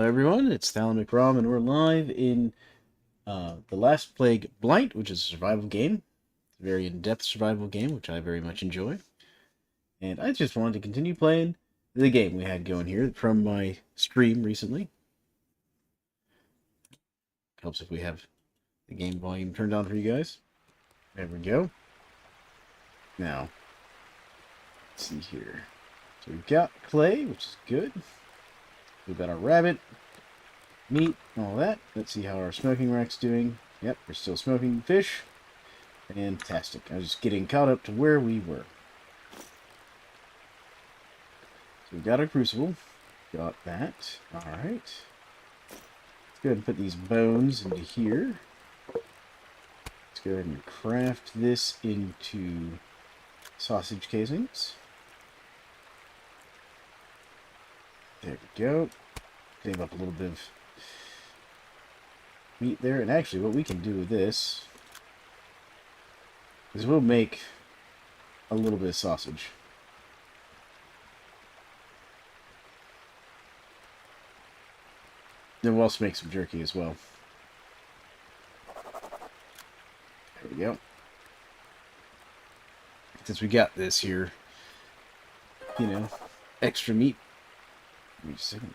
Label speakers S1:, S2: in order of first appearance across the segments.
S1: Hello everyone, it's Thalamic Rom, and we're live in the Last Plague Blight, which is a survival game. It's a very in-depth survival game, which I very much enjoy. And I just wanted to continue playing the game we had going here from my stream recently. Helps if we have the game volume turned on for you guys. There we go. Now, let's see here. So we've got clay, which is good. We've got our rabbit, meat, all that. Let's see how our smoking rack's doing. Yep, we're still smoking fish. Fantastic. I was just getting caught up to where we were. So we got our crucible. Got that. Alright. Let's go ahead and put these bones into here. Let's go ahead and craft this into sausage casings. There we go. Save up a little bit of meat there. And actually, what we can do with this is we'll make a little bit of sausage. Then we'll also make some jerky as well. There we go. Since we got this here, you know, extra meat. Give me just a second.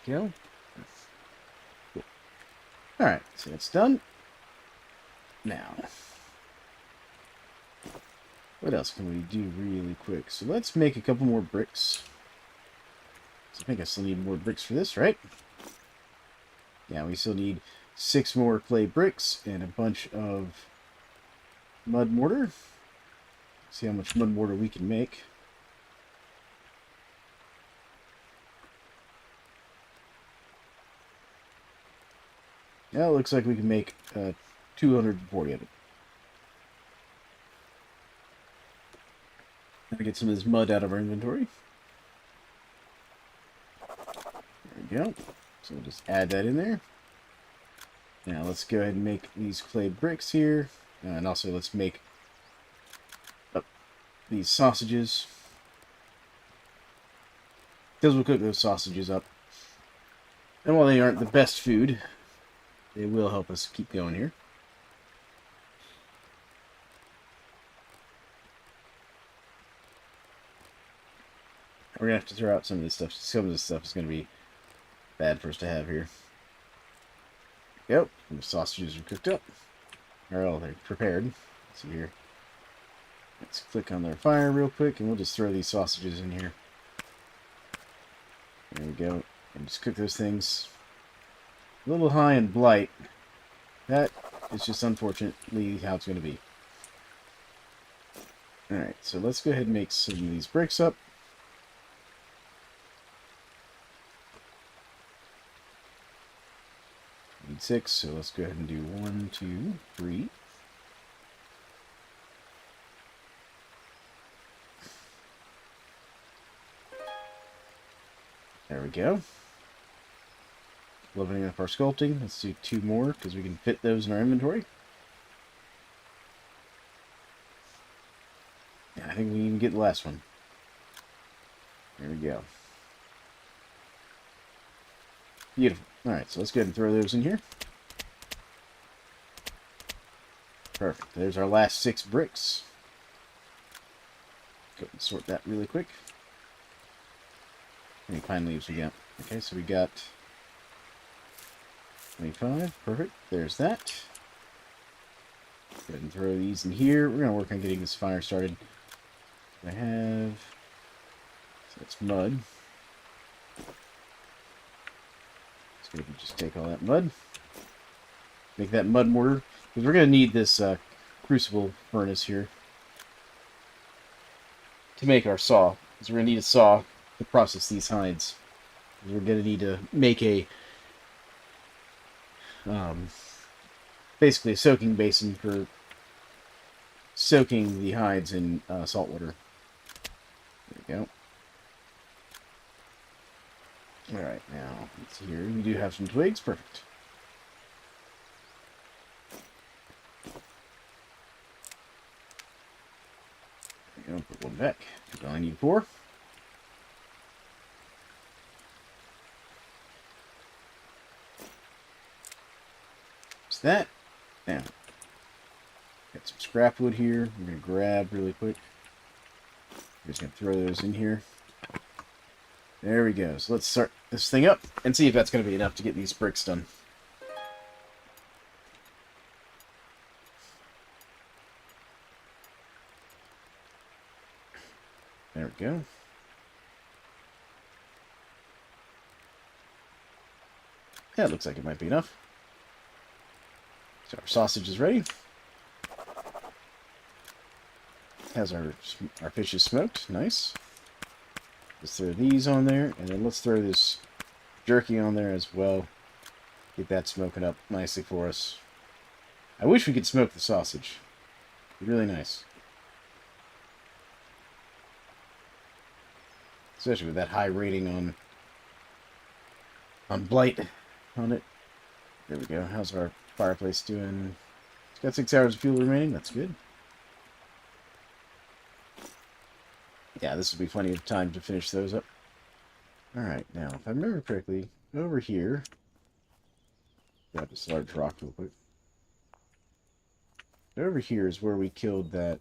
S1: Go. Cool. Alright, so that's done. Now, what else can we do really quick? So let's make a couple more bricks. So I think I still need more bricks for this, right? Yeah, we still need 6 more clay bricks and a bunch of mud mortar. See how much mud mortar we can make. Yeah, it looks like we can make 240 of it. Gotta get some of this mud out of our inventory. There we go. So we'll just add that in there. Now let's go ahead and make these clay bricks here. And also let's make these sausages. Because we'll cook those sausages up. And while they aren't the best food, they will help us keep going here. We're going to have to throw out some of this stuff. Some of this stuff is going to be bad for us to have here. Yep, the sausages are cooked up. Or, well, they're prepared. Let's see here. Let's click on their fire real quick, and we'll just throw these sausages in here. There we go. And just cook those things. A little high in blight. That is just unfortunately how it's going to be. Alright, so let's go ahead and make some of these bricks up. Need 6, so let's go ahead and do 1, 2, 3. There we go. Leveling up our sculpting. Let's do 2 more, because we can fit those in our inventory. Yeah, I think we can get the last one. There we go. Beautiful. Alright, so let's go ahead and throw those in here. Perfect. There's our last 6 bricks. Go ahead and sort that really quick. How many pine leaves we got? Okay, so we got 25. Perfect. There's that. Go ahead and throw these in here. We're going to work on getting this fire started. I have... So that's mud. Let's go ahead and just take all that mud. Make that mud mortar. Because we're going to need this crucible furnace here to make our saw. Because we're going to need a saw to process these hides. We're going to need to make a basically a soaking basin for soaking the hides in salt water. There we go. Alright, now, let's see here. We do have some twigs. Perfect. There we go. Put one back. I only need 4. There's that. Now, got some scrap wood here. I'm going to grab really quick. I'm just going to throw those in here. There we go. So let's start this thing up and see if that's going to be enough to get these bricks done. There we go. Yeah, it looks like it might be enough. So our sausage is ready. Has our fish is smoked. Nice. Let's throw these on there, and then let's throw this jerky on there as well. Get that smoking up nicely for us. I wish we could smoke the sausage. It'd be really nice. Especially with that high rating on blight on it. There we go. How's our fireplace doing? It's got 6 hours of fuel remaining. That's good. Yeah, this will be plenty of time to finish those up. Alright, now, if I remember correctly, over here... Grab this large rock real quick. Over here is where we killed that...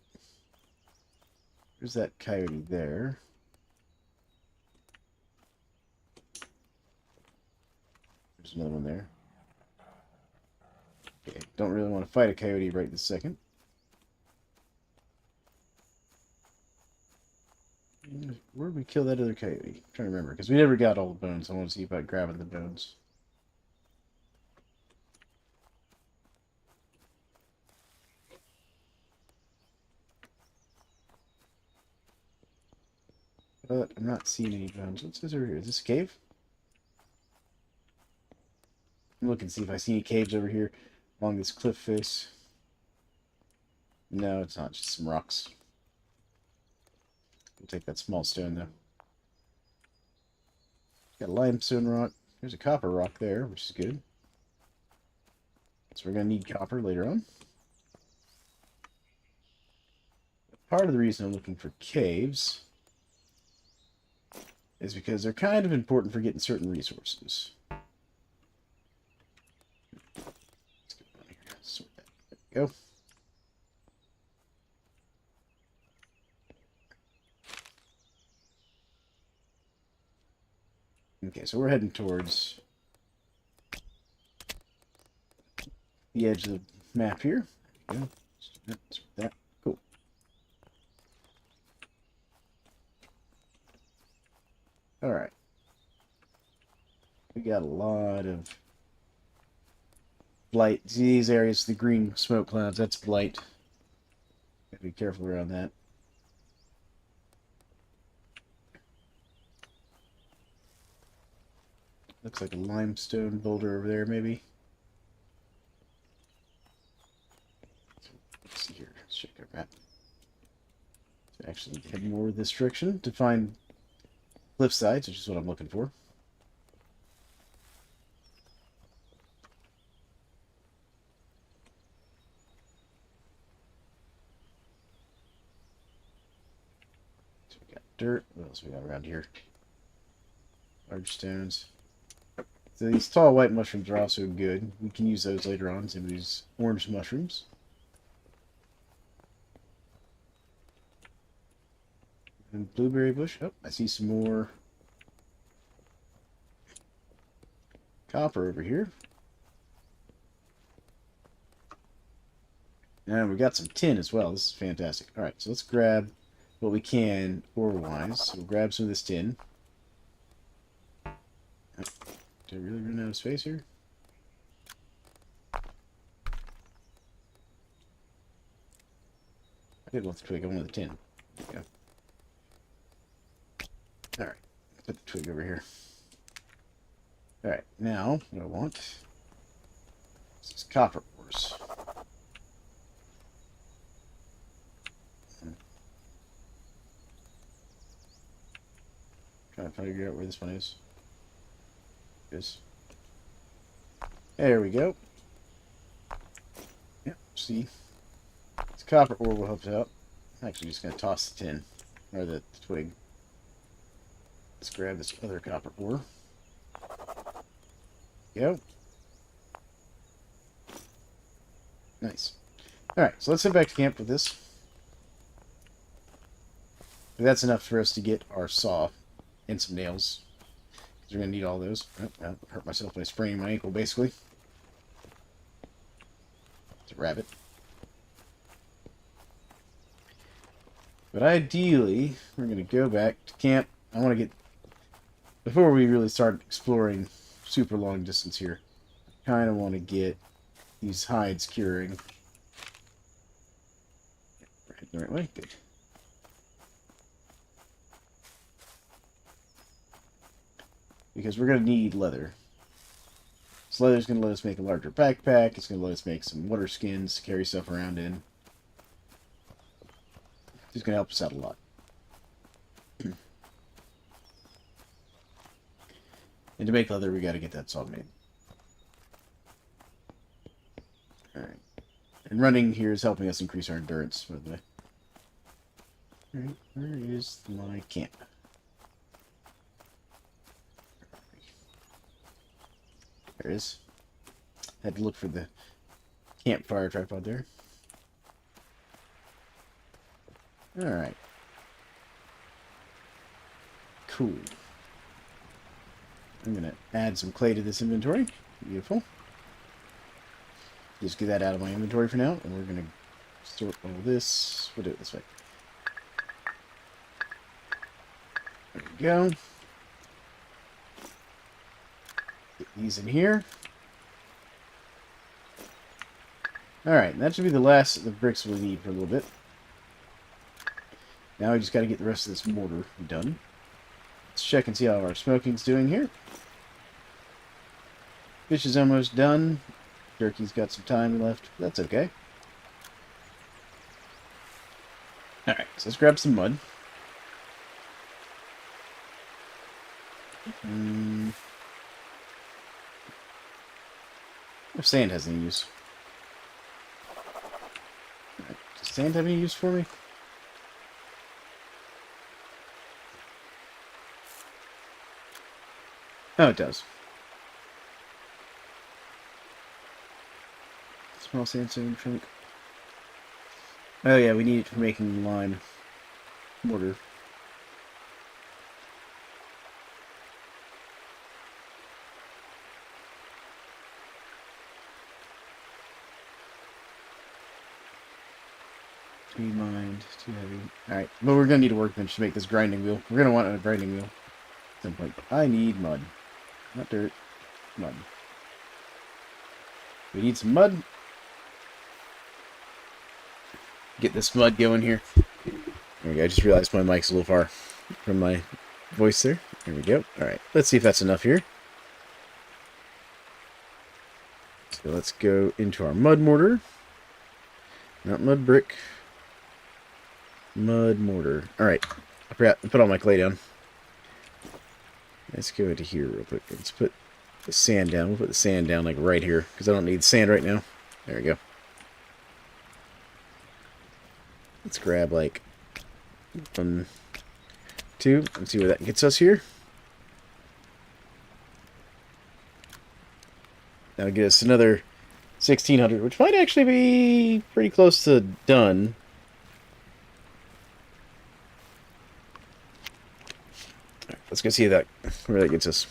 S1: There's that coyote there. There's another one there. Okay, don't really want to fight a coyote right this second. Where did we kill that other coyote? I'm trying to remember, because we never got all the bones. I want to see about grabbing the bones. But I'm not seeing any bones. What's this over here? Is this a cave? I'm looking to see if I see any caves over here along this cliff face. No, it's not. Just some rocks. We'll take that small stone, though. Got a limestone rock. There's a copper rock there, which is good. So we're going to need copper later on. Part of the reason I'm looking for caves is because they're kind of important for getting certain resources. Let's get on here. Sort that. There we go. Okay, so we're heading towards the edge of the map here. There we go. Sort that. Cool. Alright. We got a lot of blight. See these areas, the green smoke clouds, that's blight. Gotta be careful around that. Looks like a limestone boulder over there, maybe. Let's see here. Let's check our map. So actually, head more this direction to find cliff sides, which is what I'm looking for. So we got dirt. What else we got around here? Large stones. So these tall white mushrooms are also good. We can use those later on. Some of these orange mushrooms. And blueberry bush. Oh, I see some more copper over here. And we got some tin as well. This is fantastic. Alright, so let's grab what we can ore-wise. So we'll grab some of this tin. Did I really run out of space here? I did want the twig. I wanted the tin. There we go. Alright. Put the twig over here. Alright. Now, what I want is copper ores. Trying to figure out where this one is. There we go. Yep, see? This copper ore will help us out. I'm actually just going to toss the tin, or the twig. Let's grab this other copper ore. There we go. Nice. Alright, so let's head back to camp with this. That's enough for us to get our saw and some nails. Because we're going to need all those. Oh, I hurt myself by spraining my ankle, basically. It's a rabbit. But ideally, we're going to go back to camp. I want to get... Before we really start exploring super long distance here, I kind of want to get these hides curing. We're heading the right way. Good. Because we're going to need leather. So leather's going to let us make a larger backpack. It's going to let us make some water skins to carry stuff around in. It's going to help us out a lot. And to make leather, we got to get that saw made. Alright. And running here is helping us increase our endurance, by the way. Alright, where is my camp? There it is. Had to look for the campfire tripod there. Alright. Cool. I'm going to add some clay to this inventory. Beautiful. Just get that out of my inventory for now, and we're going to sort all this. We'll do it this way. There we go. Get these in here. Alright, that should be the last of the bricks we'll need for a little bit. Now we just got to get the rest of this mortar done. Let's check and see how our smoking's doing here. Fish is almost done. Jerky's got some time left. That's okay. Alright, so let's grab some mud. If sand has any use. Alright, does sand have any use for me? Oh, it does. Small sandstone trunk. Oh yeah, we need it for making lime mortar. Too mined, too heavy. Alright, but we're gonna need a workbench to make this grinding wheel. We're gonna want a grinding wheel at some point. I need mud. Not dirt. Mud. We need some mud. Get this mud going here. There we go. I just realized my mic's a little far from my voice there. There we go. Alright, let's see if that's enough here. So let's go into our mud mortar. Not mud brick. Mud mortar. Alright, I forgot to put all my clay down. Let's go into here real quick. Let's put the sand down. We'll put the sand down like right here, because I don't need sand right now. There we go. Let's grab like 1, 2, and see where that gets us here. That'll get us another 1600, which might actually be pretty close to done. Right, let's go see where that gets us.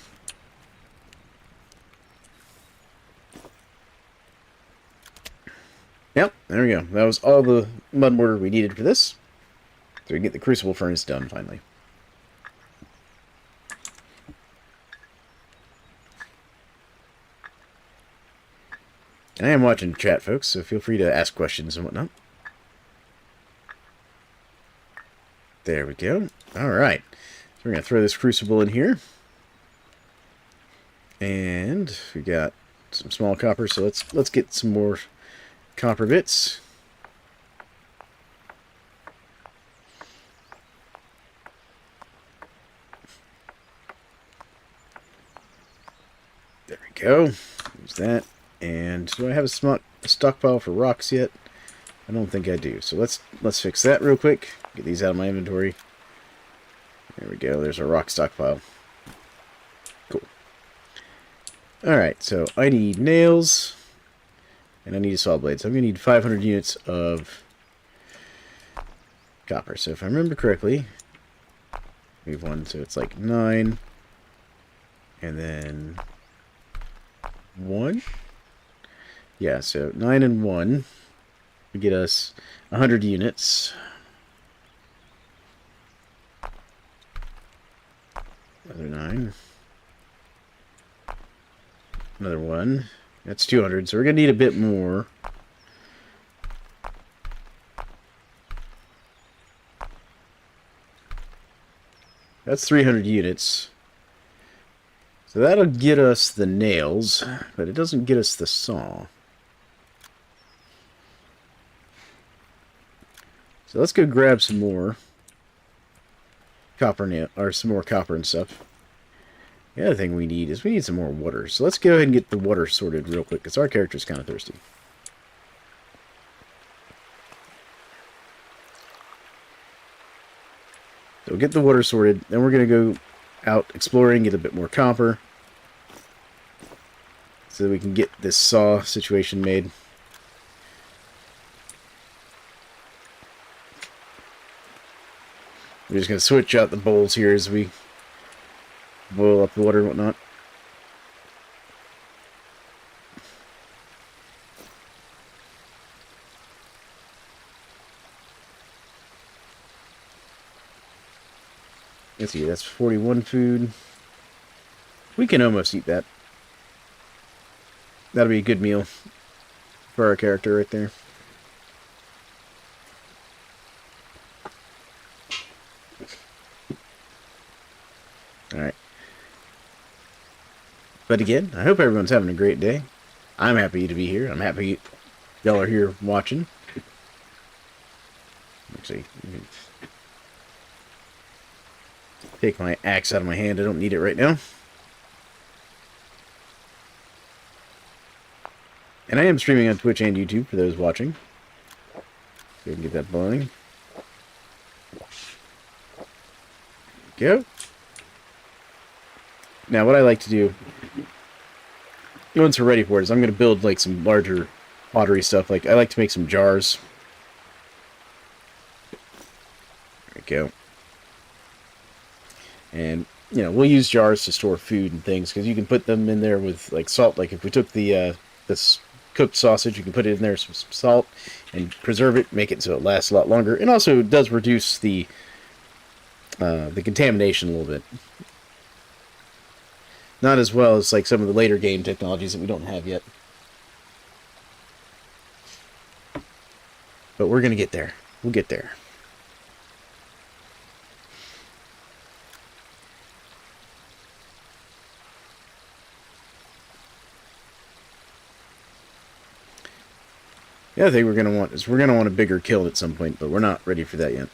S1: Yep, there we go. That was all the mud mortar we needed for this. So we can get the crucible furnace done finally. And I am watching chat, folks, so feel free to ask questions and whatnot. There we go. Alright. So we're going to throw this crucible in here. And we got some small copper, so let's get some more copper bits. There we go. Use that. And do I have a stockpile for rocks yet? I don't think I do. So let's fix that real quick. Get these out of my inventory. There we go. There's our rock stockpile. Cool. Alright, so I need nails. And I need a saw blade, so I'm going to need 500 units of copper. So if I remember correctly, we have one, so it's like 9, and then 1. Yeah, so 9 and 1 would get us 100 units. Another 9. Another 1. That's 200, so we're going to need a bit more. That's 300 units. So that'll get us the nails, but it doesn't get us the saw. So let's go grab some more copper nail, or some more copper and stuff. The other thing we need is we need some more water. So let's go ahead and get the water sorted real quick, because our character's kind of thirsty. So we'll get the water sorted, then we're going to go out exploring, get a bit more copper, so that we can get this saw situation made. We're just going to switch out the bowls here as we boil up the water and whatnot. Let's see, that's 41 food. We can almost eat that. That'll be a good meal for our character right there. Alright. But again, I hope everyone's having a great day. I'm happy to be here. I'm happy y'all are here watching. Actually, take my axe out of my hand. I don't need it right now. And I am streaming on Twitch and YouTube for those watching. So we can get that boiling. Go. Now, what I like to do, once we're ready for it, is I'm going to build like some larger pottery stuff. Like I like to make some jars. There we go. And you know, we'll use jars to store food and things because you can put them in there with like salt. Like if we took the this cooked sausage, you can put it in there with some salt and preserve it, make it so it lasts a lot longer. And also it does reduce the contamination a little bit. Not as well as like some of the later game technologies that we don't have yet. But we're going to get there. We'll get there. The other thing we're going to want is we're going to want a bigger kiln at some point, but we're not ready for that yet.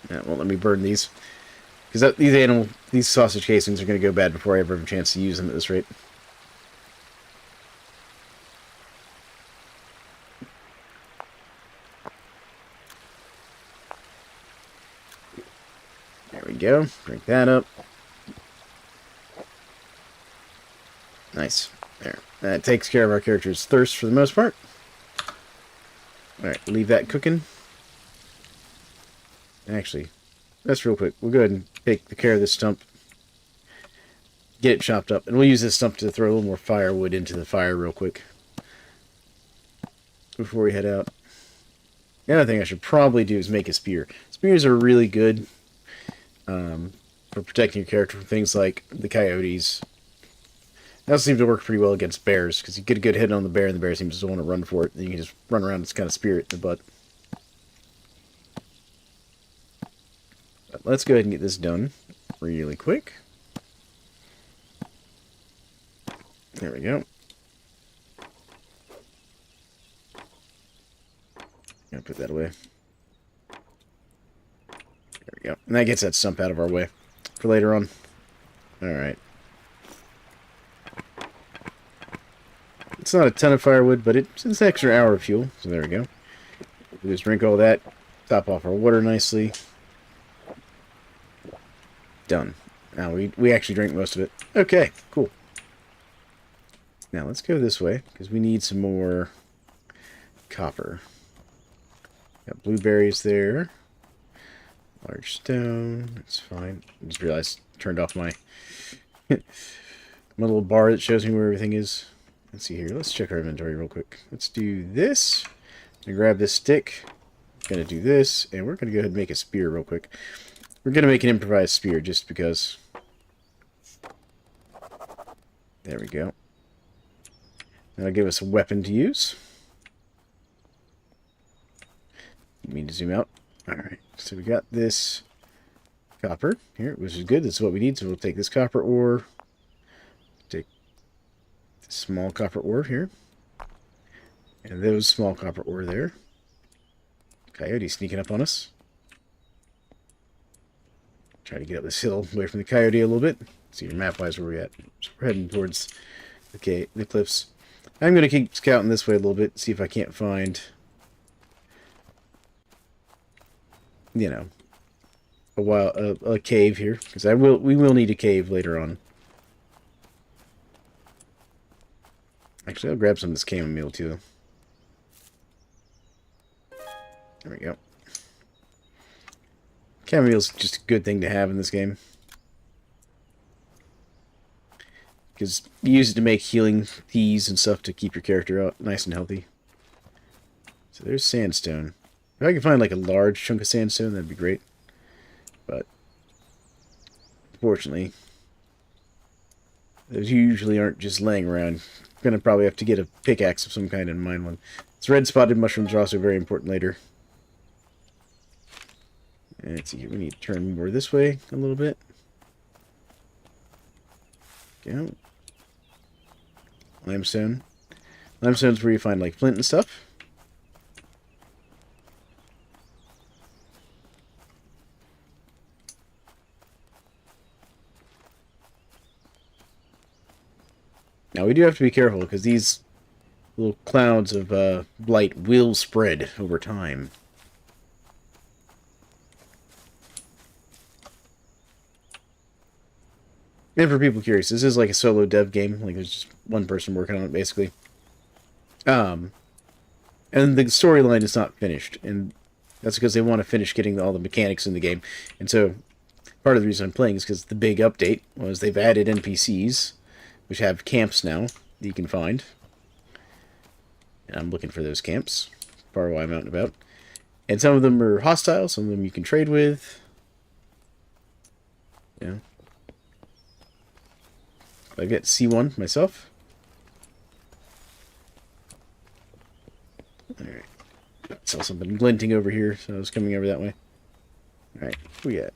S1: That won't let me burn these. Because these sausage casings are going to go bad before I ever have a chance to use them at this rate. There we go. Break that up. Nice. There. That takes care of our character's thirst for the most part. Alright, leave that cooking. Actually, that's real quick. We'll go ahead and take care of this stump. Get it chopped up. And we'll use this stump to throw a little more firewood into the fire real quick. Before we head out. The other thing I should probably do is make a spear. Spears are really good for protecting your character from things like the coyotes. That seems to work pretty well against bears, because you get a good hit on the bear, and the bear seems to want to run for it. Then you can just run around and kind of spear it in the butt. But let's go ahead and get this done really quick. There we go. Gonna put that away. There we go. And that gets that stump out of our way for later on. Alright. It's not a ton of firewood, but it's an extra hour of fuel. So there we go. We'll just drink all that. Top off our water nicely. Done. Now we actually drank most of it. Okay, cool. Now let's go this way, because we need some more copper. Got blueberries there. Large stone. That's fine. I just realized I turned off my my little bar that shows me where everything is. Let's see here. Let's check our inventory real quick. Let's do this. I'm gonna grab this stick. Gonna do this, and we're gonna go ahead and make a spear real quick. We're gonna make an improvised spear just because. There we go. That'll give us a weapon to use. You mean to zoom out? Alright, so we got this copper here, which is good. That's what we need. So we'll take this copper ore. Take the small copper ore here. And those small copper ore there. Coyote sneaking up on us. Try to get up this hill away from the coyote a little bit. See your map-wise where we're at. So we're heading towards the cliffs. I'm going to keep scouting this way a little bit, see if I can't find, you know, a cave here, because we will need a cave later on. Actually, I'll grab some of this chamomile too. There we go. Chamomile's just a good thing to have in this game. Because you use it to make healing teas and stuff to keep your character out nice and healthy. So there's sandstone. If I can find like a large chunk of sandstone, that'd be great. But unfortunately, those usually aren't just laying around. I'm gonna probably have to get a pickaxe of some kind and mine one. These red spotted mushrooms are also very important later. And let's see here, we need to turn more this way a little bit. Go. Limestone. Limestone's where you find like flint and stuff. Now we do have to be careful because these little clouds of blight will spread over time. And for people curious, this is like a solo dev game. Like there's just one person working on it basically. And the storyline is not finished, and that's because they want to finish getting all the mechanics in the game. And so part of the reason I'm playing is because the big update was they've added NPCs, which have camps now that you can find. And I'm looking for those camps, part of why I'm out and about. And some of them are hostile, some of them you can trade with. Yeah. I get C1 myself. Alright. Saw something glinting over here, so I was coming over that way. Alright, where we at?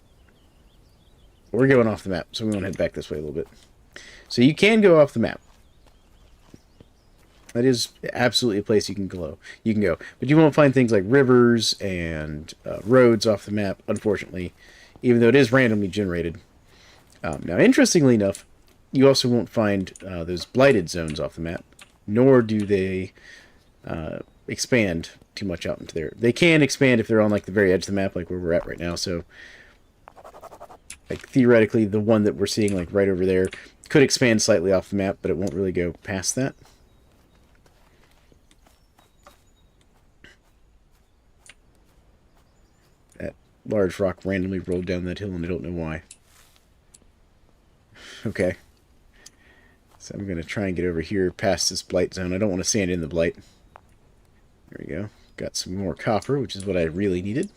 S1: We're going off the map, so we want to head back this way a little bit. So you can go off the map. That is absolutely a place you can go. But you won't find things like rivers and roads off the map, unfortunately, even though it is randomly generated. Now, interestingly enough, you also won't find those blighted zones off the map, nor do they expand too much out into there. They can expand if they're on like the very edge of the map, like where we're at right now. So, like theoretically, the one that we're seeing like right over there could expand slightly off the map, but it won't really go past that. That large rock randomly rolled down that hill, and I don't know why. Okay. So I'm going to try and get over here past this blight zone. I don't want to stand in the blight. There we go. Got some more copper, which is what I really needed.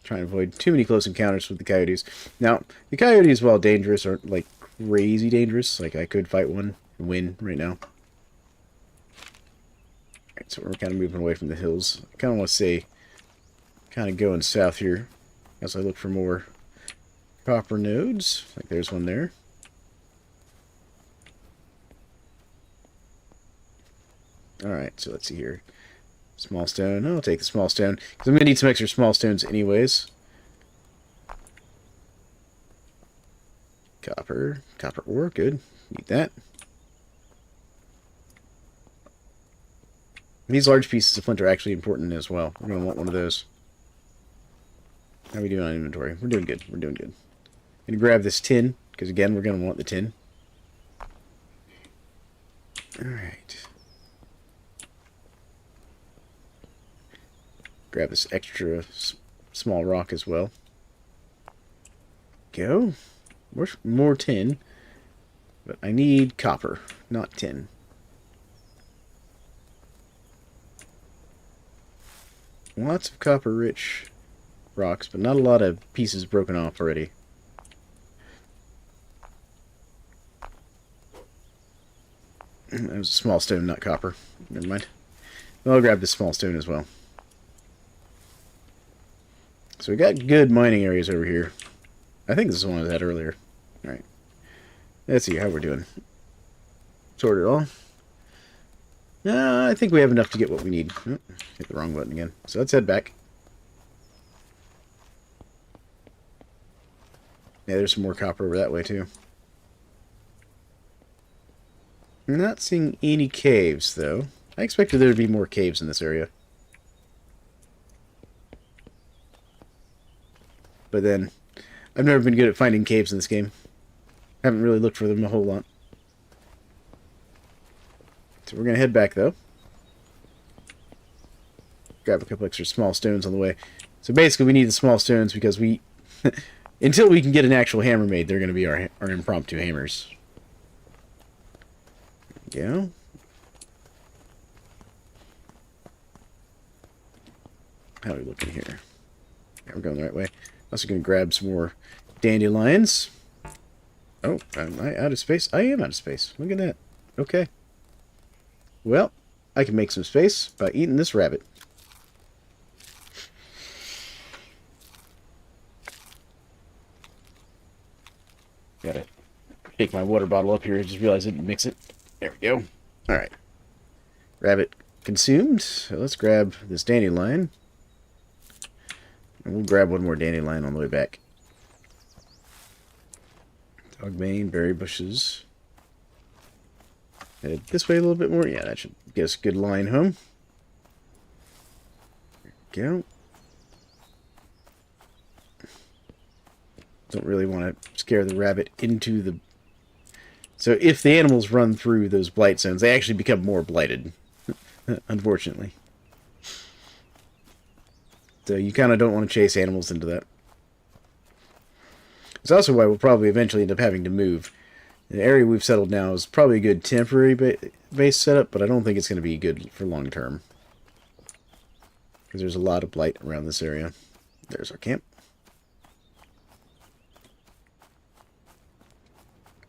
S1: Trying to avoid too many close encounters with the coyotes. Now, the coyotes, while dangerous, aren't like crazy dangerous. Like I could fight one and win right now. Alright, so we're kind of moving away from the hills. I kind of want to say kind of going south here as I look for more copper nodes. Like there's one there. Alright, so let's see here. Small stone. I'll take the small stone, because I'm going to need some extra small stones anyways. Copper. Copper ore. Good. Need that. These large pieces of flint are actually important as well. We're going to want one of those. How are we doing on inventory? We're doing good. We're doing good. I'm going to grab this tin, because again, we're going to want the tin. Alright. Grab this extra small rock as well. Go. More tin. But I need copper, not tin. Lots of copper-rich rocks, but not a lot of pieces broken off already. That was a small stone, not copper. Never mind. I'll grab this small stone as well. So we got good mining areas over here. I think this is the one I had earlier. Alright. Let's see how we're doing. Sort it all. I think we have enough to get what we need. Oh, hit the wrong button again. So let's head back. Yeah, there's some more copper over that way too. I'm not seeing any caves, though. I expected there to be more caves in this area. But then, I've never been good at finding caves in this game. Haven't really looked for them a whole lot. So we're going to head back, though. Grab a couple extra small stones on the way. So basically, we need the small stones because we... until we can get an actual hammer made, they're going to be our impromptu hammers. There we go. How are we looking here? Yeah, we're going the right way. Also going to grab some more dandelions. Oh, am I out of space? I am out of space. Look at that. Okay. Well, I can make some space by eating this rabbit. Gotta shake my water bottle up here. I just realized I didn't mix it. There we go. Alright. Rabbit consumed. So let's grab this dandelion. And we'll grab one more dandelion on the way back. Dogbane, berry bushes. Head this way a little bit more. Yeah, that should get us a good line home. There we go. Don't really want to scare the rabbit into the... So if the animals run through those blight zones, they actually become more blighted. Unfortunately. So you kind of don't want to chase animals into that. It's also why we'll probably eventually end up having to move. The area we've settled now is probably a good temporary base setup, but I don't think it's going to be good for long term. Because there's a lot of blight around this area. There's our camp.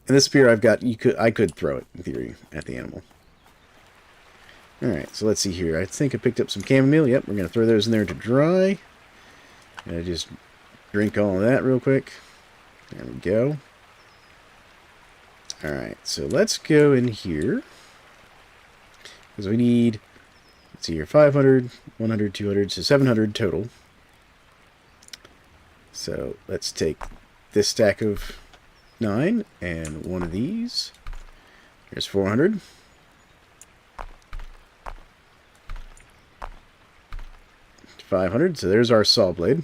S1: And this spear I've got, I could throw it, in theory, at the animal. Alright, so let's see here. I think I picked up some chamomile. Yep, we're going to throw those in there to dry. And I just drink all of that real quick. There we go. Alright, so let's go in here. Because we need, let's see here, 500, 100, 200, so 700 total. So let's take this stack of 9 and one of these. Here's 400. $500, so there's our saw blade.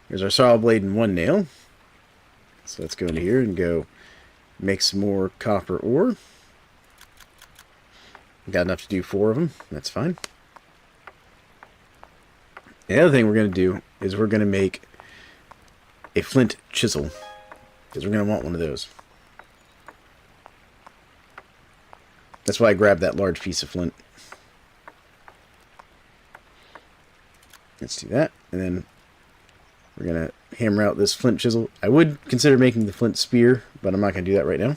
S1: Here's our saw blade and one nail. So let's go into here and go make some more copper ore. Got enough to do 4 of them. That's fine. The other thing we're going to do is we're going to make a flint chisel. Because we're going to want one of those. That's why I grabbed that large piece of flint. Let's do that. And then we're going to hammer out this flint chisel. I would consider making the flint spear, but I'm not going to do that right now.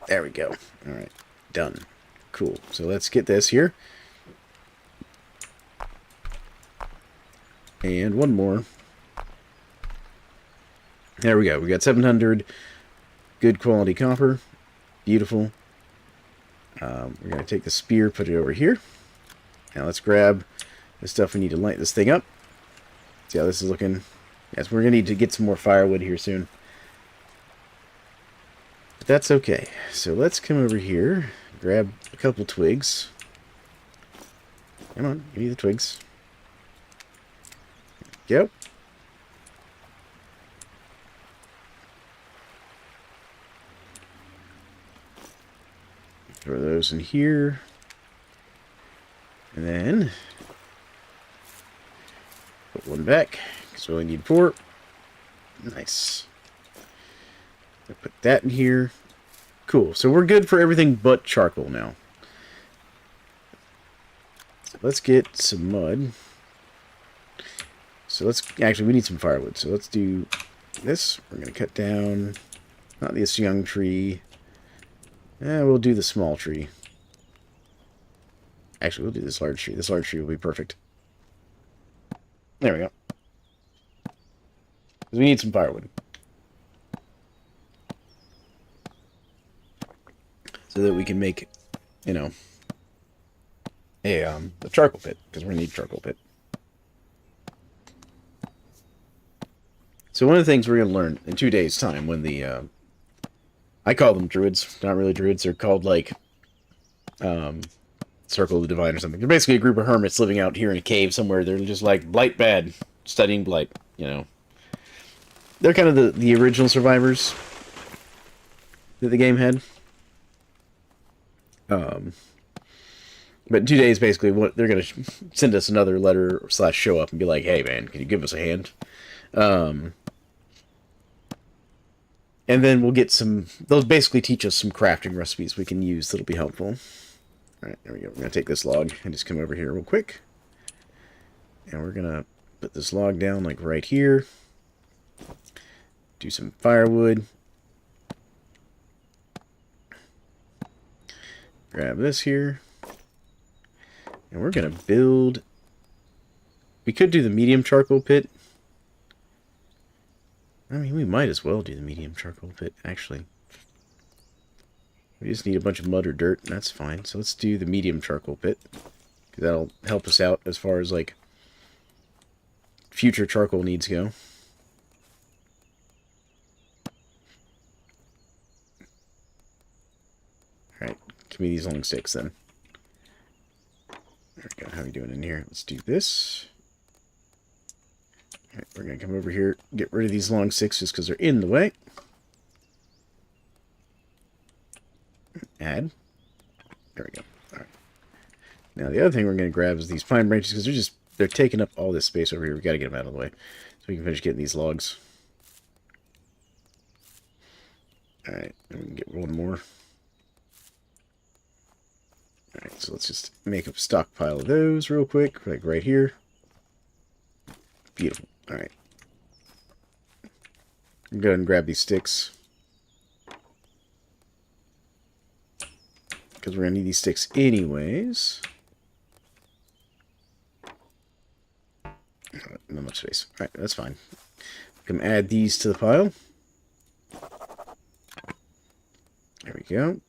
S1: There we go. Alright, done. Cool. So let's get this here. And one more. There we go. We got 700 good quality copper. Beautiful. We're going to take the spear, put it over here. Now let's grab the stuff we need to light this thing up. See how this is looking? Yes, we're going to need to get some more firewood here soon. But that's okay. So let's come over here, grab a couple twigs. Come on, give me the twigs. Go. Throw those in here. And then put one back, because we only need 4. Nice. I'll put that in here. Cool. So we're good for everything but charcoal now. So let's get some mud. So let's... Actually, we need some firewood. So let's do this. We're going to cut down... Not this young tree. We'll do the small tree. Actually, we'll do this large tree. This large tree will be perfect. There we go. Because we need some firewood. So that we can make, you know, a charcoal pit. Because we're going to need a charcoal pit. So one of the things we're going to learn in 2 days' time when the... I call them druids. Not really druids. They're called, like, Circle of the Divine or something. They're basically a group of hermits living out here in a cave somewhere. They're just like, blight bad. Studying blight, you know. They're kind of the original survivors that the game had. But in 2 days, basically, what they're going to send us another letter / show up and be like, hey, man, can you give us a hand? And then we'll get some... They'll basically teach us some crafting recipes we can use that'll be helpful. Alright, there we go. We're going to take this log and just come over here real quick. And we're going to put this log down, like, right here. Do some firewood. Grab this here. And we're going to build... We could do the medium charcoal pit. I mean, we might as well do the medium charcoal pit, actually. We just need a bunch of mud or dirt, and that's fine. So let's do the medium charcoal pit. Because that'll help us out as far as, like, future charcoal needs go. Alright, give me these long sticks, then. There we go. How are we doing in here? Let's do this. Alright, we're going to come over here, get rid of these long sticks just because they're in the way. Add. There we go. Alright. Now the other thing we're going to grab is these pine branches because they're taking up all this space over here. We've got to get them out of the way so we can finish getting these logs. Alright, and we can get one more. Alright, so let's just make a stockpile of those real quick, like right here. Beautiful. Alright. Go ahead and grab these sticks. Because we're going to need these sticks anyways. Not much space. Alright, that's fine. We can add these to the pile. There we go.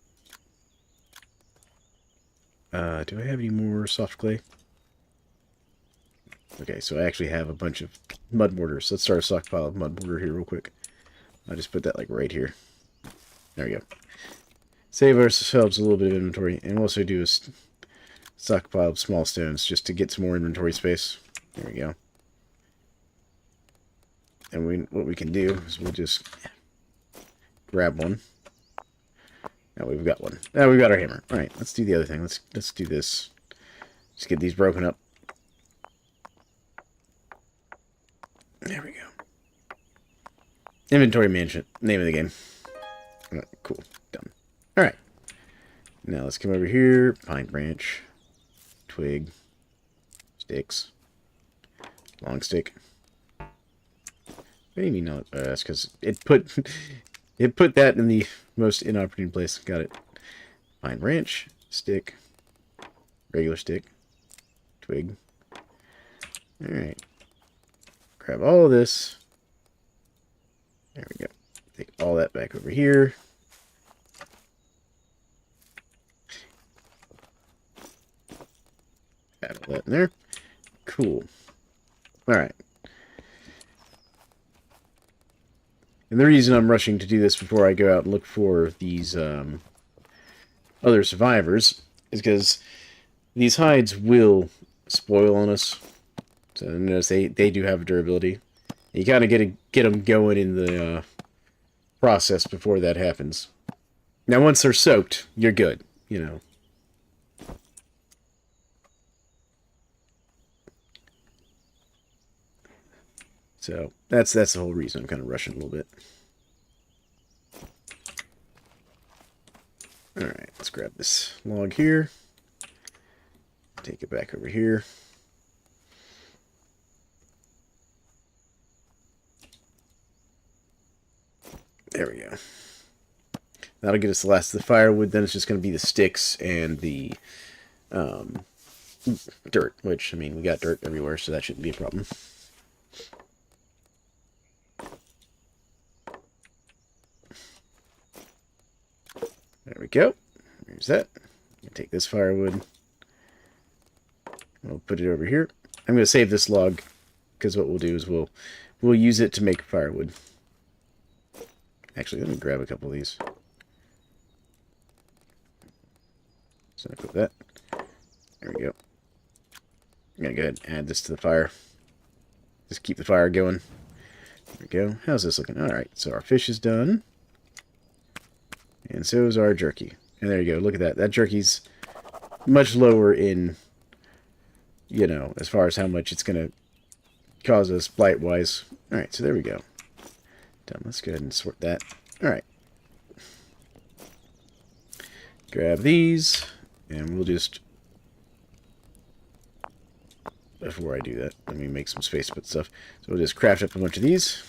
S1: Do I have any more soft clay? Okay, so I actually have a bunch of mud mortars. Let's start a stockpile of mud mortar here real quick. I'll just put that like right here. There we go. Save ourselves a little bit of inventory. And we'll also do a stockpile of small stones just to get some more inventory space. There we go. And what we can do is we'll just grab one. Now we've got one. Now we've got our hammer. Alright, let's do the other thing. Let's do this. Just get these broken up. There we go. Inventory management. Name of the game. Right, cool. Done. Alright. Now let's come over here. Pine branch. Twig. Sticks. Long stick. What do you mean not? That's because it put that in the most inopportune place. Got it. Pine branch. Stick. Regular stick. Twig. Alright. Grab all of this. There we go. Take all that back over here. Add all that in there. Cool. Alright. And the reason I'm rushing to do this before I go out and look for these other survivors is because these hides will spoil on us. So notice they do have durability. You kind of get them going in the process before that happens. Now, once they're soaked, you're good, you know. So that's the whole reason I'm kind of rushing a little bit. Alright, let's grab this log here. Take it back over here. There we go. That'll get us the last of the firewood. Then it's just going to be the sticks and the dirt, which, I mean, we got dirt everywhere, so that shouldn't be a problem. There we go. There's that. Take this firewood. We'll put it over here. I'm going to save this log, because what we'll do is we'll use it to make firewood. Actually, let me grab a couple of these. So I put that. There we go. I'm going to go ahead and add this to the fire. Just keep the fire going. There we go. How's this looking? Alright, so our fish is done. And so is our jerky. And there you go. Look at that. That jerky's much lower in, you know, as far as how much it's going to cause us blight-wise. Alright, so there we go. Done. Let's go ahead and sort that. Alright. Grab these. And we'll just... Before I do that, let me make some space to put stuff. So we'll just craft up a bunch of these.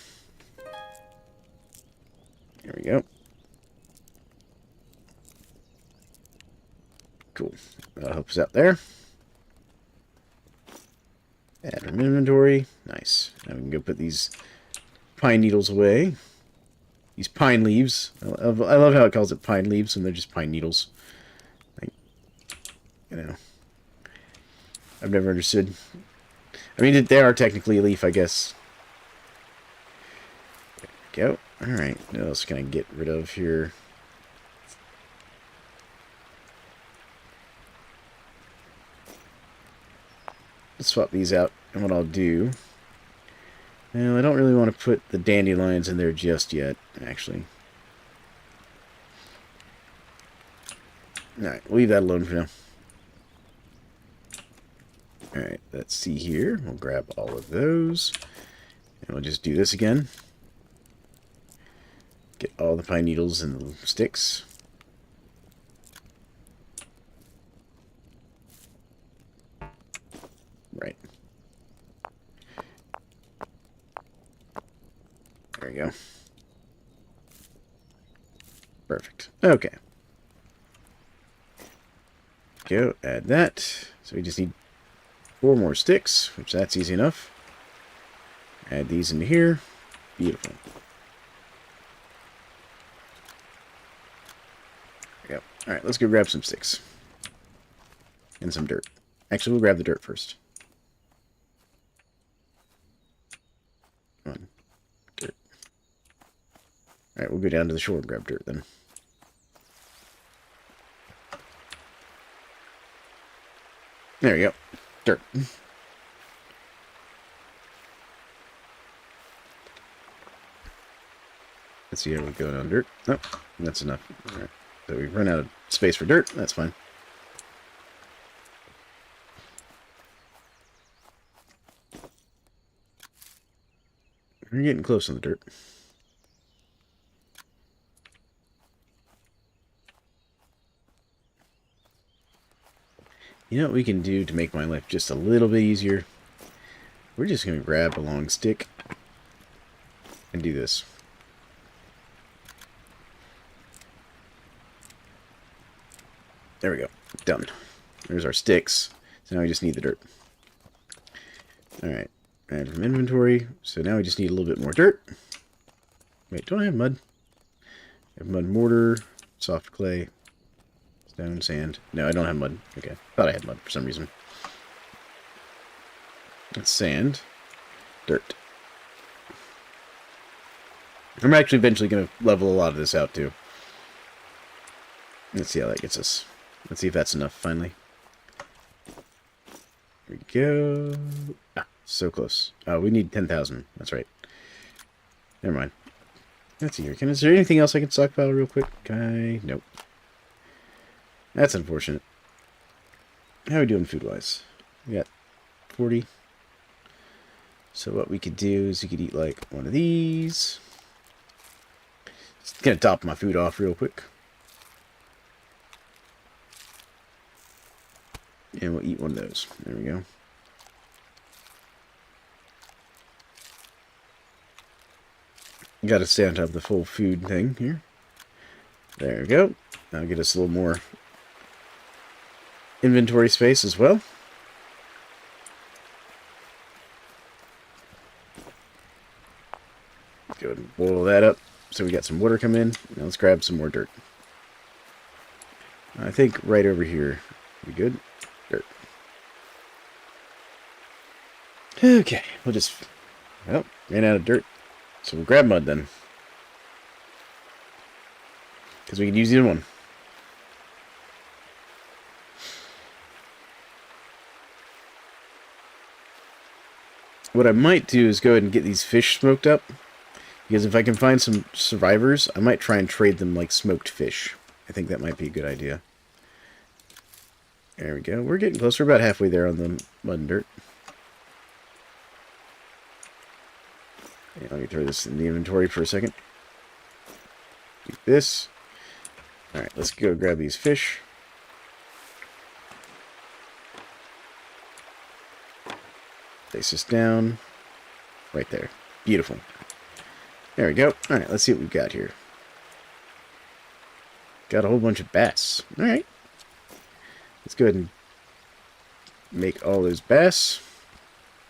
S1: There we go. Cool. That'll help us out there. Add from inventory. Nice. Now we can go put these pine needles away. These pine leaves. I love how it calls it pine leaves when they're just pine needles. Like, you know. I've never understood. I mean, they are technically a leaf, I guess. There we go. Alright. What else can I get rid of here? Let's swap these out. And what I'll do... Well, I don't really want to put the dandelions in there just yet, actually. Alright, we'll leave that alone for now. Alright, let's see here. We'll grab all of those. And we'll just do this again. Get all the pine needles and the sticks. Right. There we go. Perfect. Okay. Go, add that. So we just need 4 more sticks, which that's easy enough. Add these into here. Beautiful. There we go. Alright, let's go grab some sticks. And some dirt. Actually, we'll grab the dirt first. Come on. Dirt. Alright, we'll go down to the shore and grab dirt then. There we go. Dirt. Let's see how we go on dirt. Oh, that's enough. Alright. So we've run out of space for dirt. That's fine. We're getting close on the dirt. You know what we can do to make my life just a little bit easier? We're just going to grab a long stick and do this. There we go. Done. There's our sticks. So now we just need the dirt. Alright. Add from inventory. So now we just need a little bit more dirt. Wait, don't I have mud? I have mud, mortar, soft clay, stone, sand. No, I don't have mud. Okay. Thought I had mud for some reason. That's sand. Dirt. I'm actually eventually going to level a lot of this out, too. Let's see how that gets us. Let's see if that's enough, finally. Here we go. Ah, so close. Oh, we need 10,000. That's right. Never mind. Let's see here. Is there anything else I can stockpile real quick? Nope. That's unfortunate. How are we doing food-wise? We got 40. So what we could do is we could eat, like, one of these. Just gonna top my food off real quick. And we'll eat one of those. There we go. You gotta stay on top of the full food thing here. There we go. That'll get us a little more inventory space as well. Go ahead and boil that up. So we got some water come in. Now let's grab some more dirt. I think right over here. We good? Dirt. Okay. We'll just... Well, ran out of dirt. So we'll grab mud then. Because we can use either one. What I might do is go ahead and get these fish smoked up. Because if I can find some survivors, I might try and trade them like smoked fish. I think that might be a good idea. There we go. We're getting close. We're about halfway there on the mud and dirt. Yeah, let me throw this in the inventory for a second. Do this. Alright, let's go grab these fish. Place this down. Right there. Beautiful. There we go. Alright, let's see what we've got here. Got a whole bunch of bass. Alright. Let's go ahead and make all those bass.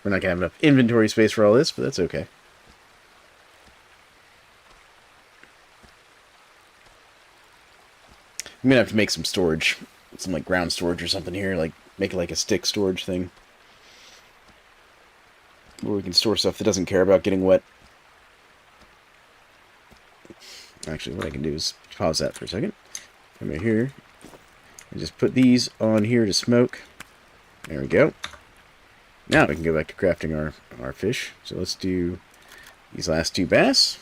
S1: We're not going to have enough inventory space for all this, but that's okay. I'm going to have to make some storage. Some like ground storage or something here. Like make it like a stick storage thing. Where we can store stuff that doesn't care about getting wet. Actually, what I can do is pause that for a second. Come right here. And just put these on here to smoke. There we go. Now we can go back to crafting our fish. So let's do these last two bass.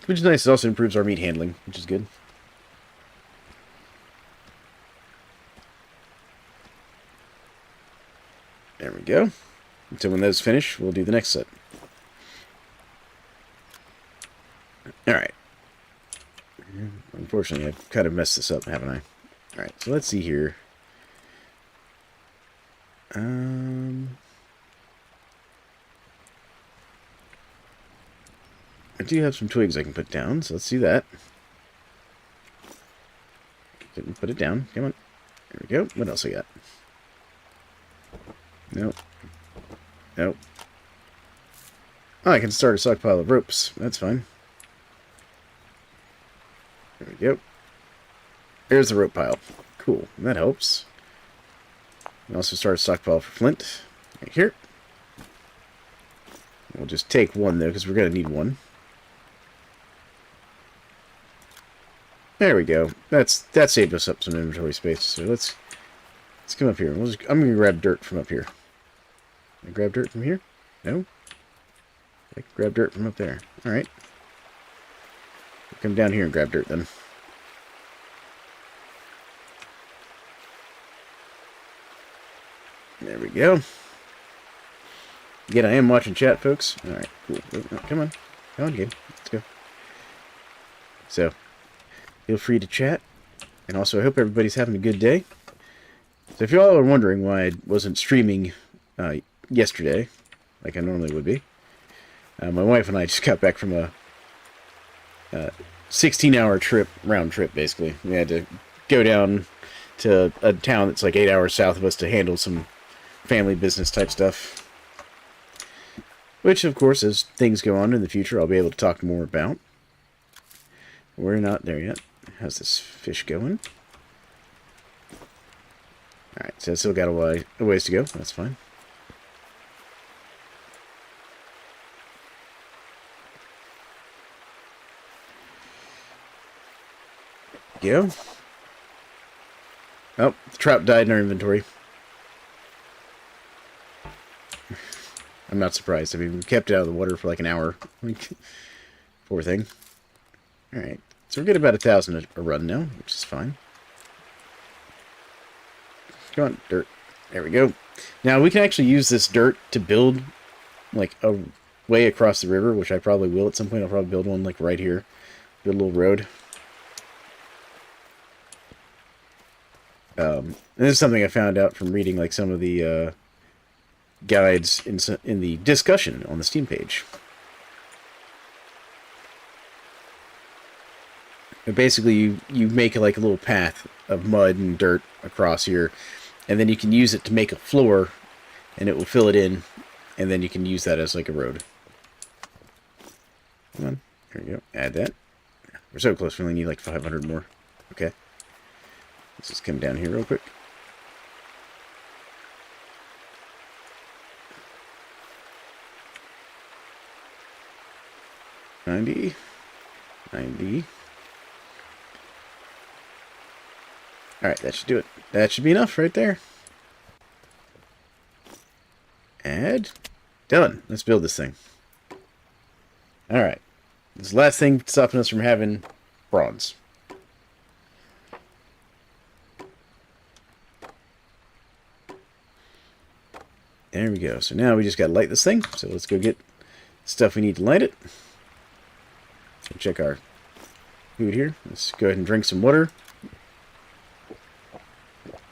S1: Which is nice. It also improves our meat handling, which is good. There we go. So when those finish, we'll do the next set. Alright. Unfortunately, I've kind of messed this up, haven't I? Alright, so let's see here. I do have some twigs I can put down, so let's do that. Didn't put it down. Come on. There we go. What else I got? Nope. Nope. Oh, I can start a stockpile of ropes. That's fine. There we go. There's the rope pile. Cool. That helps. And also start a stockpile for flint. Right here. We'll just take one, though, because we're going to need one. There we go. That saved us up some inventory space. So let's come up here. I'm going to grab dirt from up here. Can I grab dirt from here? No? I can grab dirt from up there. Alright. Come down here and grab dirt then. There we go. Again, I am watching chat, folks. Alright, cool. Come on. Come on, game. Let's go. So, feel free to chat. And also, I hope everybody's having a good day. So if you all are wondering why I wasn't streaming yesterday, like I normally would be, my wife and I just got back from a 16-hour trip, round trip, basically. We had to go down to a town that's like 8 hours south of us to handle some family business type stuff. Which, of course, as things go on in the future, I'll be able to talk more about. We're not there yet. How's this fish going? Alright, so I still got a ways to go. That's fine. Go. Oh, the trout died in our inventory. I'm not surprised. I mean, we kept it out of the water for like an hour. Poor thing. Alright, so we're getting about 1,000 a run now, which is fine. Come on, dirt. There we go. Now, we can actually use this dirt to build, like, a way across the river, which I probably will at some point. I'll probably build one, like, right here. Build a little road. And this is something I found out from reading, like, some of the guides in the discussion on the Steam page. But basically, you make, like, a little path of mud and dirt across here, and then you can use it to make a floor, and it will fill it in, and then you can use that as, like, a road. Come on. There we go. Add that. We're so close. We only need, like, 500 more. Okay. Let's just come down here real quick. 90. 90. Alright, that should do it. That should be enough right there. Add. Done. Let's build this thing. Alright. This last thing stopping us from having bronze. There we go. So now we just got to light this thing. So let's go get stuff we need to light it. So check our food here. Let's go ahead and drink some water.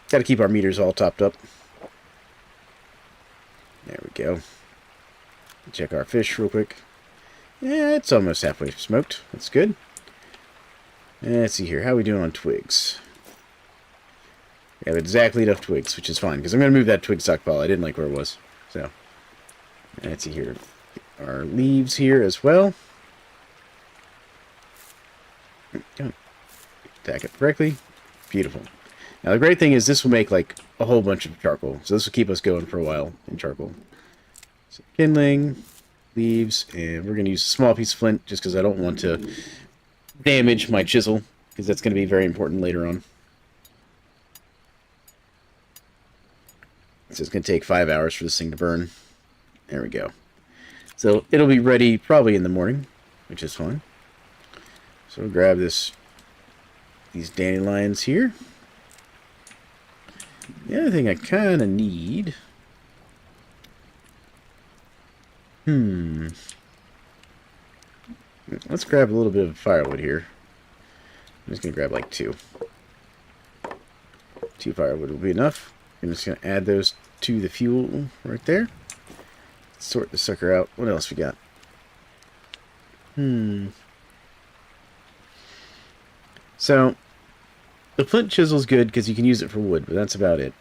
S1: Got to keep our meters all topped up. There we go. Check our fish real quick. Yeah, it's almost halfway smoked. That's good. Let's see here. How are we doing on twigs? We have exactly enough twigs, which is fine, because I'm going to move that twig stockpile. I didn't like where it was. So, let's see here. Our leaves here as well. Stack it correctly. Beautiful. Now, the great thing is this will make, like, a whole bunch of charcoal. So this will keep us going for a while in charcoal. So, kindling, leaves, and we're going to use a small piece of flint just because I don't want to damage my chisel, because that's going to be very important later on. So it's going to take 5 hours for this thing to burn. There we go. So it'll be ready probably in the morning, which is fine. So we'll grab these dandelions here. The other thing I kind of need... Let's grab a little bit of firewood here. I'm just going to grab like 2. 2 firewood will be enough. I'm just going to add those to the fuel right there. Sort the sucker out. What else we got? So, the flint chisel's good because you can use it for wood, but that's about it.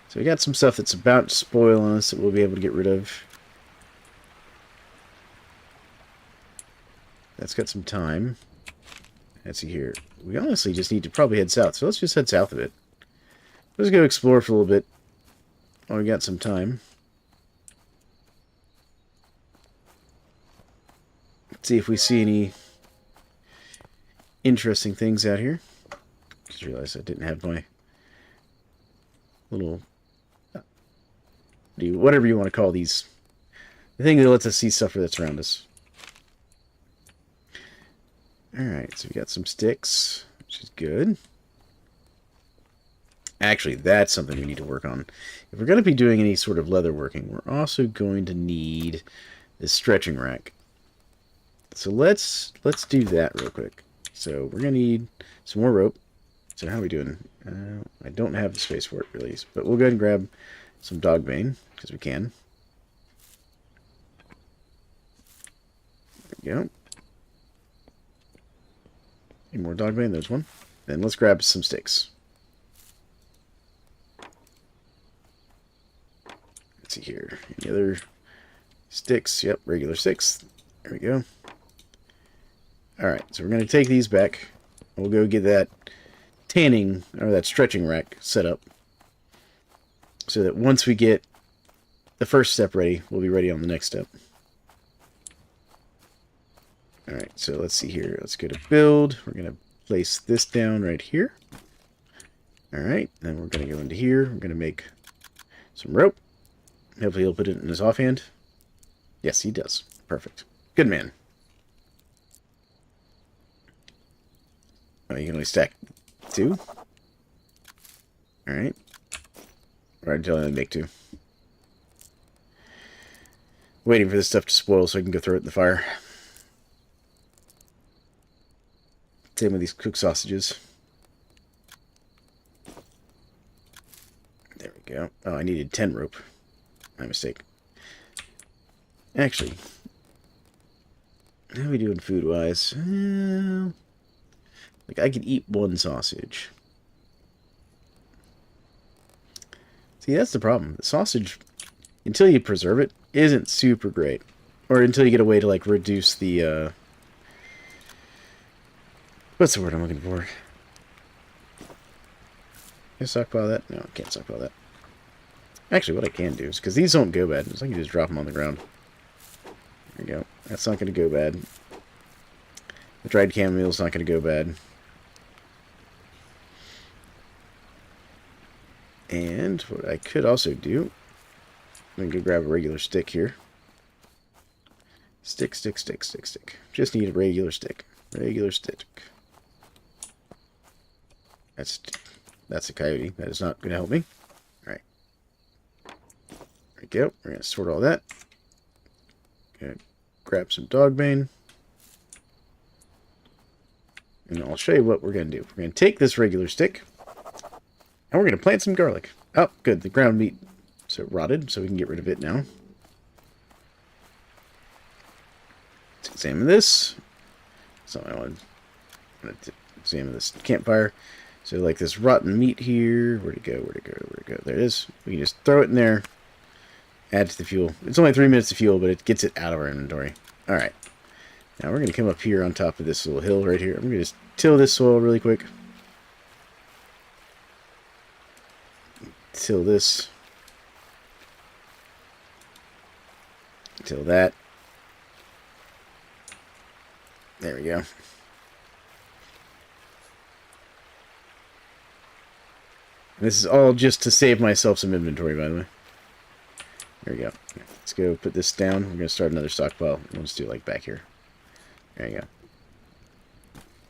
S1: So we got some stuff that's about to spoil on us that we'll be able to get rid of. That's got some time. Let's see here. We honestly just need to probably head south, so let's just head south a bit. Let's go explore for a little bit while we got some time. Let's see if we see any interesting things out here. Just realized I didn't have my little... whatever you want to call these. The thing that lets us see stuff that's around us. Alright, so we got some sticks, which is good. Actually, that's something we need to work on. If we're going to be doing any sort of leather working, we're also going to need this stretching rack. So let's do that real quick. So we're going to need some more rope. So how are we doing? I don't have the space for it, really. But we'll go ahead and grab some dogbane, because we can. There we go. Any more dogbane? There's one. Then let's grab some sticks. Let's see here. Any other sticks? Yep, regular sticks. There we go. Alright, so we're going to take these back. We'll go get that tanning, or that stretching rack set up. So that once we get the first step ready, we'll be ready on the next step. Alright, so let's see here. Let's go to build. We're going to place this down right here. Alright, then we're going to go into here. We're going to make some rope. Hopefully he'll put it in his offhand. Yes, he does. Perfect. Good man. Oh, you can only stack 2? Alright. Or until I make 2. Waiting for this stuff to spoil so I can go throw it in the fire. Same with these cooked sausages. There we go. Oh, I needed 10 rope. My mistake. Actually, how are we doing food-wise? Like, I could eat 1 sausage. See, that's the problem. The sausage, until you preserve it, isn't super great. Or until you get a way to, like, reduce the, what's the word I'm looking for? Can I stockpile that? No, I can't stockpile that. Actually, what I can do is, because these don't go bad, is I can just drop them on the ground. There we go. That's not going to go bad. The dried chamomile's not going to go bad. And what I could also do, I'm going to go grab a regular stick here. Stick, stick, stick, stick, stick. Just need a regular stick. Regular stick. That's a coyote. That is not going to help me. Alright. There we go. We're going to sort all that. Gonna grab some dogbane. And I'll show you what we're going to do. We're going to take this regular stick. And we're going to plant some garlic. Oh, good. The ground meat rotted, so we can get rid of it now. Let's examine this. So I want to examine this campfire. So like this rotten meat here. Where'd it go? Where'd it go? Where'd it go? There it is. We can just throw it in there. Add to the fuel. It's only 3 minutes of fuel, but it gets it out of our inventory. Alright. Now we're going to come up here on top of this little hill right here. I'm going to just till this soil really quick. Till this. Till that. There we go. This is all just to save myself some inventory, by the way. There we go. Let's go put this down. We're going to start another stockpile. We'll just do it like back here. There you go.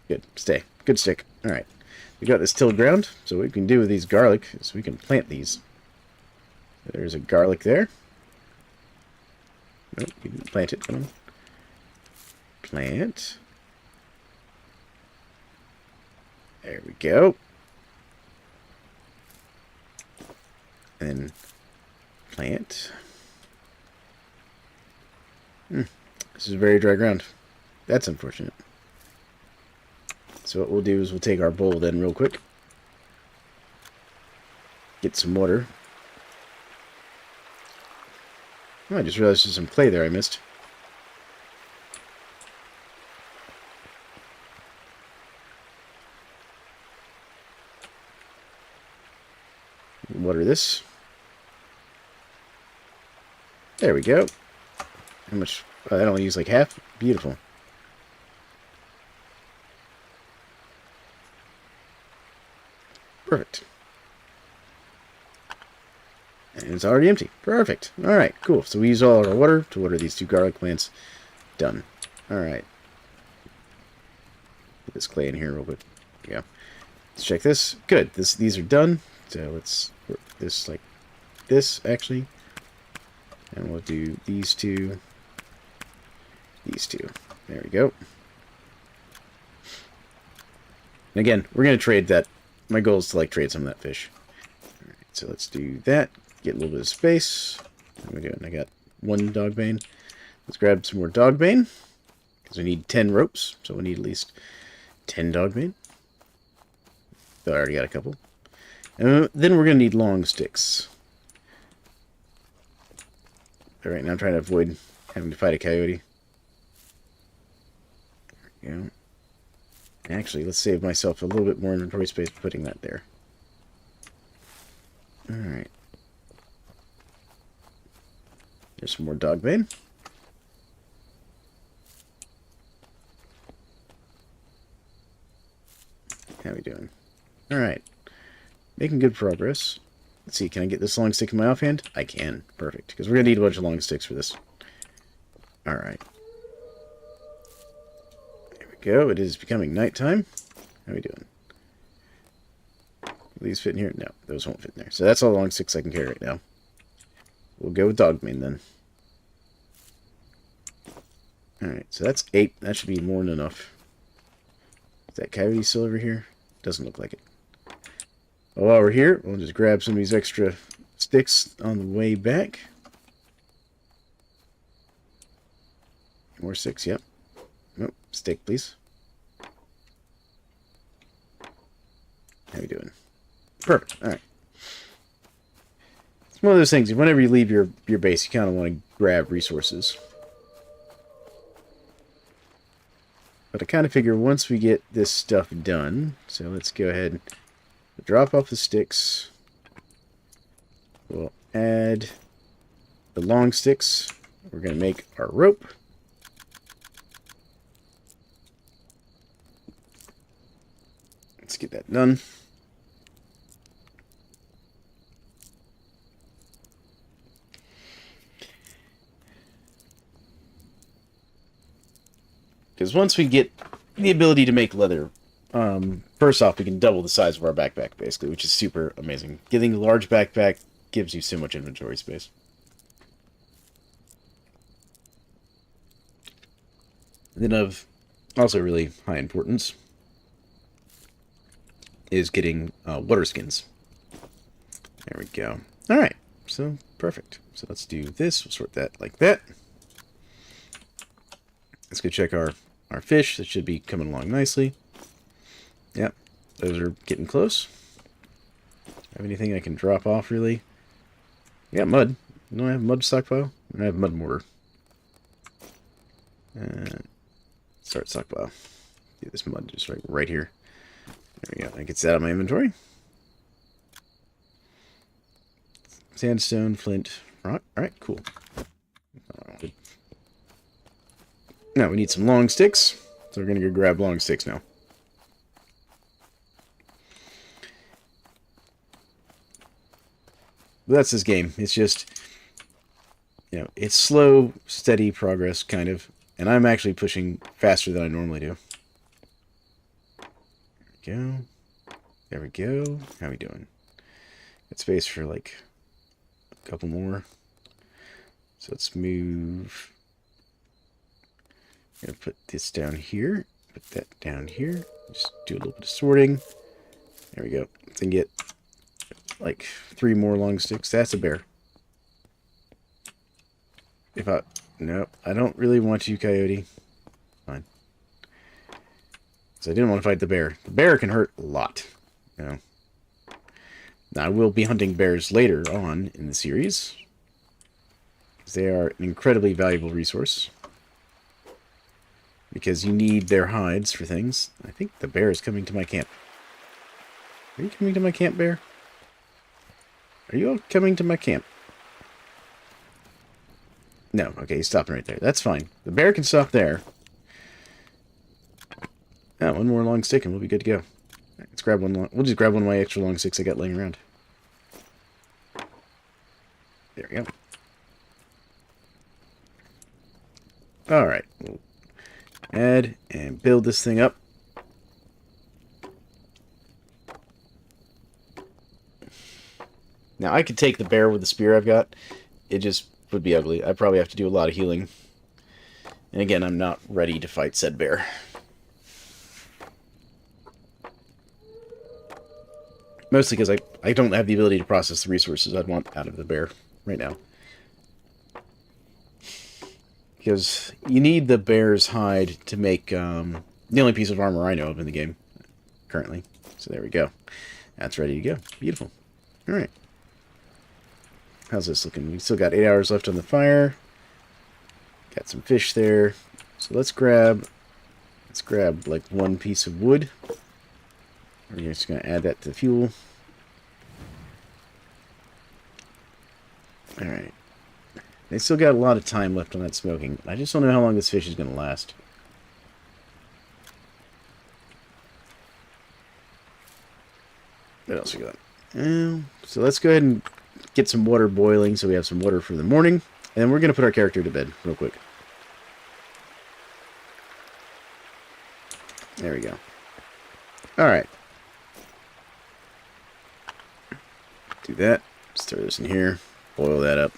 S1: Good. Stay. Good stick. Alright. We got this tilled ground. So what we can do with these garlic is we can plant these. There's a garlic there. Nope, you didn't plant it. Come on. Plant. There we go. And plant. This is very dry ground. That's unfortunate. So what we'll do is we'll take our bowl then real quick. Get some water. Oh, I just realized there's some clay there I missed. Water this. There we go. How much? Oh, that only used like half? Beautiful. Perfect. And it's already empty. Perfect. Alright, cool. So we use all our water to water these 2 garlic plants. Done. Alright. Put this clay in here real quick. There we go. Let's check this. Good. These are done. So let's work this like this, actually. And we'll do these 2. These 2. There we go. And again, we're going to trade that. My goal is to like trade some of that fish. Alright, so let's do that. Get a little bit of space. What am I doing? I got 1 dogbane. Let's grab some more dogbane. Because we need 10 ropes. So we need at least 10 dogbane. Though I already got a couple. And then we're going to need long sticks. Alright, now I'm trying to avoid having to fight a coyote. There we go. Actually, let's save myself a little bit more inventory space putting that there. Alright. There's some more dog bane. How we doing? Alright. Making good progress. Let's see, can I get this long stick in my offhand? I can. Perfect. Because we're going to need a bunch of long sticks for this. Alright. There we go. It is becoming nighttime. How we doing? Will these fit in here? No, those won't fit in there. So that's all the long sticks I can carry right now. We'll go with Dogmane then. Alright, so that's 8. That should be more than enough. Is that cavity still over here? Doesn't look like it. Well, while we're here, we'll just grab some of these extra sticks on the way back. More sticks, yep. Nope, stick, please. How you doing? Perfect, alright. It's one of those things, whenever you leave your base, you kind of want to grab resources. But I kind of figure once we get this stuff done, so let's go ahead and drop off the sticks. We'll add the long sticks. We're going to make our rope. Let's get that done. Because once we get the ability to make leather, first off, we can double the size of our backpack, basically, which is super amazing. Getting a large backpack gives you so much inventory space. Then of also really high importance is getting water skins. There we go. Alright, so perfect. So let's do this. We'll sort that like that. Let's go check our fish. That should be coming along nicely. Yep, those are getting close. Have anything I can drop off, really? Yeah, mud. Don't I have mud stockpile? I have mud mortar. Start stockpile. Do this mud just right here. There we go. That gets that out of my inventory. Sandstone, flint, rock. Alright, cool. Now we need some long sticks. So we're going to go grab long sticks now. But that's this game. It's just, you know, it's slow, steady progress, kind of. And I'm actually pushing faster than I normally do. There we go. There we go. How we doing? Got space for like a couple more. So let's move. I'm gonna put this down here. Put that down here. Just do a little bit of sorting. There we go. Then get like 3 more long sticks. That's a bear. No, I don't really want you, Coyote. Fine. So I didn't want to fight the bear. The bear can hurt a lot. You know. Now I will be hunting bears later on in the series. They are an incredibly valuable resource. Because you need their hides for things. I think the bear is coming to my camp. Are you coming to my camp, bear? Are you all coming to my camp? No. Okay, he's stopping right there. That's fine. The bear can stop there. Oh, 1 more long stick and we'll be good to go. Right, let's grab one long... We'll just grab one of my extra long sticks I got laying around. There we go. Alright. We'll add and build this thing up. Now, I could take the bear with the spear I've got. It just would be ugly. I'd probably have to do a lot of healing. And again, I'm not ready to fight said bear. Mostly because I don't have the ability to process the resources I'd want out of the bear right now. Because you need the bear's hide to make the only piece of armor I know of in the game currently. So there we go. That's ready to go. Beautiful. Alright. How's this looking? We've still got 8 hours left on the fire. Got some fish there. So let's Let's grab like one piece of wood. We're just going to add that to the fuel. Alright. They still got a lot of time left on that smoking. I just don't know how long this fish is going to last. What else we got? So let's go ahead and get some water boiling so we have some water for the morning. And then we're going to put our character to bed real quick. There we go. Alright. Do that. Let's throw this in here. Boil that up.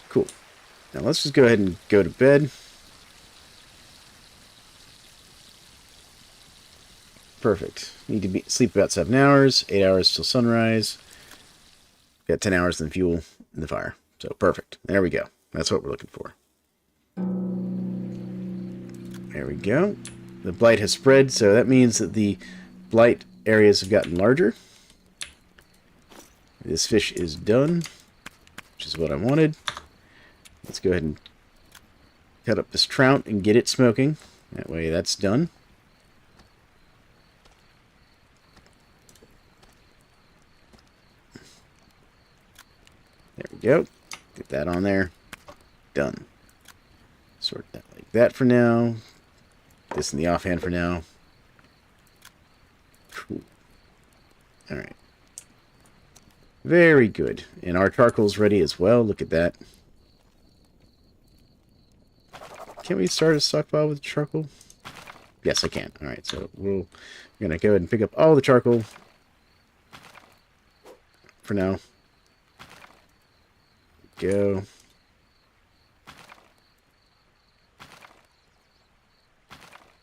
S1: Cool. Now let's just go ahead and go to bed. Perfect. Need to sleep about 7 hours. 8 hours till sunrise. Got 10 hours in fuel in the fire. So perfect. There we go. That's what we're looking for. There we go. The blight has spread, so that means that the blight areas have gotten larger. This fish is done, which is what I wanted. Let's go ahead and cut up this trout and get it smoking. That way that's done. There we go. Get that on there. Done. Sort that like that for now. This in the offhand for now. Cool. Alright. Very good. And our charcoal's ready as well. Look at that. Can we start a stockpile with charcoal? Yes, I can. Alright, so we're going to go ahead and pick up all the charcoal for now. Go.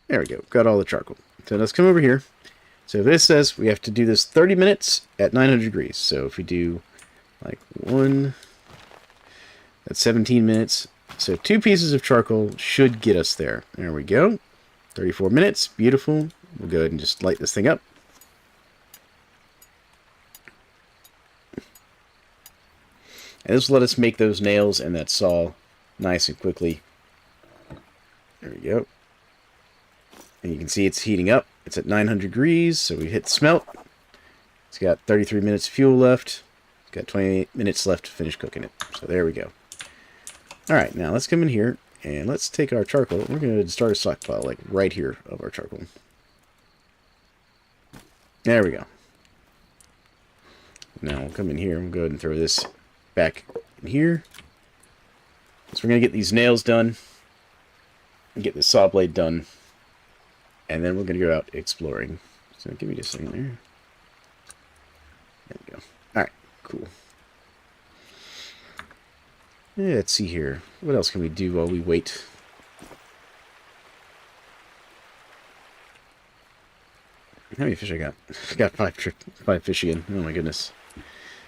S1: There we go. Got all the charcoal. So let's come over here. So this says we have to do this 30 minutes at 900 degrees. So if we do like one, that's 17 minutes. So 2 pieces of charcoal should get us there. There we go. 34 minutes. Beautiful. We'll go ahead and just light this thing up. And this will let us make those nails and that saw nice and quickly. There we go. And you can see it's heating up. It's at 900 degrees, so we hit smelt. It's got 33 minutes of fuel left. It's got 28 minutes left to finish cooking it. So there we go. Alright, now let's come in here and let's take our charcoal. We're going to start a stockpile, like right here of our charcoal. There we go. Now we'll come in here and we'll go ahead and throw this back in here. So we're going to get these nails done and get this saw blade done. And then we're going to go out exploring. So give me just a second there. There we go. Alright, cool. Yeah, let's see here. What else can we do while we wait? How many fish I got? I got five fish again. Oh my goodness.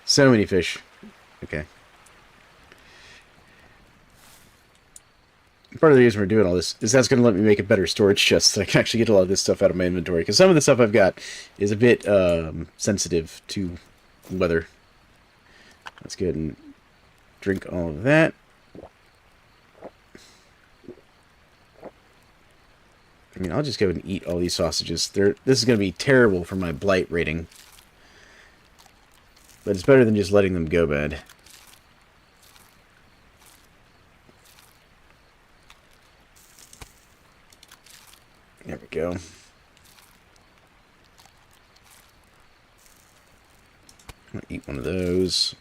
S1: So many fish. Okay. Part of the reason we're doing all this is that's going to let me make a better storage chest so I can actually get a lot of this stuff out of my inventory. Because some of the stuff I've got is a bit sensitive to weather. Let's go ahead and drink all of that. I mean, I'll just go ahead and eat all these sausages. This is going to be terrible for my blight rating. But it's better than just letting them go bad. There we go. I'm going to eat one of those.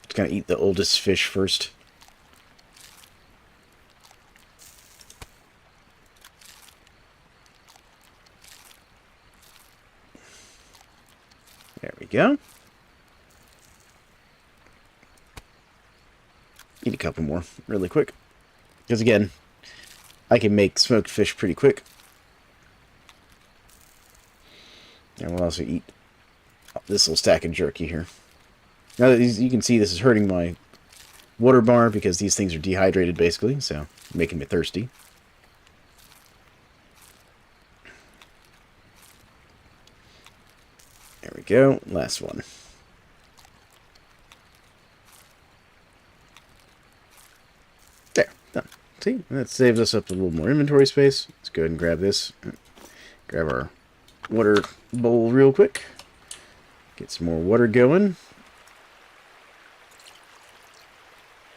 S1: Just going to eat the oldest fish first. There we go. Eat a couple more really quick. Because again, I can make smoked fish pretty quick. And we'll also eat this little stack of jerky here. Now that you can see this is hurting my water bar because these things are dehydrated basically, so making me thirsty. There we go. Last one. There. Done. See, that saves us up a little more inventory space. Let's go ahead and grab this. Grab our water bowl real quick. Get some more water going.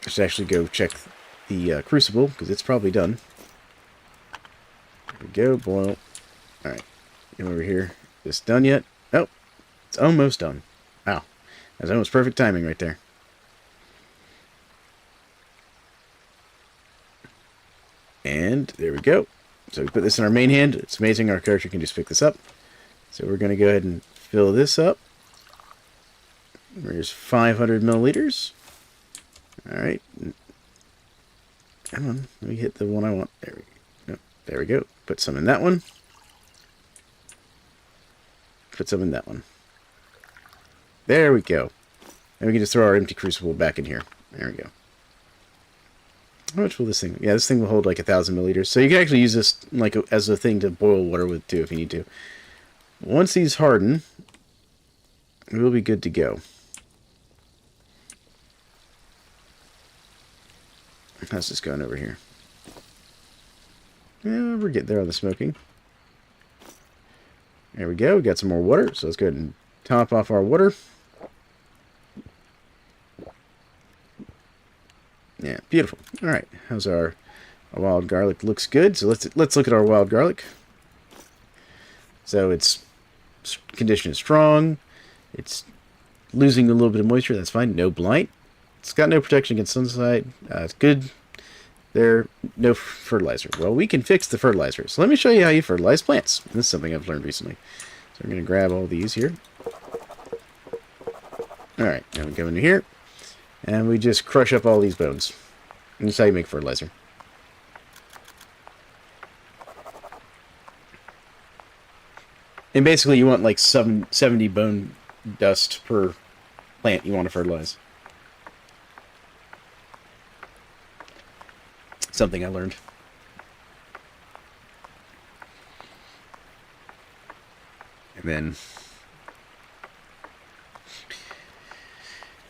S1: Let's actually go check the crucible, because it's probably done. There we go, boil. Alright, come over here. Is this done yet? Oh, it's almost done. Wow, that's almost perfect timing right there. And there we go. So we put this in our main hand. It's amazing our character can just pick this up. So we're going to go ahead and fill this up. There's 500 milliliters. Alright. Come on, let me hit the one I want. There we go. There we go. Put some in that one. Put some in that one. There we go. And we can just throw our empty crucible back in here. There we go. How much will this thing... Yeah, this thing will hold like 1,000 milliliters. So you can actually use this like as a thing to boil water with too if you need to. Once these harden, we'll be good to go. How's this going over here? Yeah, we're getting there on the smoking. There we go. We got some more water. So let's go ahead and top off our water. Yeah, beautiful. All right, how's our wild garlic? Looks good. So let's look at our wild garlic. So its condition is strong. It's losing a little bit of moisture. That's fine. No blight. It's got no protection against sunlight. It's good. No fertilizer. Well, we can fix the fertilizer. So let me show you how you fertilize plants. This is something I've learned recently. So I'm going to grab all these here. All right, now we go into here. And we just crush up all these bones. And that's how you make fertilizer. And basically you want like 70 bone dust per plant you want to fertilize. Something I learned. And then...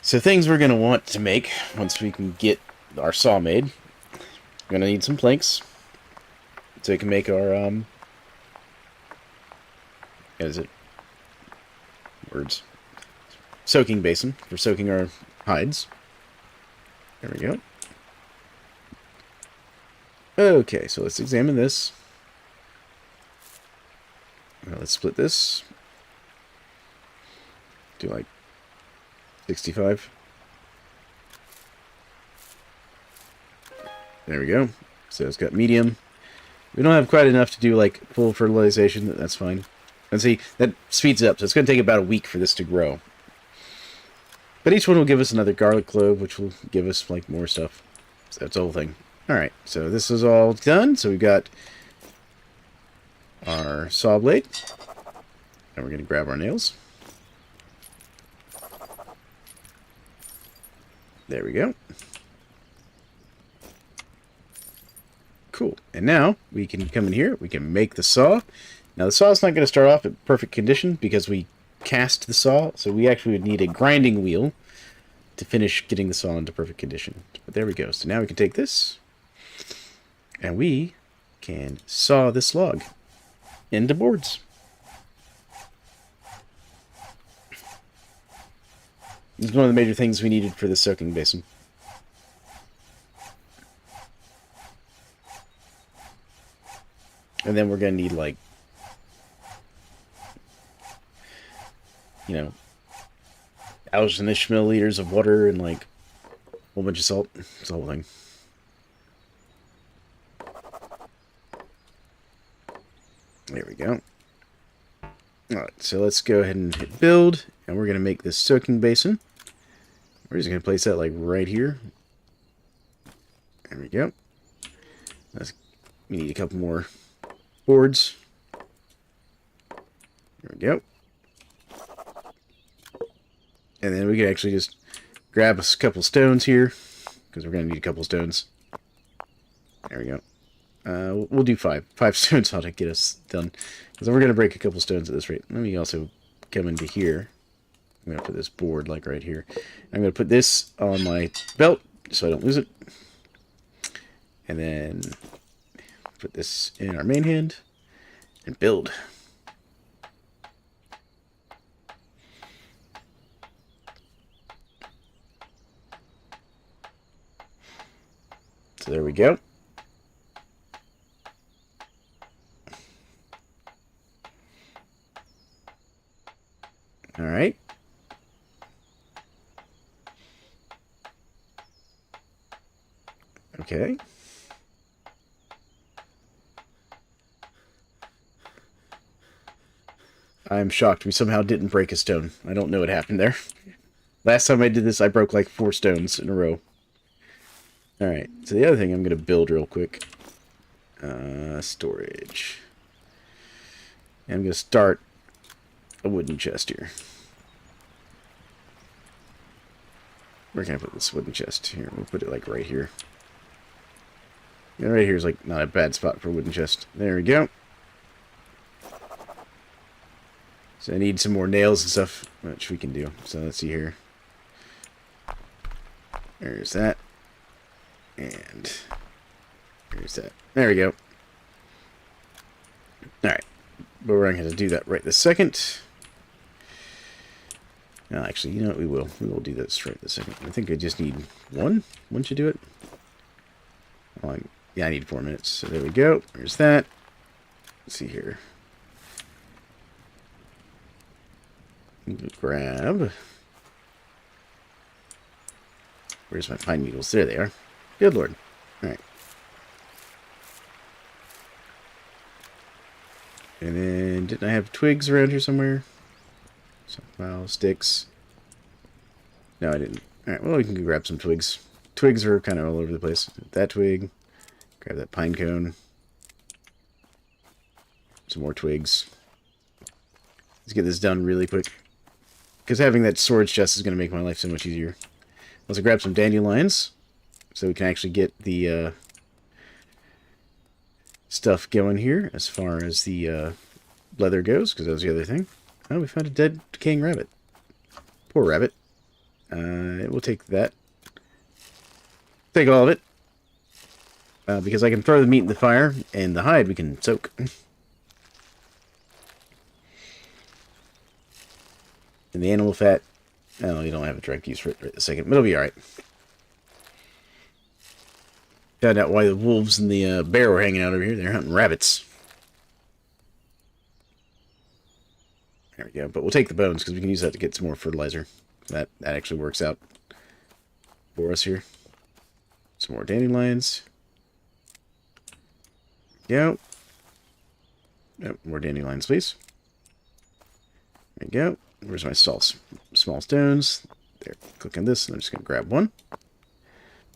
S1: So things we're going to want to make once we can get our saw made. We're going to need some planks. So we can make our, what is it? Words. Soaking basin for soaking our hides. There we go. Okay, so let's examine this. Now let's split this. Do like 65. There we go. So it's got medium. We don't have quite enough to do like full fertilization. That's fine. And see, that speeds up. So it's going to take about a week for this to grow. But each one will give us another garlic clove, which will give us like more stuff. So that's the whole thing. Alright, so this is all done. So we've got our saw blade. And we're going to grab our nails. There we go. Cool. And now we can come in here. We can make the saw. Now the saw is not going to start off at perfect condition because we cast the saw. So we actually would need a grinding wheel to finish getting the saw into perfect condition. But there we go. So now we can take this and we can saw this log into boards. This is one of the major things we needed for the soaking basin. And then we're going to need, like, you know, 1,000-ish milliliters of water and, like, a whole bunch of salt. It's the whole thing. There we go. Alright, so let's go ahead and hit build. And we're going to make this soaking basin. We're just going to place that, like, right here. There we go. We need a couple more boards. There we go. And then we can actually just grab a couple stones here, because we're going to need a couple stones. There we go. We'll do 5. 5 stones ought to get us done. Because we're going to break a couple stones at this rate. Let me also come into here. I'm going to put this board, like, right here. I'm going to put this on my belt, so I don't lose it. And then put this in our main hand and build. So there we go. All right. Okay. I'm shocked we somehow didn't break a stone. I don't know what happened there. Last time I did this, I broke like 4 stones in a row. Alright, so the other thing I'm going to build real quick. Storage. And I'm going to start a wooden chest here. Where can I put this wooden chest? Here, we'll put it like right here. Yeah, right here is like not a bad spot for a wooden chest. There we go. So I need some more nails and stuff, which we can do. So let's see here. There's that. And there's that. There we go. Alright. But we're not going to do that right this second. No, actually, you know what? We will. We will do this right this second. I think I just need 1. Once you do it. Yeah, I need 4 minutes. So there we go. There's that. Let's see here. Grab. Where's my pine needles? There they are. Good lord. Alright. And then, didn't I have twigs around here somewhere? Sunflower sticks. No, I didn't. Alright, well, we can grab some twigs. Twigs are kind of all over the place. That twig. Grab that pine cone. Some more twigs. Let's get this done really quick. Because having that storage chest is going to make my life so much easier. Let's grab some dandelions. So we can actually get the stuff going here as far as the leather goes. Because that was the other thing. Oh, we found a dead, decaying rabbit. Poor rabbit. We'll take that. Take all of it. Because I can throw the meat in the fire, and the hide we can soak. And the animal fat, oh, you don't have a direct use for it right this second, but it'll be alright. Found out why the wolves and the bear were hanging out over here. They're hunting rabbits. There we go. But we'll take the bones, because we can use that to get some more fertilizer. That actually works out for us here. Some more dandelions. Go. Nope, more dandelions, please. There we go. Where's my small stones? There. Click on this, and I'm just going to grab one.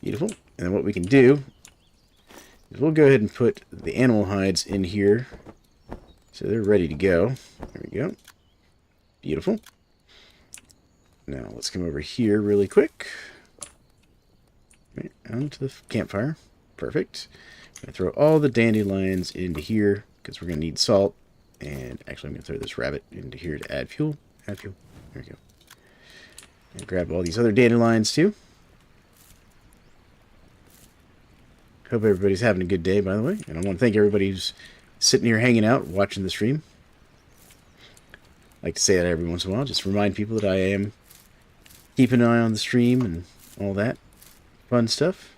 S1: Beautiful. And then what we can do is we'll go ahead and put the animal hides in here. So they're ready to go. There we go. Beautiful. Now let's come over here really quick. Right onto the campfire. Perfect. I'm going to throw all the dandelions into here because we're going to need salt. And actually I'm going to throw this rabbit into here to add fuel. Add fuel. There we go. And grab all these other dandelions too. Hope everybody's having a good day, by the way. And I want to thank everybody who's sitting here hanging out, watching the stream. I like to say that every once in a while. Just remind people that I am keeping an eye on the stream and all that fun stuff.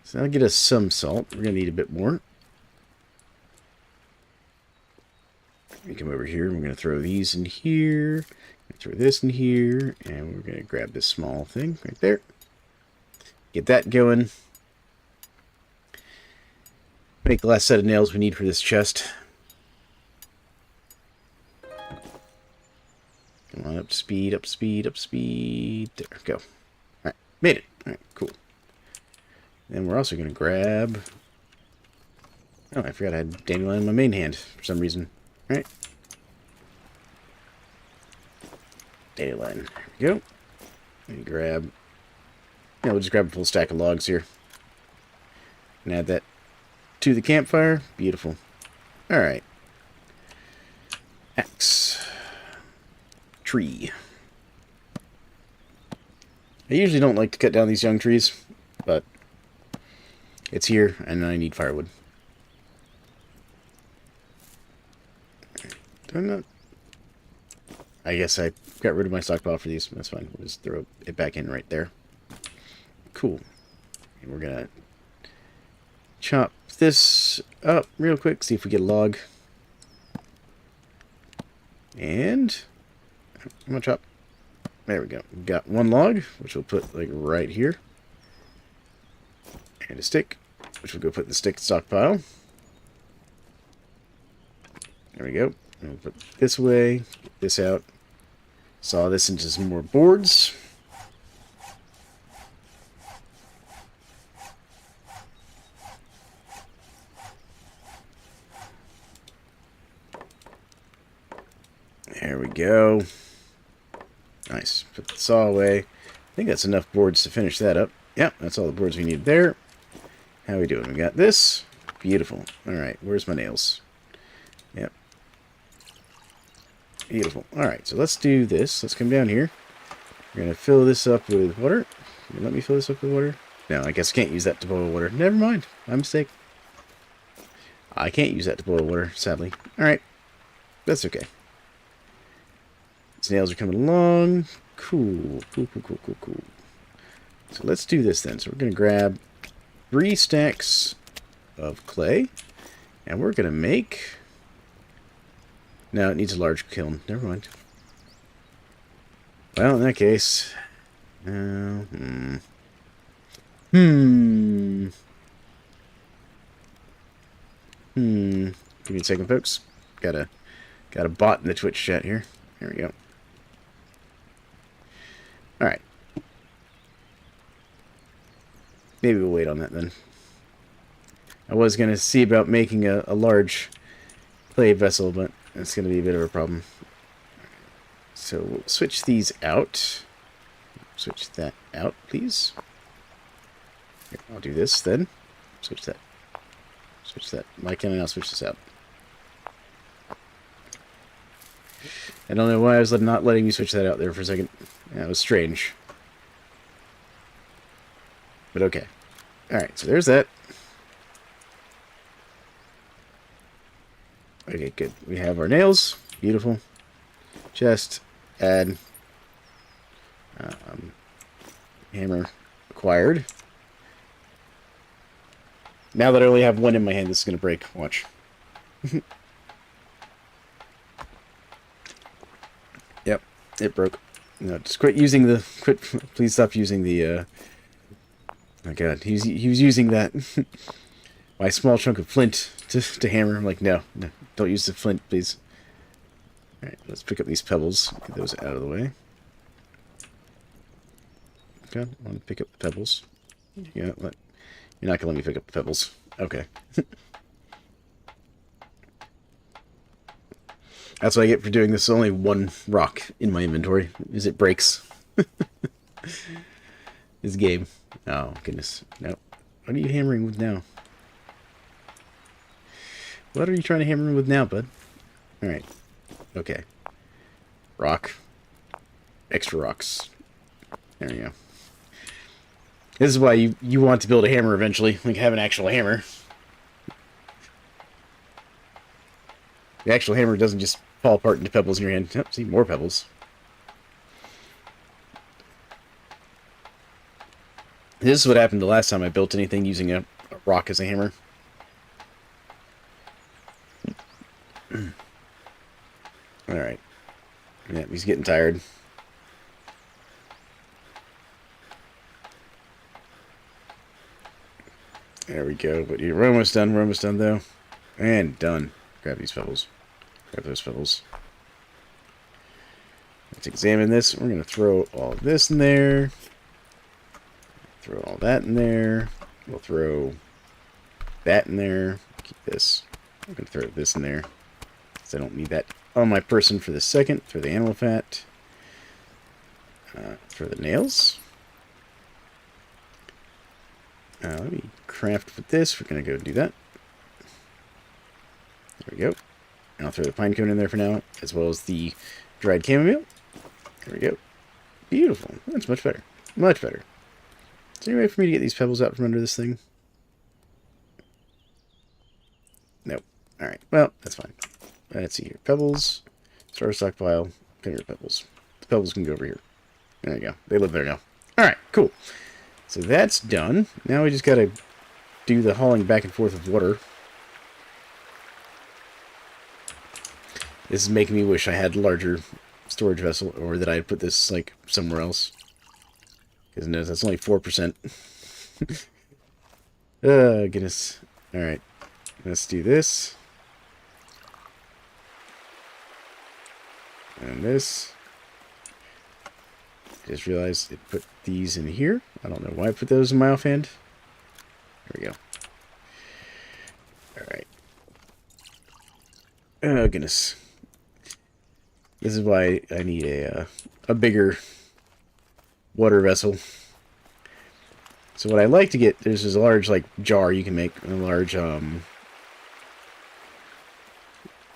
S1: So that'll get us some salt. We're going to need a bit more. We come over here and we're going to throw these in here. Throw this in here. And we're going to grab this small thing right there. Get that going. Make the last set of nails we need for this chest. Come on, up to speed, up to speed, up to speed. There, go. Alright, made it. Alright, cool. Then we're also going to grab... Oh, I forgot I had dandelion in my main hand for some reason. Alright. Dandelion. There we go. And grab... Yeah, we'll just grab a full stack of logs here. And add that to the campfire. Beautiful. Alright. Axe. Tree. I usually don't like to cut down these young trees, but It's here, and I need firewood. Do I not? I guess I got rid of my stockpile for these. That's fine. We'll just throw it back in right there. Cool. And we're gonna chop this up real quick, see if we get a log. And I'm gonna chop. There we go. We've got one log, which we'll put like right here. And a stick, which we'll go put in the stick stockpile. There we go. And we'll put this away, get this out. Saw this into some more boards. There we go. Nice. Put the saw away. I think that's enough boards to finish that up. Yep, that's all the boards we need there. How are we doing? We got this. Beautiful. Alright, where's my nails? Yep. Beautiful. Alright, so let's do this. Let's come down here. We're going to fill this up with water. Can you let me fill this up with water? No, I guess I can't use that to boil water. Never mind. My mistake. I can't use that to boil water, sadly. Alright. That's okay. Snails are coming along. Cool. Cool. So let's do this then. So we're going to grab 3 stacks of clay. And we're going to make... No, it needs a large kiln. Never mind. Well, in that case... Give me a second, folks. Got a bot in the Twitch chat here. Here we go. Alright. Maybe we'll wait on that then. I was going to see about making a large clay vessel, but it's going to be a bit of a problem. So we'll switch these out. Switch that out, please. Here, I'll do this then. Switch that. Switch that. Why can't I now switch this out? I don't know why I was not letting you switch that out there for a second. That was strange. But okay. Alright, so there's that. Okay, good. We have our nails. Beautiful. Chest. Add. Hammer acquired. Now that I only have one in my hand, this is going to break. Watch. Yep, it broke. No, just quit using the... Please stop using the... Oh my god, he was using that... my small chunk of flint to hammer. I'm like, no, don't use the flint, please. Alright, let's pick up these pebbles. Get those out of the way. God, I want to pick up the pebbles. You're not going to let me pick up the pebbles. Okay. That's what I get for doing this. Only one rock in my inventory, is it breaks. This game. Oh, goodness. No. What are you hammering with now? What are you trying to hammer with now, bud? Alright. Okay. Rock. Extra rocks. There you go. This is why you want to build a hammer eventually. Like, have an actual hammer. The actual hammer doesn't just fall apart into pebbles in your hand. Oh, see, more pebbles. This is what happened the last time I built anything using a rock as a hammer. Alright. Yeah, he's getting tired. There we go. But we're almost done. We're almost done, though. And done. Grab these pebbles. Grab those pebbles. Let's examine this. We're going to throw all of this in there. Throw all that in there. We'll throw that in there. Keep this. I'm going to throw this in there, because I don't need that on my person for the second. Throw the animal fat. Throw the nails. Let me craft with this. We're going to go do that. There we go. And I'll throw the pine cone in there for now, as well as the dried chamomile. There we go. Beautiful. That's much better. Much better. Is there any way for me to get these pebbles out from under this thing? Nope. Alright, well, that's fine. Let's see here. Pebbles. Star stockpile. Come here, pebbles. The pebbles can go over here. There you go. They live there now. Alright, cool. So that's done. Now we just gotta do the hauling back and forth of water. This is making me wish I had a larger storage vessel, or that I had put this, like, somewhere else. Because notice, that's only 4%. Oh, goodness. Alright. Let's do this. And this. Just realized it put these in here. I don't know why I put those in my offhand. There we go. Alright. Oh, goodness. This is why I need a bigger water vessel. So what I like to get, there's this large, like, jar you can make, a large,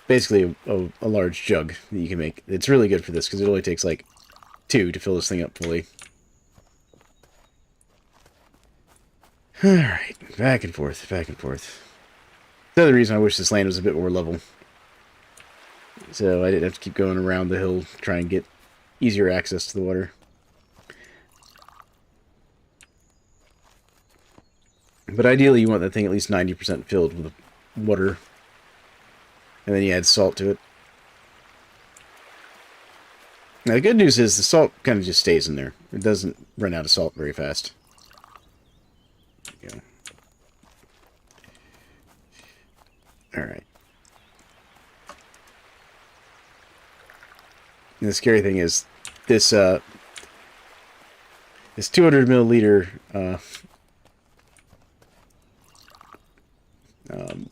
S1: basically a large jug that you can make. It's really good for this, because it only takes, like, 2 to fill this thing up fully. Alright, back and forth, back and forth. The other reason I wish this land was a bit more level. So I didn't have to keep going around the hill to try and get easier access to the water. But ideally you want that thing at least 90% filled with water. And then you add salt to it. Now the good news is the salt kind of just stays in there. It doesn't run out of salt very fast. There you go. Alright. And the scary thing is, this 200 milliliter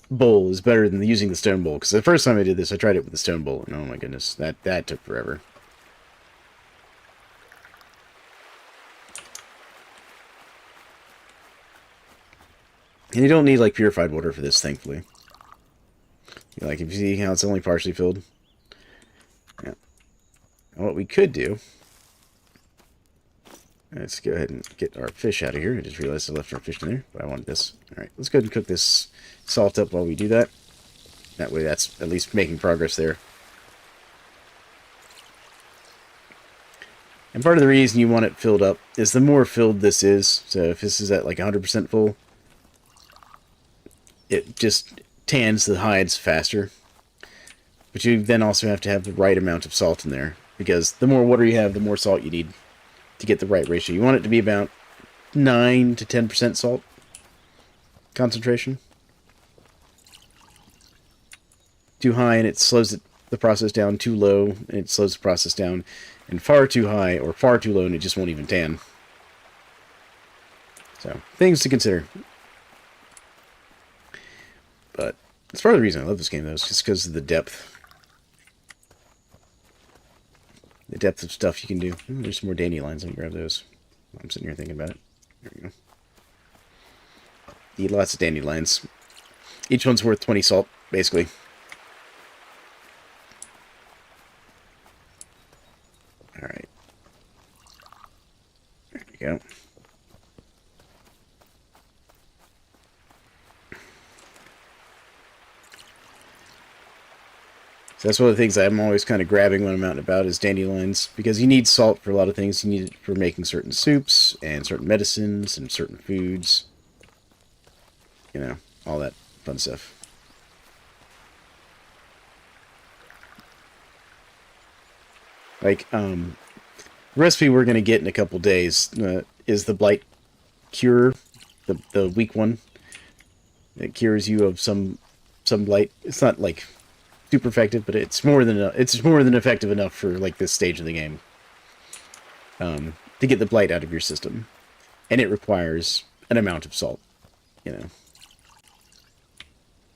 S1: bowl is better than using the stone bowl. Because the first time I did this, I tried it with the stone bowl, and oh my goodness, that took forever. And you don't need, like, purified water for this, thankfully. Like, if you see how it's only partially filled. Yeah. And what we could do... Let's go ahead and get our fish out of here. I just realized I left our fish in there, but I wanted this. Alright, let's go ahead and cook this salt up while we do that. That way that's at least making progress there. And part of the reason you want it filled up is the more filled this is. So if this is at like 100% full, it just tans the hides faster. But you then also have to have the right amount of salt in there, because the more water you have, the more salt you need to get the right ratio. You want it to be about 9 to 10% salt concentration. Too high and it slows the process down. Too low and it slows the process down. And far too high or far too low and it just won't even tan. So, things to consider. But that's part of the reason I love this game, though, is just because of the depth. The depth of stuff you can do. Ooh, there's some more dandelions. Let me grab those. I'm sitting here thinking about it. There we go. Eat lots of dandelions. Each one's worth 20 salt, basically. Alright. There we go. So that's one of the things I'm always kind of grabbing when I'm out and about is dandelions, because you need salt for a lot of things. You need it for making certain soups and certain medicines and certain foods. You know, all that fun stuff. Like, the recipe we're going to get in a couple days is the blight cure, the weak one. It cures you of some blight. It's not like super effective, but it's more than effective enough for like this stage of the game to get the blight out of your system, and it requires an amount of salt, you know.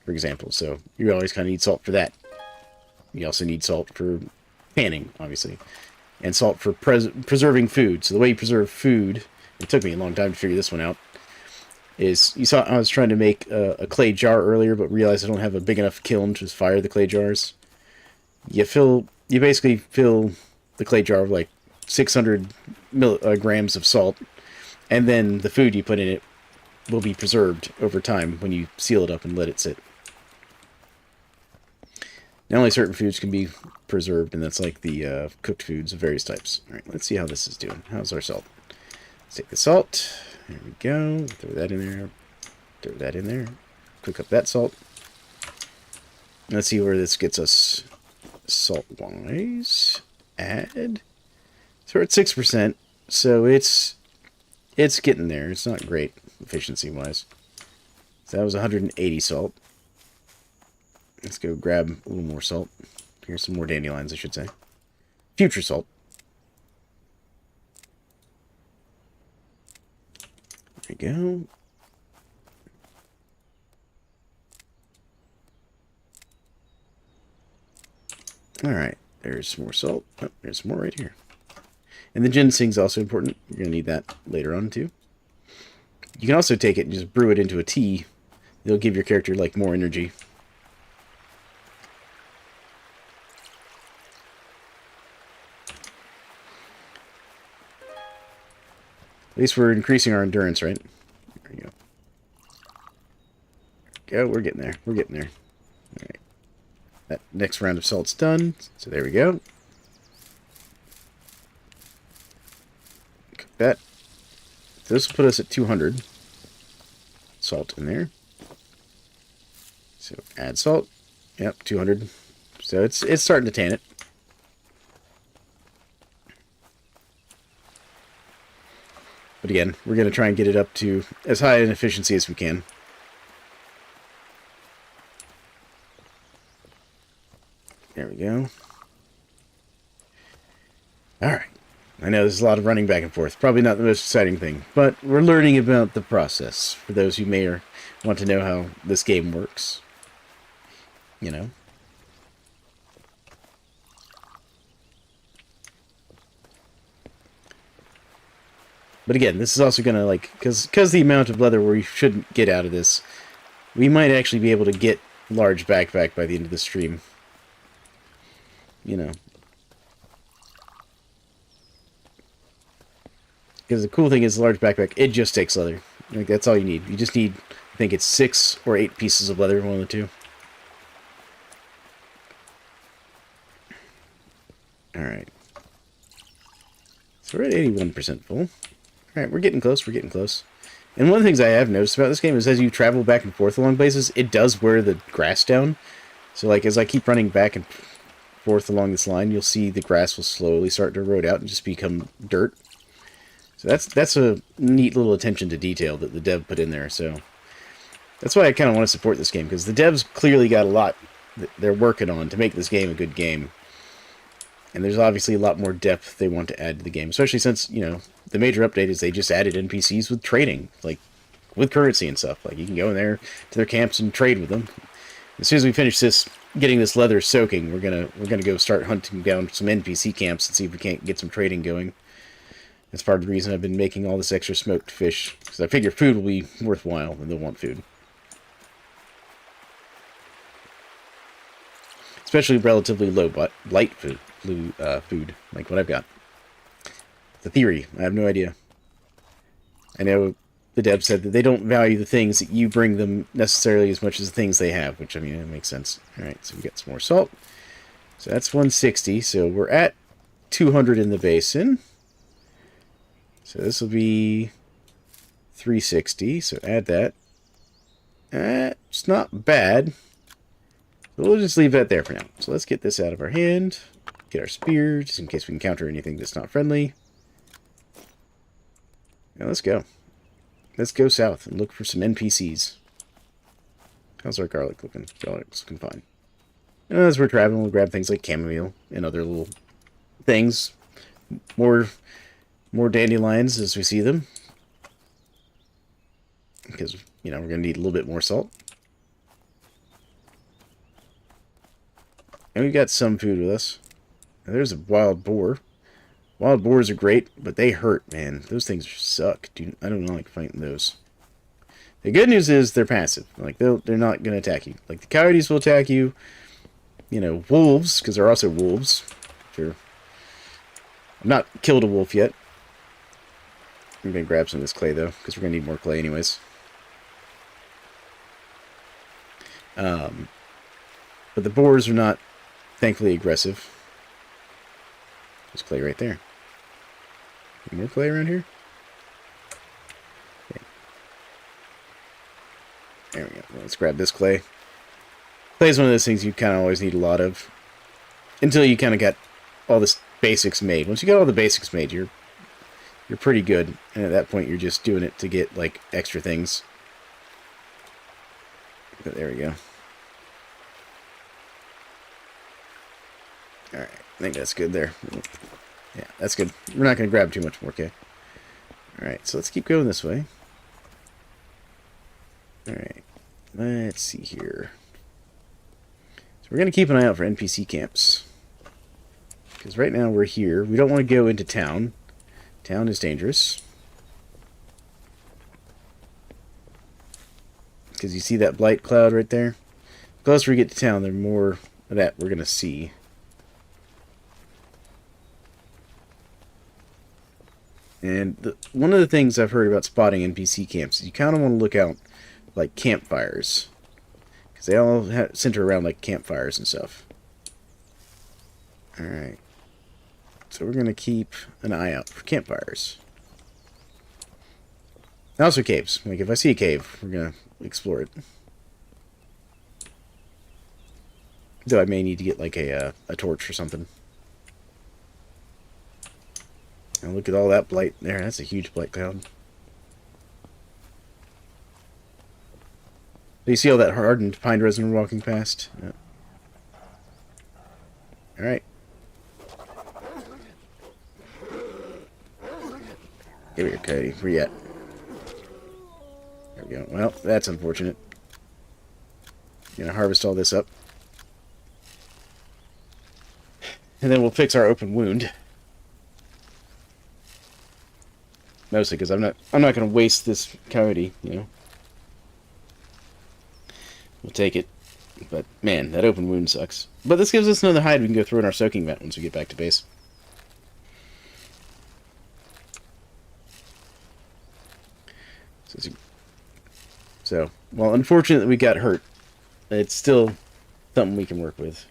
S1: For example, so you always kind of need salt for that. You also need salt for panning, obviously, and salt for preserving food. So the way you preserve food, it took me a long time to figure this one out, is, you saw I was trying to make a clay jar earlier, but realized I don't have a big enough kiln to fire the clay jars. You basically fill the clay jar with like 600 grams of salt, and then the food you put in it will be preserved over time when you seal it up and let it sit. Now only certain foods can be preserved, and that's like the cooked foods of various types. All right, let's see how this is doing. How's our salt? Let's take the salt. There we go. Throw that in there. Throw that in there. Cook up that salt. Let's see where this gets us salt-wise. Add. So we're at 6%, so it's getting there. It's not great efficiency-wise. So that was 180 salt. Let's go grab a little more salt. Here's some more dandelions, I should say. Future salt. There we go. Alright, there's more salt. Oh, there's more right here. And the ginseng's also important. You're going to need that later on, too. You can also take it and just brew it into a tea. It'll give your character, like, more energy. At least we're increasing our endurance, right? There we go. There we go. We're getting there. We're getting there. Alright. That next round of salt's done. So there we go. Cook that. So this will put us at 200. Salt in there. So add salt. Yep, 200. So it's starting to tan it. But again, we're going to try and get it up to as high an efficiency as we can. There we go. Alright. I know there's a lot of running back and forth. Probably not the most exciting thing. But we're learning about the process. For those who may or want to know how this game works. You know. But again, this is also going to, like, because the amount of leather we shouldn't get out of this, we might actually be able to get large backpack by the end of the stream. You know. Because the cool thing is, the large backpack, it just takes leather. Like, that's all you need. You just need, I think it's 6 or 8 pieces of leather, one of the two. Alright. So we're at 81% full. Alright, we're getting close, we're getting close. And one of the things I have noticed about this game is as you travel back and forth along places, it does wear the grass down. So, like, as I keep running back and forth along this line, you'll see the grass will slowly start to erode out and just become dirt. So that's a neat little attention to detail that the dev put in there. So that's why I kind of want to support this game, because the devs clearly got a lot that they're working on to make this game a good game. And there's obviously a lot more depth they want to add to the game, especially since, you know, the major update is they just added NPCs with trading, like with currency and stuff. Like, you can go in there to their camps and trade with them. As soon as we finish this, getting this leather soaking, we're gonna go start hunting down some NPC camps and see if we can't get some trading going. That's part of the reason I've been making all this extra smoked fish, because I figure food will be worthwhile and they'll want food. Especially relatively low blight food, food, like what I've got. The theory, I have no idea. I know the dev said that they don't value the things that you bring them necessarily as much as the things they have, which, I mean, it makes sense. Alright, so we got some more salt. So that's 160, so we're at 200 in the basin. So this will be 360, so add that. It's not bad. We'll just leave that there for now. So let's get this out of our hand. Get our spear, just in case we encounter anything that's not friendly. Now let's go. Let's go south and look for some NPCs. How's our garlic looking? Garlic's looking fine. And as we're traveling, we'll grab things like chamomile and other little things. More dandelions as we see them. Because, you know, we're going to need a little bit more salt. And we've got some food with us. Now, there's a wild boar. Wild boars are great, but they hurt, man. Those things suck. Dude, I don't like fighting those. The good news is they're passive. Like, they're not going to attack you. Like, the coyotes will attack you. You know, wolves, because they're also wolves. Sure. I've not killed a wolf yet. I'm going to grab some of this clay, though, because we're going to need more clay anyways. But the boars are not thankfully aggressive. There's clay right there. Any more clay around here? Okay. There we go. Well, let's grab this clay. Clay is one of those things you kind of always need a lot of. Until you kind of got all the basics made. Once you got all the basics made, you're pretty good. And at that point, you're just doing it to get, like, extra things. But there we go. Alright, I think that's good there. Yeah, that's good. We're not going to grab too much more, okay? Alright, so let's keep going this way. Alright, let's see here. So we're going to keep an eye out for NPC camps. Because right now we're here. We don't want to go into town. Town is dangerous. Because you see that blight cloud right there? The closer we get to town, the more of that we're going to see. And one of the things I've heard about spotting NPC camps is you kind of want to look out like campfires. Because they all center around like campfires and stuff. Alright. So we're going to keep an eye out for campfires. Also caves. Like if I see a cave, we're going to explore it. Though I may need to get like a torch or something. And look at all that blight there. That's a huge blight cloud. Do you see all that hardened pine resin we're walking past? Yeah. Alright. Give here, Cody. Where you at? There we go. Well, that's unfortunate. Gonna harvest all this up. And then we'll fix our open wound. Mostly because I'm not gonna waste this coyote, you know. We'll take it. But man, that open wound sucks. But this gives us another hide we can go throw in our soaking vat once we get back to base. So, well, unfortunately we got hurt. It's still something we can work with.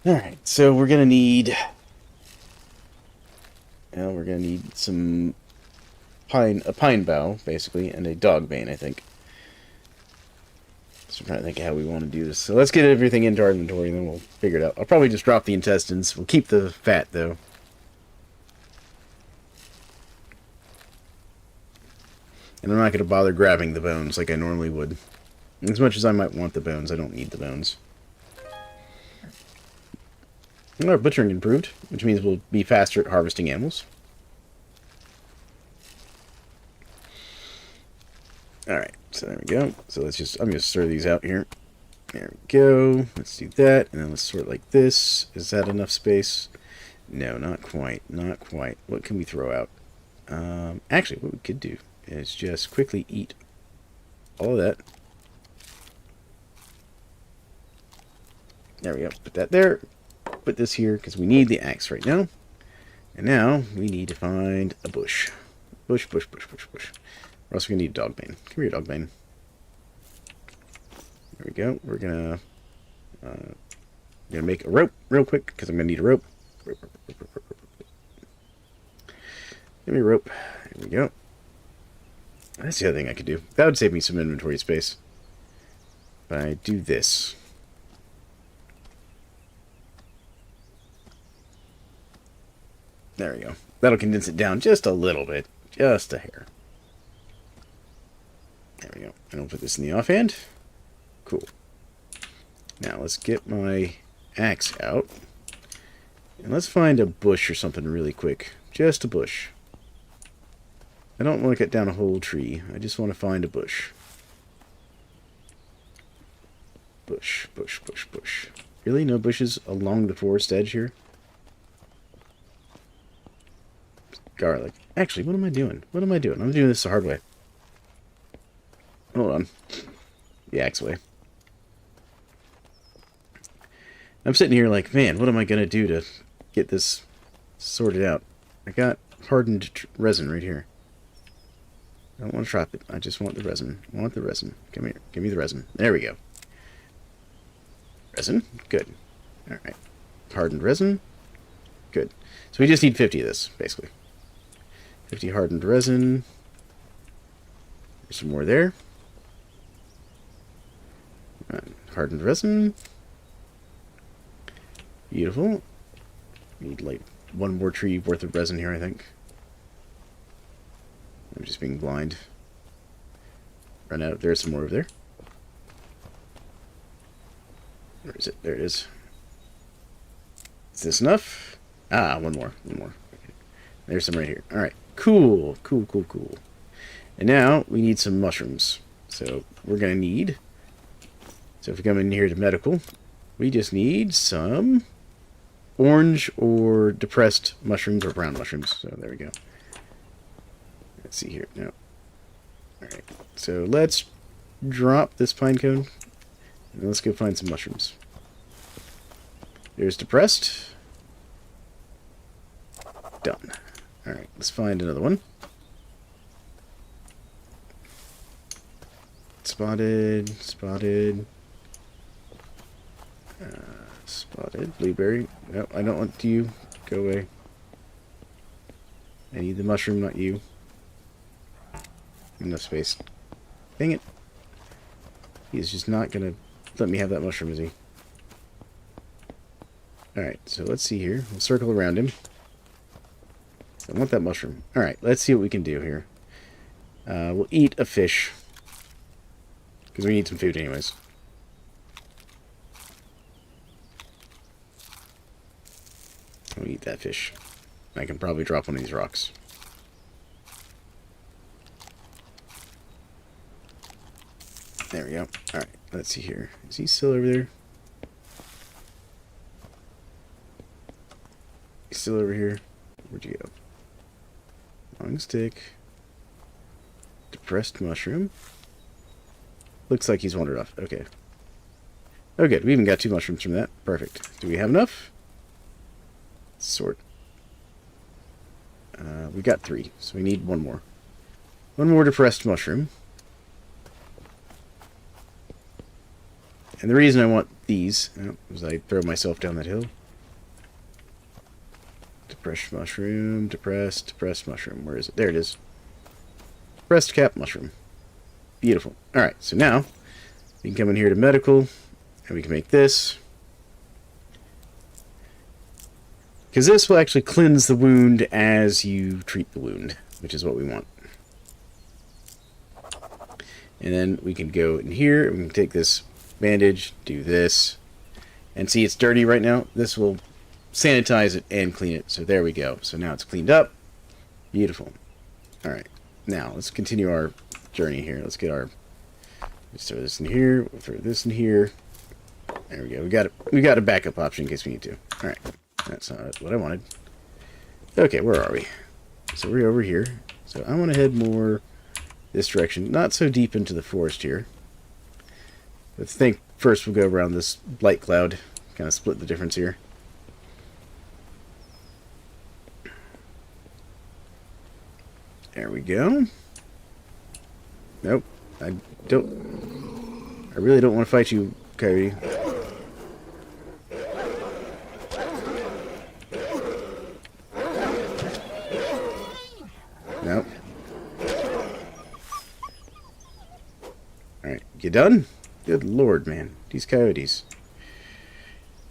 S1: Alright, so we're gonna need... Well, we're gonna need some a pine bough, basically, and a dog bane, I think. So I'm trying to think of how we want to do this. So let's get everything into our inventory, and then we'll figure it out. I'll probably just drop the intestines. We'll keep the fat, though. And I'm not going to bother grabbing the bones like I normally would. As much as I might want the bones, I don't need the bones. And our butchering improved, which means we'll be faster at harvesting animals. Alright, so there we go. So let's just, I'm going to sort these out here. There we go. Let's do that, and then let's sort like this. Is that enough space? No, not quite. Not quite. What can we throw out? Actually, what we could do is just quickly eat all of that. There we go. Put that there. Put this here, because we need the axe right now. And now, we need to find a bush. Bush, bush, bush, bush, bush. We're also going to need a dog bane. Come here, dog bane. There we go. We're going to make a rope real quick, because I'm going to need a rope. Rope, rope, rope, rope, rope, rope. Give me a rope. There we go. That's the other thing I could do. That would save me some inventory space. If I do this. There we go. That'll condense it down just a little bit. Just a hair. There we go. And I'll put this in the offhand. Cool. Now let's get my axe out. And let's find a bush or something really quick. Just a bush. I don't want to cut down a whole tree. I just want to find a bush. Bush, bush, bush, bush. Really? No bushes along the forest edge here? Garlic. Actually, what am I doing? What am I doing? I'm doing this the hard way. Hold on. The axe way. I'm sitting here like, man, what am I going to do to get this sorted out? I got hardened resin right here. I don't want to trap it. I just want the resin. I want the resin. Come here. Give me the resin. There we go. Resin? Good. Alright. Hardened resin. Good. So we just need 50 of this, basically. 50 hardened resin. There's some more there. Hardened resin. Beautiful. Need like one more tree worth of resin here, I think. I'm just being blind. Run out. There's some more over there. Where is it? There it is. Is this enough? Ah, one more. One more. Okay. There's some right here. Alright. Cool. Cool, cool, cool. And now we need some mushrooms. So we're going to need... So if we come in here to medical, we just need some orange or depressed mushrooms or brown mushrooms. So there we go. Let's see here. No. Alright. So let's drop this pine cone. And let's go find some mushrooms. There's depressed. Done. Alright, let's find another one. Spotted. Spotted. Spotted. Blueberry. No, I don't want you. Go away. I need the mushroom, not you. Enough space. Dang it. He's just not gonna let me have that mushroom, is he? Alright, so let's see here. We'll circle around him. I want that mushroom. Alright, let's see what we can do here. We'll eat a fish. Because we need some food anyways. We'll eat that fish. I can probably drop one of these rocks. There we go. Alright, let's see here. Is he still over there? He's still over here. Where'd you go? Long stick. Depressed mushroom. Looks like he's wandered off. Okay. Oh, good. We even got 2 mushrooms from that. Perfect. Do we have enough? Sort. We got 3, so we need 1 more. 1 more depressed mushroom. And the reason I want these is I throw myself down that hill. Depressed mushroom, depressed mushroom. Where is it? There it is. Depressed cap mushroom. Beautiful. Alright, so now we can come in here to medical and we can make this. Because this will actually cleanse the wound as you treat the wound, which is what we want. And then we can go in here and we can take this bandage, do this, and see it's dirty right now. This will sanitize it and clean it. So there we go. So now it's cleaned up. Beautiful. Alright, now let's continue our journey here. Let's get our... Let's throw this in here. We'll throw this in here. There we go. We got a backup option in case we need to. Alright. That's not what I wanted. Okay, where are we? So we're over here. So I want to head more this direction. Not so deep into the forest here. I think first we'll go around this blight cloud. Kind of split the difference here. There we go. Nope. I really don't want to fight you, Coyote. Nope. Alright, you done? Good lord, man. These coyotes.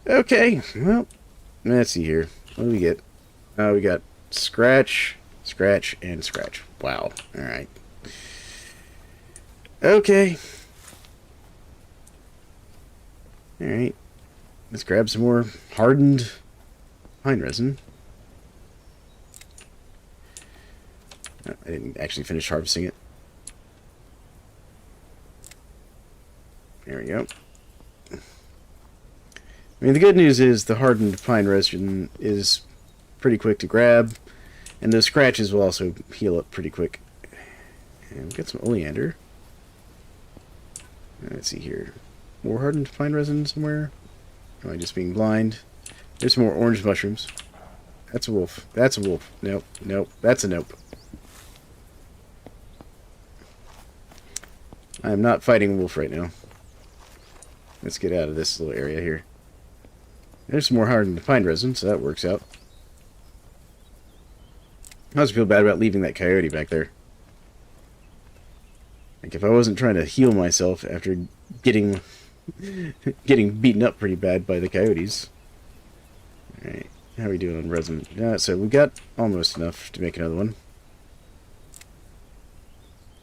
S1: Okay, well, let's see here. What do we get? We got scratch, scratch, and scratch. Wow. Alright. Okay. Alright. Let's grab some more hardened pine resin. Oh, I didn't actually finish harvesting it. There we go. I mean, the good news is the hardened pine resin is pretty quick to grab, and those scratches will also heal up pretty quick. And we've got some oleander. Let's see here. More hardened pine resin somewhere? Am I just being blind? There's some more orange mushrooms. That's a wolf. That's a wolf. Nope. Nope. That's a nope. I am not fighting a wolf right now. Let's get out of this little area here. There's some more hardened pine resin, so that works out. I also feel bad about leaving that coyote back there. Like, if I wasn't trying to heal myself after getting beaten up pretty bad by the coyotes. Alright, how are we doing on resin? So we got almost enough to make another one.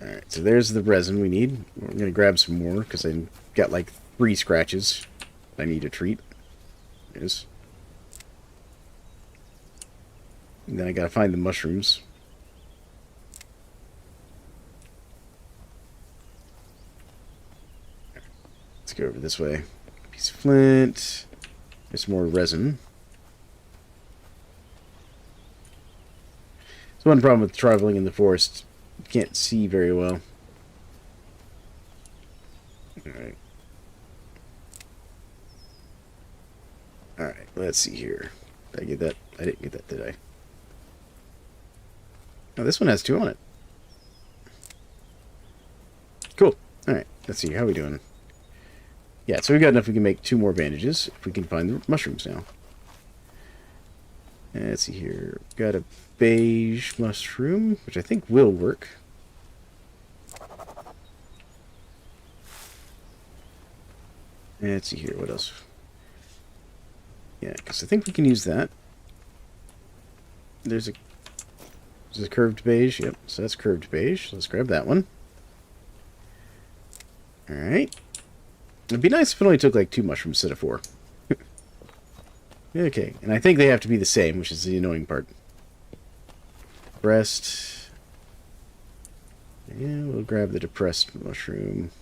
S1: Alright, so there's the resin we need. We're going to grab some more, because I got like 3 scratches I need to treat. There's. And then I gotta find the mushrooms. Let's go over this way. Piece of flint. There's more resin. So one problem with traveling in the forest, you can't see very well. Alright. Alright, let's see here. Did I get that? I didn't get that, did I? Oh, this one has 2 on it. Cool. Alright, let's see. How are we doing? Yeah, so we got enough we can make 2 more bandages if we can find the mushrooms now. Let's see here. Got a beige mushroom, which I think will work. Let's see here. What else? Yeah, because I think we can use that. There's a curved beige. Yep, so that's curved beige. Let's grab that one. Alright. It'd be nice if it only took like 2 mushrooms instead of 4. Okay, and I think they have to be the same, which is the annoying part. Breast. Yeah, we'll grab the depressed mushroom.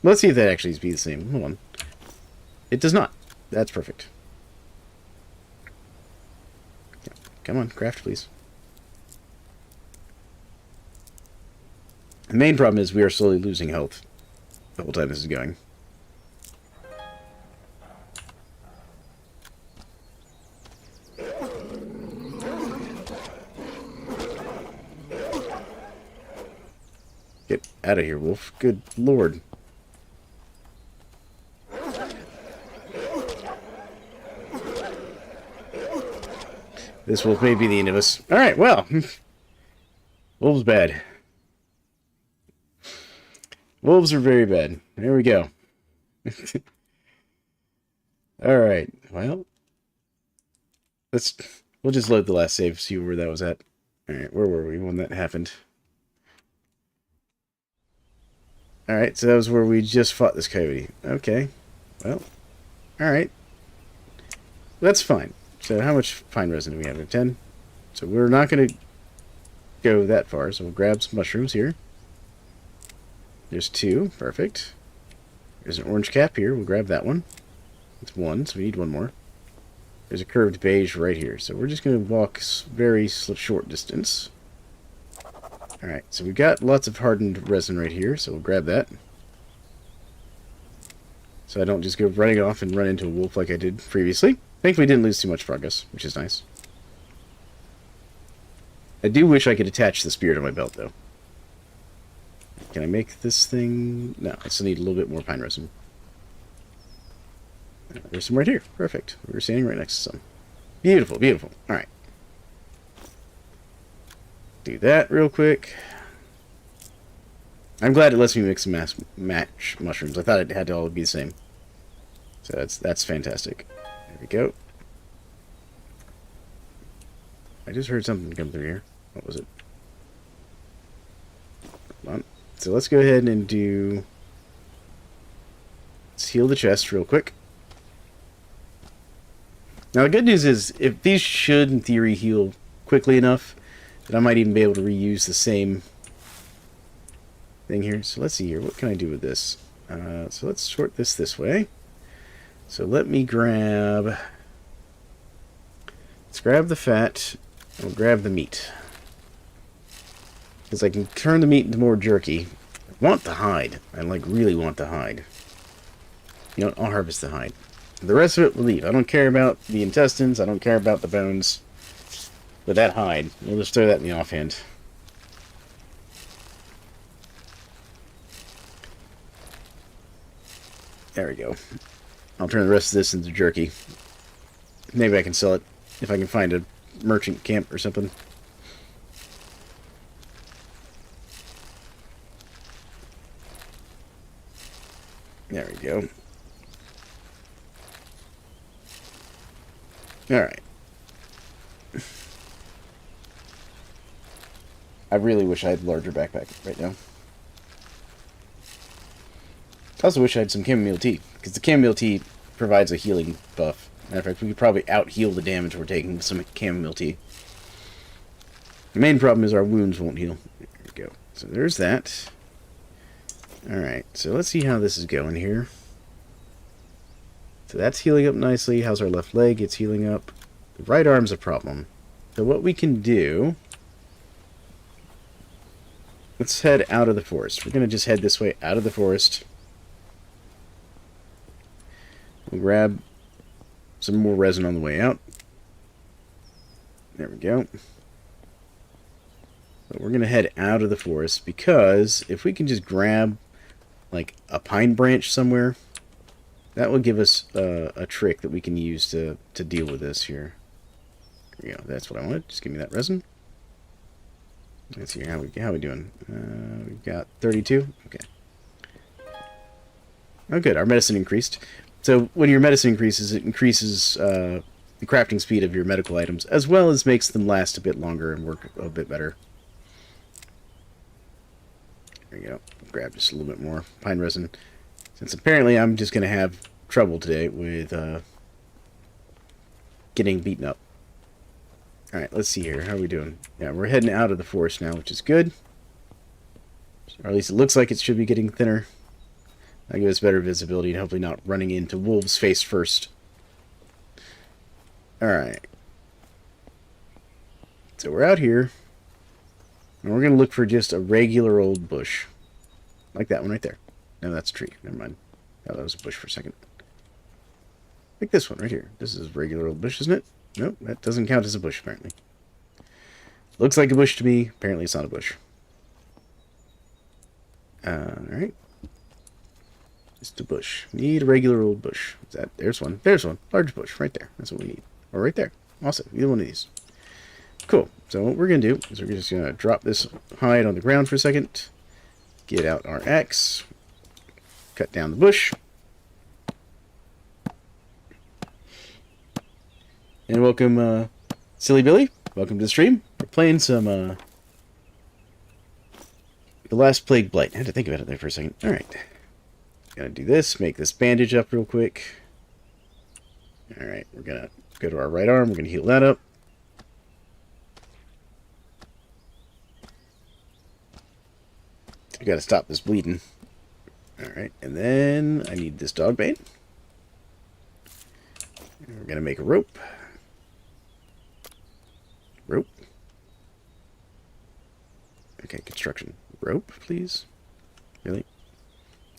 S1: Let's see if that actually be the same. Hold on. It does not. That's perfect. Yeah. Come on, craft, please. The main problem is we are slowly losing health the whole time this is going. Get out of here, wolf. Good lord. This wolf may be the end of us. Alright, well. Wolves bad. Wolves are very bad. There we go. Alright, well. We'll just load the last save, see where that was at. Alright, where were we when that happened? Alright, so that was where we just fought this coyote. Okay. Well. Alright. That's fine. So how much pine resin do we have? 10? So we're not going to go that far, so we'll grab some mushrooms here. There's 2. Perfect. There's an orange cap here. We'll grab that one. It's 1, so we need 1 more. There's a curved beige right here. So we're just going to walk very short distance. Alright, so we've got lots of hardened resin right here, so we'll grab that. So I don't just go running off and run into a wolf like I did previously. Thankfully, didn't lose too much progress, which is nice. I do wish I could attach the spear to my belt, though. Can I make this thing? No, I still need a little bit more pine resin. There's some right here. Perfect. We were standing right next to some. Beautiful, beautiful. Alright. Do that real quick. I'm glad it lets me mix and match mushrooms. I thought it had to all be the same. So that's fantastic. There we go. I just heard something come through here. What was it? Hold on. So let's go ahead and do... Let's heal the chest real quick. Now the good news is, if these should, in theory, heal quickly enough, that I might even be able to reuse the same thing here. So let's see here. What can I do with this? So let's sort this way. So let me grab... Let's grab the fat, and we'll grab the meat. Because I can turn the meat into more jerky. I want the hide. I, like, really want the hide. You know, I'll harvest the hide. The rest of it we'll leave. I don't care about the intestines. I don't care about the bones. But that hide, we'll just throw that in the offhand. There we go. I'll turn the rest of this into jerky. Maybe I can sell it if I can find a merchant camp or something. There we go. Alright. I really wish I had a larger backpack right now. I also wish I had some chamomile tea, because the chamomile tea provides a healing buff. Matter of fact, we could probably out-heal the damage we're taking with some chamomile tea. The main problem is our wounds won't heal. There we go. So there's that. Alright, so let's see how this is going here. So that's healing up nicely. How's our left leg? It's healing up. The right arm's a problem. So what we can do... Let's head out of the forest. We're going to just head this way out of the forest. We'll grab some more resin on the way out. There we go. But we're going to head out of the forest because if we can just grab like a pine branch somewhere, that will give us a trick that we can use to deal with this here. There we go. That's what I wanted. Just give me that resin. Let's see how we doing. We've got 32. Okay. Oh, good. Our medicine increased. So when your medicine increases, it increases the crafting speed of your medical items, as well as makes them last a bit longer and work a bit better. There we go. Grab just a little bit more pine resin. Since apparently I'm just going to have trouble today with getting beaten up. Alright, let's see here. How are we doing? Yeah, we're heading out of the forest now, which is good. Or at least it looks like it should be getting thinner. That'll give us better visibility and hopefully not running into wolves face first. Alright. So we're out here. And we're going to look for just a regular old bush. Like that one right there. No, that's a tree. Never mind. Oh, that was a bush for a second. Like this one right here. This is a regular old bush, isn't it? Nope, that doesn't count as a bush, apparently. Looks like a bush to me. Apparently it's not a bush. Alright. Just a bush. Need a regular old bush. Is that, there's one. There's one. Large bush. Right there. That's what we need. Or right there. Awesome. Either one of these. Cool. So what we're going to do is we're just going to drop this hide on the ground for a second. Get out our axe. Cut down the bush. And welcome, Silly Billy. Welcome to the stream. We're playing some, The Last Plague Blight. I had to think about it there for a second. Alright. Gotta do this. Make this bandage up real quick. Alright, we're gonna go to our right arm. We're gonna heal that up. I gotta stop this bleeding. Alright, and then I need this dog bane. And we're gonna make a rope. Rope. Okay, construction. Rope, please. Really?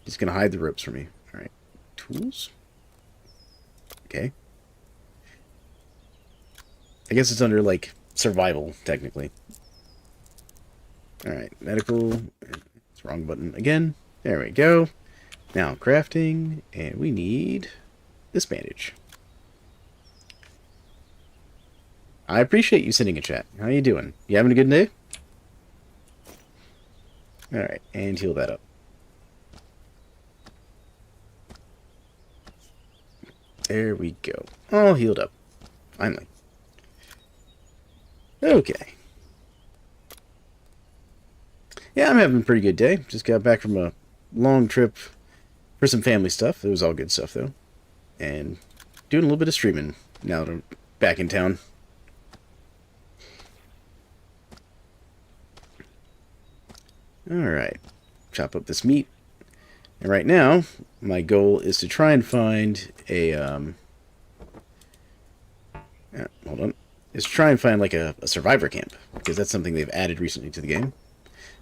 S1: He's gonna hide the ropes from me. Alright. Tools. Okay. I guess it's under, like, survival, technically. Alright, medical. It's wrong button again. There we go. Now, crafting. And we need this bandage. I appreciate you sending a chat. How you doing? You having a good day? Alright, and heal that up. There we go. All healed up. Finally. Okay. Yeah, I'm having a pretty good day. Just got back from a long trip for some family stuff. It was all good stuff, though. And doing a little bit of streaming now that I'm back in town. Alright, chop up this meat. And right now, my goal is to try and find a, hold on. Is to try and find, like, a survivor camp. Because that's something they've added recently to the game.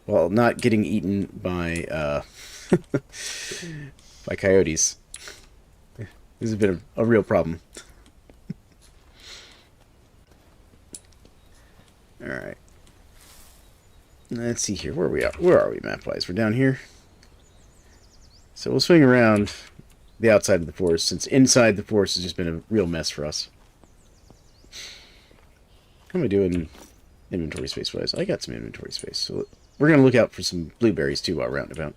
S1: While not getting eaten by, by coyotes. This has been a real problem. Alright. Let's see here. Where are we map-wise? We're down here. So we'll swing around the outside of the forest, since inside the forest has just been a real mess for us. How am I doing inventory space-wise? I got some inventory space, so we're going to look out for some blueberries, too, while we're out and about.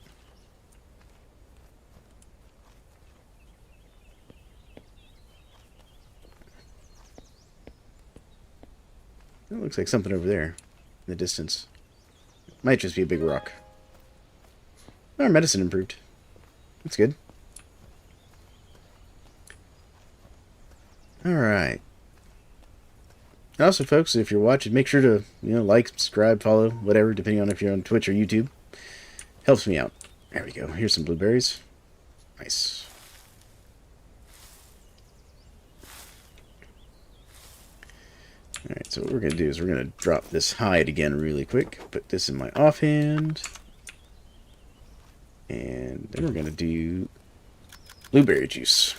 S1: It looks like something over there in the distance. Might just be a big rock. Our medicine improved. That's good. Alright. Also, folks, if you're watching, make sure to, like, subscribe, follow, whatever, depending on if you're on Twitch or YouTube. Helps me out. There we go. Here's some blueberries. Nice. Alright, so what we're going to do is we're going to drop this hide again really quick. Put this in my offhand. And then we're going to do blueberry juice.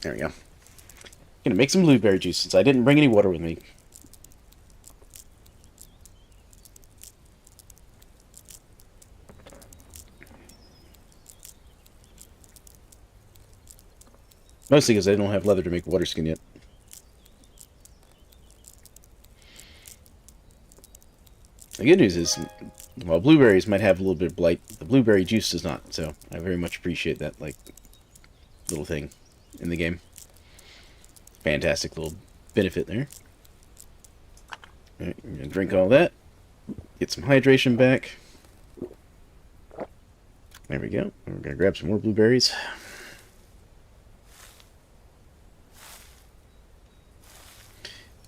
S1: There we go. Gonna make some blueberry juice since I didn't bring any water with me. Mostly because I don't have leather to make water skin yet. The good news is, while blueberries might have a little bit of blight, the blueberry juice does not. So I very much appreciate that, like, little thing in the game. Fantastic little benefit there. Alright, we're gonna drink all that. Get some hydration back. There we go. We're gonna grab some more blueberries.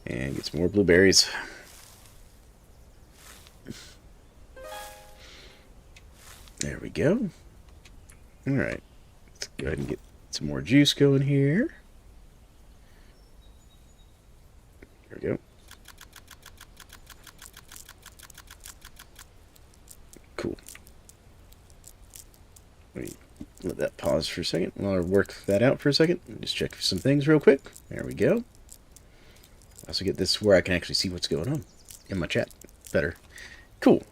S1: And get some more blueberries. There we go. Alright. Let's go ahead and get some more juice going here. There we go. Cool. Let me let that pause for a second while I work that out for a second. Just check some things real quick. There we go. Also get this where I can actually see what's going on in my chat better. Cool.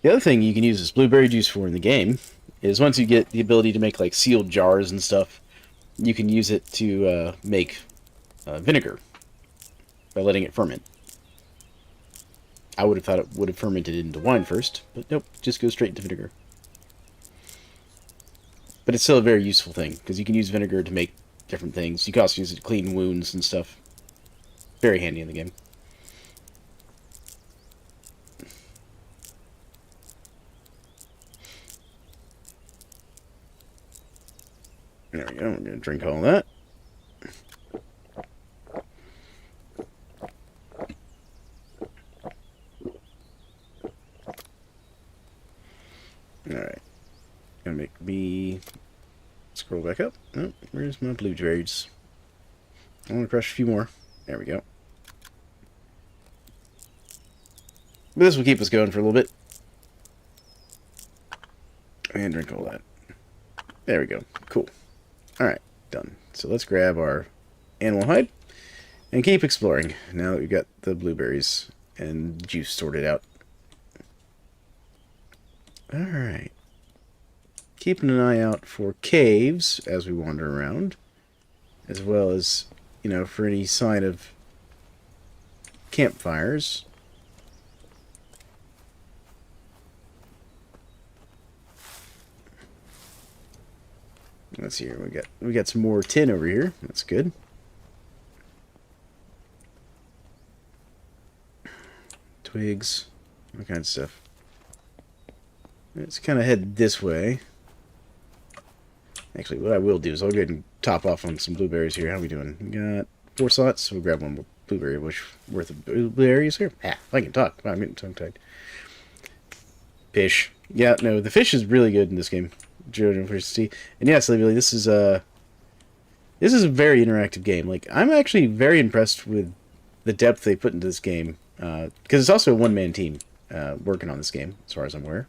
S1: The other thing you can use this blueberry juice for in the game is once you get the ability to make like sealed jars and stuff, you can use it to make vinegar by letting it ferment. I would have thought it would have fermented into wine first, but nope, just goes straight into vinegar. But it's still a very useful thing, because you can use vinegar to make different things. You can also use it to clean wounds and stuff. Very handy in the game. There we go, we're going to drink all that. Alright. Gonna make me scroll back up. Oh, where's my blueberries? I want to crush a few more. There we go. But this will keep us going for a little bit. And drink all that. There we go. Cool. Alright, done. So let's grab our animal hide and keep exploring now that we've got the blueberries and juice sorted out. Alright. Keeping an eye out for caves as we wander around, as well as, for any sign of campfires. Let's see here. We got some more tin over here. That's good. Twigs, all kinds of stuff. Let's kind of head this way. Actually, what I will do is I'll go ahead and top off on some blueberries here. How are we doing? We got 4 slots, so we'll grab one more blueberry bush worth of blueberries here. Ah, I can talk. I'm getting tongue-tied. Fish. Yeah, no, the fish is really good in this game. And yes, Billy, this is a very interactive game. Like, I'm actually very impressed with the depth they put into this game, because it's also a one-man team working on this game, as far as I'm aware.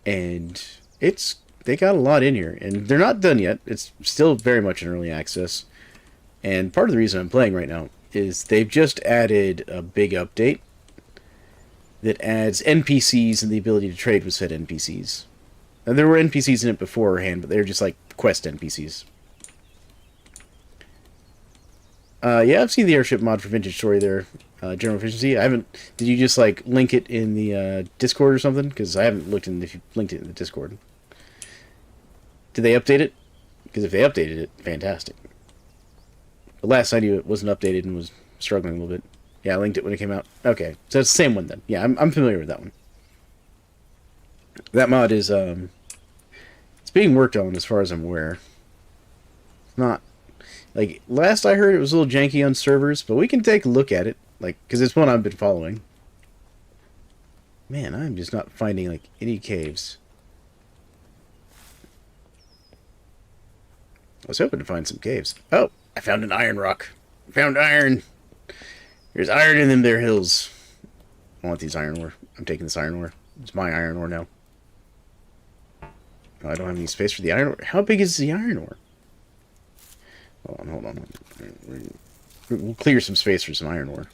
S1: And they got a lot in here, and they're not done yet. It's still very much in early access. And part of the reason I'm playing right now is they've just added a big update that adds NPCs and the ability to trade with said NPCs. There were NPCs in it beforehand, but they were just like quest NPCs. Yeah, I've seen the airship mod for Vintage Story there, General Efficiency. I haven't... Did you just, like, link it in the Discord or something? Because I haven't looked in if you linked it in the Discord. Did they update it? Because if they updated it, fantastic. But last I knew it wasn't updated and was struggling a little bit. Yeah, I linked it when it came out. Okay, so it's the same one then. Yeah, I'm familiar with that one. That mod is, it's being worked on as far as I'm aware. It's not... Like, last I heard it was a little janky on servers, but we can take a look at it. Like, because it's one I've been following. Man, I'm just not finding, like, any caves. I was hoping to find some caves. Oh, I found an iron rock. I found iron. There's iron in them there hills. I want these iron ore. I'm taking this iron ore. It's my iron ore now. Oh, I don't have any space for the iron ore. How big is the iron ore? Hold on. We'll clear some space for some iron ore.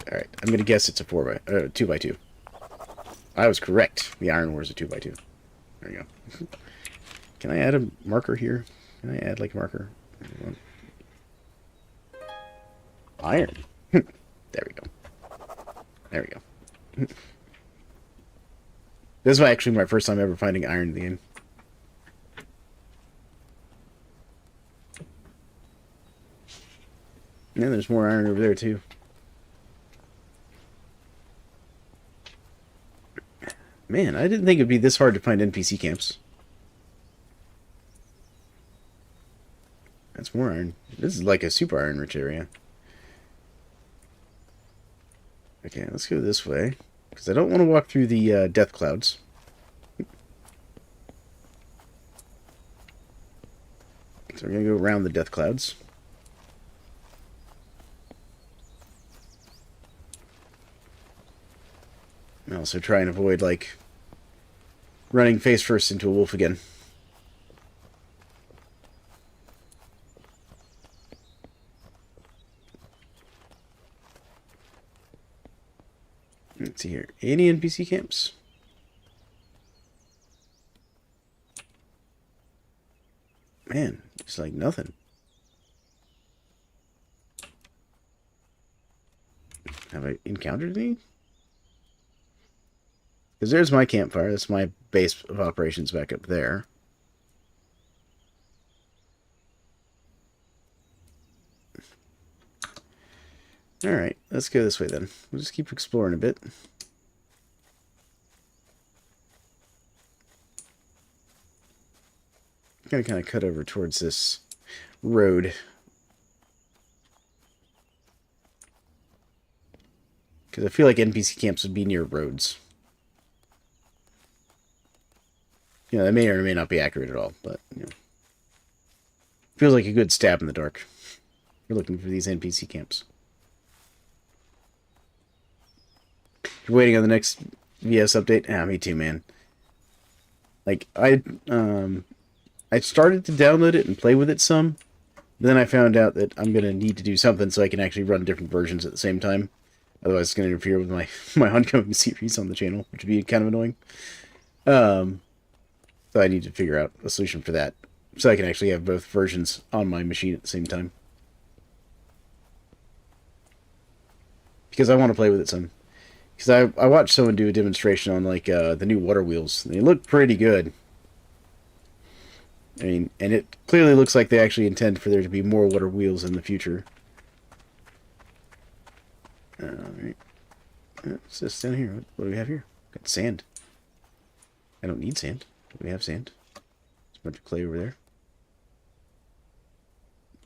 S1: Alright, I'm going to guess it's a 2x2. I was correct. The iron ore is a 2x2. There you go. Can I add a marker here? Can I add, like, a marker? Iron. There we go. There we go. This is actually my first time ever finding iron in the game. Yeah, there's more iron over there, too. Man, I didn't think it'd be this hard to find NPC camps. That's more iron. This is like a super iron-rich area. Okay, let's go this way. Because I don't want to walk through the death clouds. So we're going to go around the death clouds. And also try and avoid, like, running face first into a wolf again. Let's see here. Any NPC camps? Man, it's like nothing. Have I encountered any? Because there's my campfire. That's my base of operations back up there. Alright, let's go this way then. We'll just keep exploring a bit. I'm going to kind of cut over towards this road. Because I feel like NPC camps would be near roads. You know, that may or may not be accurate at all, but, you know. Feels like a good stab in the dark. You're looking for these NPC camps. You're waiting on the next VS update? Ah, me too, man. Like, I started to download it and play with it some. Then I found out that I'm going to need to do something so I can actually run different versions at the same time. Otherwise, it's going to interfere with my ongoing series on the channel, which would be kind of annoying. So I need to figure out a solution for that. So I can actually have both versions on my machine at the same time. Because I want to play with it some. Because I watched someone do a demonstration on, like, the new water wheels. And they look pretty good. I mean, and it clearly looks like they actually intend for there to be more water wheels in the future. Alright. What's this down here? What do we have here? Got sand. I don't need sand. Do we have sand? There's a bunch of clay over there.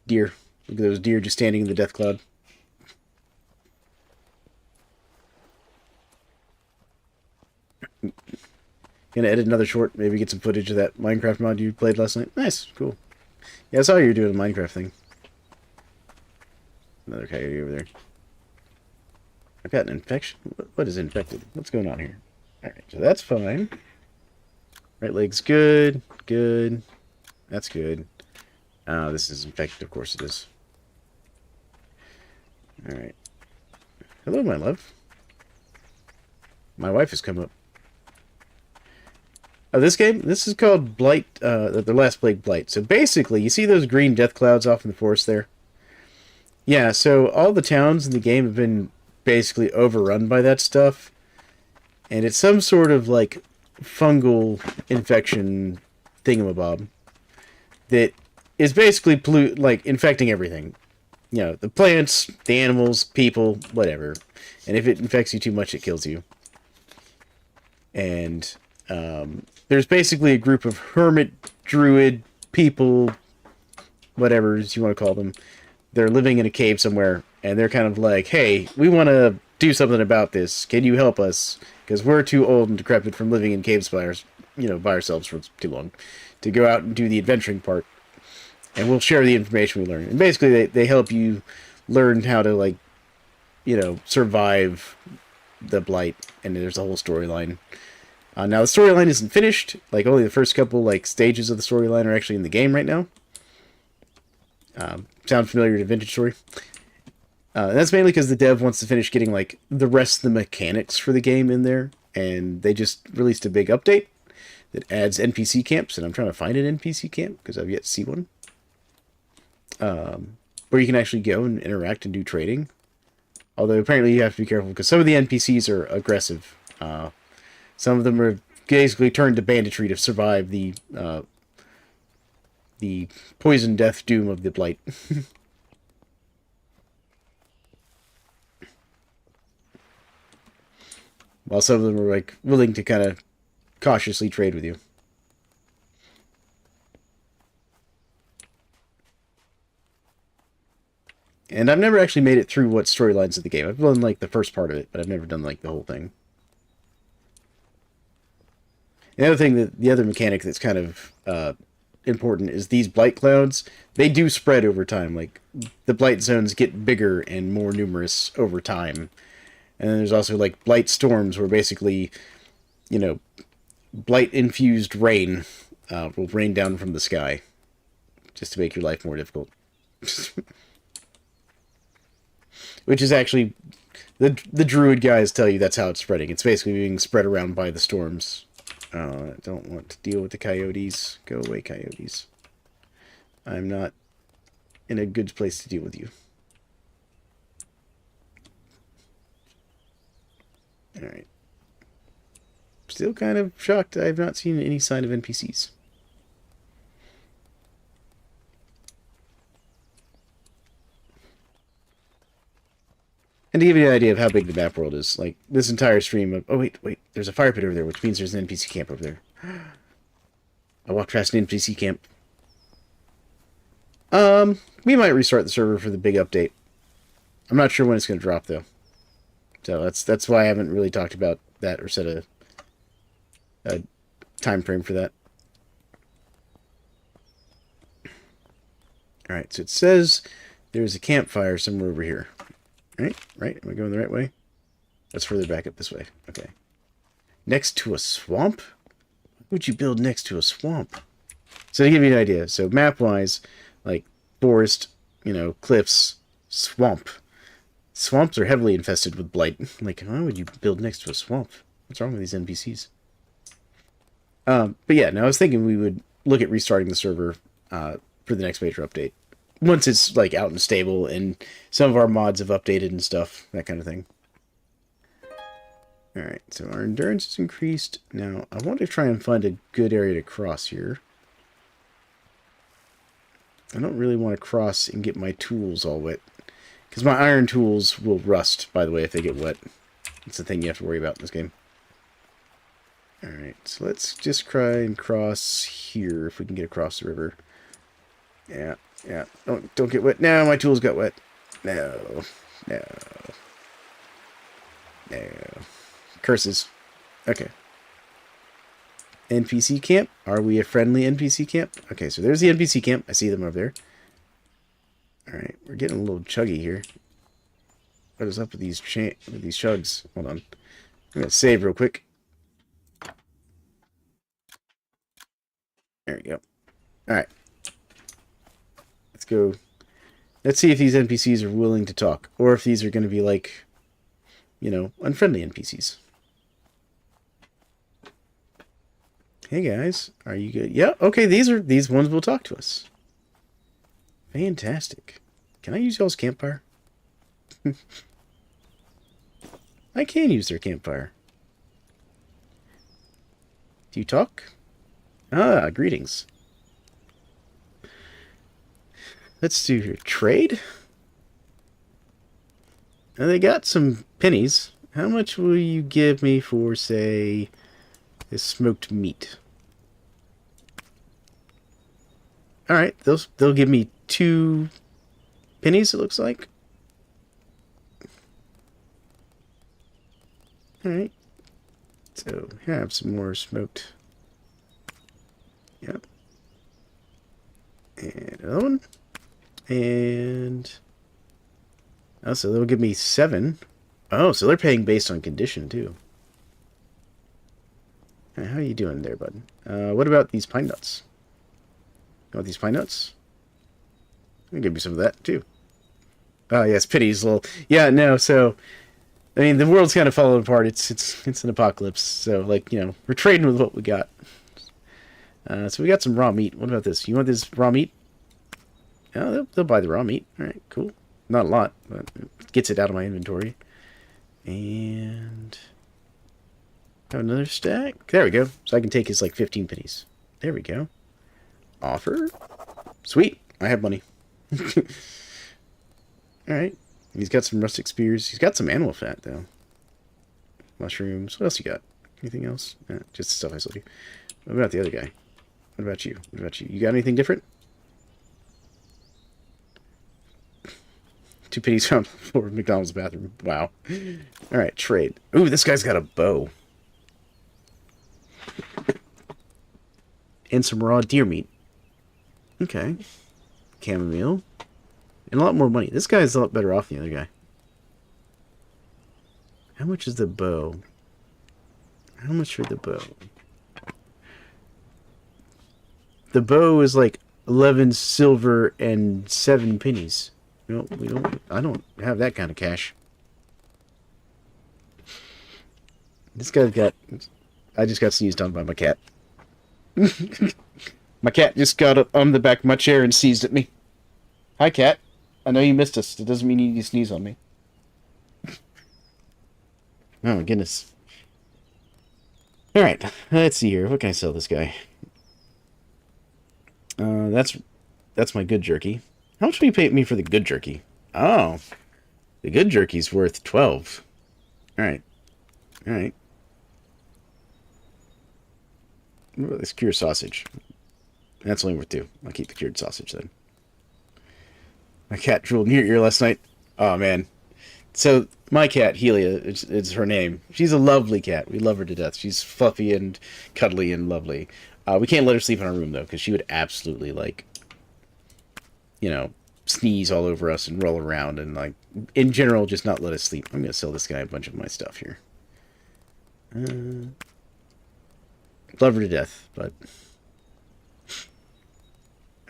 S1: Deer. Look at those deer just standing in the death cloud. Gonna edit another short, maybe get some footage of that Minecraft mod you played last night. Nice, cool. Yeah, I saw you were doing a Minecraft thing. Another coyote over there. I've got an infection. What is infected? What's going on here? Alright, so that's fine. Right leg's good. Good. That's good. This is infected. Of course it is. Alright. Hello, my love. My wife has come up. This game, this is called Blight, the Last Plague Blight. So basically, you see those green death clouds off in the forest there? Yeah, so all the towns in the game have been basically overrun by that stuff. And it's some sort of, like, fungal infection thingamabob that is basically infecting everything. You know, the plants, the animals, people, whatever. And if it infects you too much, it kills you. And there's basically a group of hermit, druid, people, whatever you want to call them. They're living in a cave somewhere, and they're kind of like, hey, we want to do something about this. Can you help us? Because we're too old and decrepit from living in caves by ourselves for too long to go out and do the adventuring part. And we'll share the information we learn. And basically, they help you learn how to, like, survive the blight. And there's a whole storyline. Now, the storyline isn't finished. Like, only the first couple, like, stages of the storyline are actually in the game right now. Sound familiar to Vintage Story? That's mainly because the dev wants to finish getting, like, the rest of the mechanics for the game in there. And they just released a big update that adds NPC camps. And I'm trying to find an NPC camp because I've yet to see one. Where you can actually go and interact and do trading. Although apparently you have to be careful because some of the NPCs are aggressive. Some of them are basically turned to banditry to survive the poison death doom of the blight. While some of them are, like, willing to kind of cautiously trade with you. And I've never actually made it through what storylines of the game. I've done, like, the first part of it, but I've never done, like, the whole thing. The other mechanic that's kind of important is these blight clouds. They do spread over time. Like, the blight zones get bigger and more numerous over time. And then there's also, like, blight storms where basically, blight-infused rain will rain down from the sky just to make your life more difficult. Which is actually, the druid guys tell you that's how it's spreading. It's basically being spread around by the storms. I don't want to deal with the coyotes. Go away, coyotes. I'm not in a good place to deal with you. Alright. Still kind of shocked I have not seen any sign of NPCs. And to give you an idea of how big the map world is, like, this entire stream of... Oh, wait, there's a fire pit over there, which means there's an NPC camp over there. I walked past an NPC camp. We might restart the server for the big update. I'm not sure when it's going to drop, though. So that's why I haven't really talked about that or set a time frame for that. Alright, so it says there's a campfire somewhere over here. Right? Am I going the right way? Let's further back up this way. Okay. Next to a swamp? What would you build next to a swamp? So to give you an idea, so map-wise, like, forest, cliffs, swamp. Swamps are heavily infested with blight. Like, why would you build next to a swamp? What's wrong with these NPCs? But yeah, now I was thinking we would look at restarting the server for the next major update. Once it's, like, out and stable, and some of our mods have updated and stuff, that kind of thing. Alright, so our endurance is increased. Now, I want to try and find a good area to cross here. I don't really want to cross and get my tools all wet. Because my iron tools will rust, by the way, if they get wet. That's the thing you have to worry about in this game. Alright, so let's just try and cross here, if we can get across the river. Yeah. Don't get wet. No, my tools got wet. No. Curses. Okay. NPC camp. Are we a friendly NPC camp? Okay, so there's the NPC camp. I see them over there. Alright, we're getting a little chuggy here. What is up with these chugs? Hold on. I'm going to save real quick. There we go. Alright. Let's go. Let's see if these NPCs are willing to talk. Or if these are going to be, like, unfriendly NPCs. Hey guys, are you good? Yeah, okay, these ones will talk to us. Fantastic. Can I use y'all's campfire? I can use their campfire. Do you talk? Ah, greetings. Let's do your trade. Now they got some pennies. How much will you give me for, say, this smoked meat? Alright, they'll give me 2 pennies, it looks like. Alright. So, here I have some more smoked. Yep. And another one. And... oh, so they'll give me 7. Oh, so they're paying based on condition, too. How are you doing there, bud? What about these pine nuts? You want these pine nuts? I'll give you some of that, too. Oh, yes, pity's little... yeah, no, so... I mean, the world's kind of falling apart. It's an apocalypse. So, like, you know, we're trading with what we got. So we got some raw meat. What about this? You want this raw meat? Oh, they'll buy the raw meat. All right, cool. Not a lot, but it gets it out of my inventory. And... have another stack. There we go. So I can take his, like, 15 pennies. There we go. Offer. Sweet. I have money. Alright. He's got some rustic spears. He's got some animal fat, though. Mushrooms. What else you got? Anything else? Just the stuff I sold you. What about the other guy? What about you? What about you? You got anything different? 2 pennies found for McDonald's bathroom. Wow. Alright, trade. Ooh, this guy's got a bow. And some raw deer meat. Okay. Chamomile. And a lot more money. This guy's a lot better off than the other guy. How much is the bow? How much for the bow? The bow is like 11 silver and 7 pennies. No, we don't. I don't have that kind of cash. This guy's got... I just got sneezed on by my cat. My cat just got up on the back of my chair and sneezed at me. Hi, cat. I know you missed us. It doesn't mean you need to sneeze on me. Oh, my goodness. Alright, let's see here. What can I sell this guy? That's my good jerky. How much will you pay me for the good jerky? Oh, the good jerky's worth 12. Alright. Alright. What about this cured sausage? That's only worth 2. I'll keep the cured sausage then. My cat drooled in your ear last night. Oh, man. So, my cat, Helia, is her name. She's a lovely cat. We love her to death. She's fluffy and cuddly and lovely. We can't let her sleep in our room, though, because she would absolutely, like, you know, sneeze all over us and roll around and, like, in general, just not let us sleep. I'm going to sell this guy a bunch of my stuff here. Love her to death, but...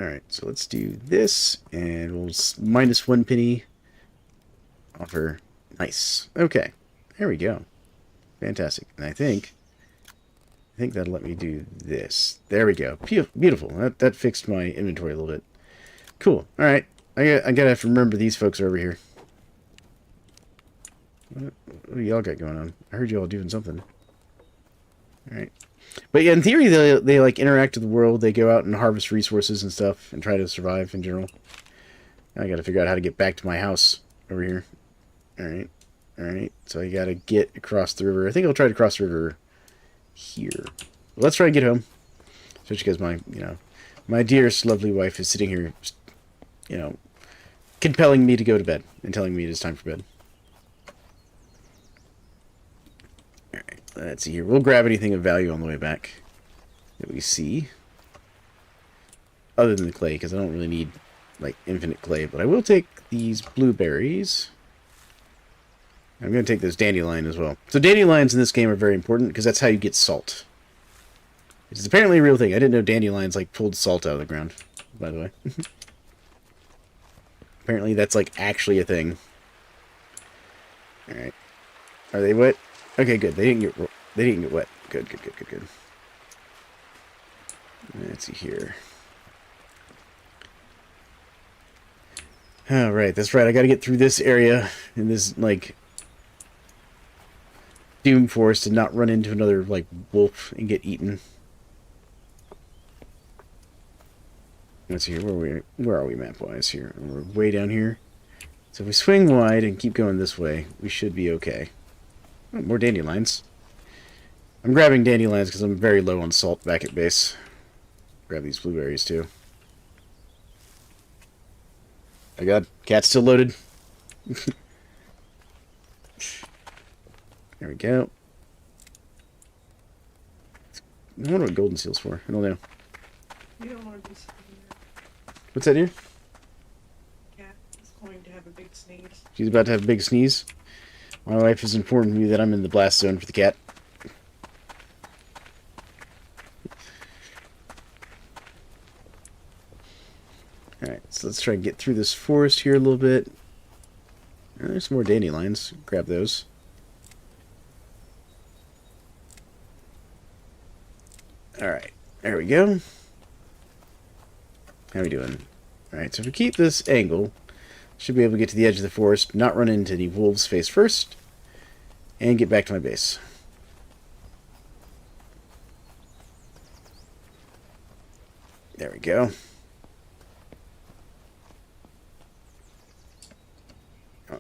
S1: alright, so let's do this, and we'll minus 1 penny. Offer. Nice. Okay, there we go. Fantastic. And I think that'll let me do this. There we go. Beautiful. That fixed my inventory a little bit. Cool. Alright, I gotta have to remember these folks are over here. What do y'all got going on? I heard y'all doing something. Alright. But yeah, in theory, they like interact with the world. They go out and harvest resources and stuff and try to survive in general. I gotta figure out how to get back to my house over here. Alright. Alright. So I gotta get across the river. I think I'll try to cross the river here. Let's try to get home. Especially because my dearest, lovely wife is sitting here, compelling me to go to bed and telling me it is time for bed. Alright, let's see here. We'll grab anything of value on the way back that we see. Other than the clay, because I don't really need, like, infinite clay. But I will take these blueberries. I'm going to take this dandelion as well. So dandelions in this game are very important, because that's how you get salt. It's apparently a real thing. I didn't know dandelions, like, pulled salt out of the ground, by the way. Apparently that's, like, actually a thing. Alright. Are they wet? Okay, good. They didn't get wet. Good. Let's see here. Oh, right, that's right. I gotta get through this area in this, like, Doom Forest and not run into another, like, wolf and get eaten. Let's see here. Where are we map-wise here? We're way down here. So if we swing wide and keep going this way, we should be okay. Oh, more dandelions. I'm grabbing dandelions because I'm very low on salt back at base. Grab these blueberries, too. I got cat's still loaded. There we go. I wonder what golden seal's for. I don't know.
S2: You don't want to be sitting there.
S1: What's that here?
S2: Cat is going to have a big sneeze.
S1: She's about to have a big sneeze. My wife has informed me that I'm in the blast zone for the cat. Alright, so let's try and get through this forest here a little bit. There's some more dandelions. Grab those. Alright, there we go. How are we doing? Alright, so if we keep this angle, should be able to get to the edge of the forest, not run into any wolves face first, and get back to my base. There we go.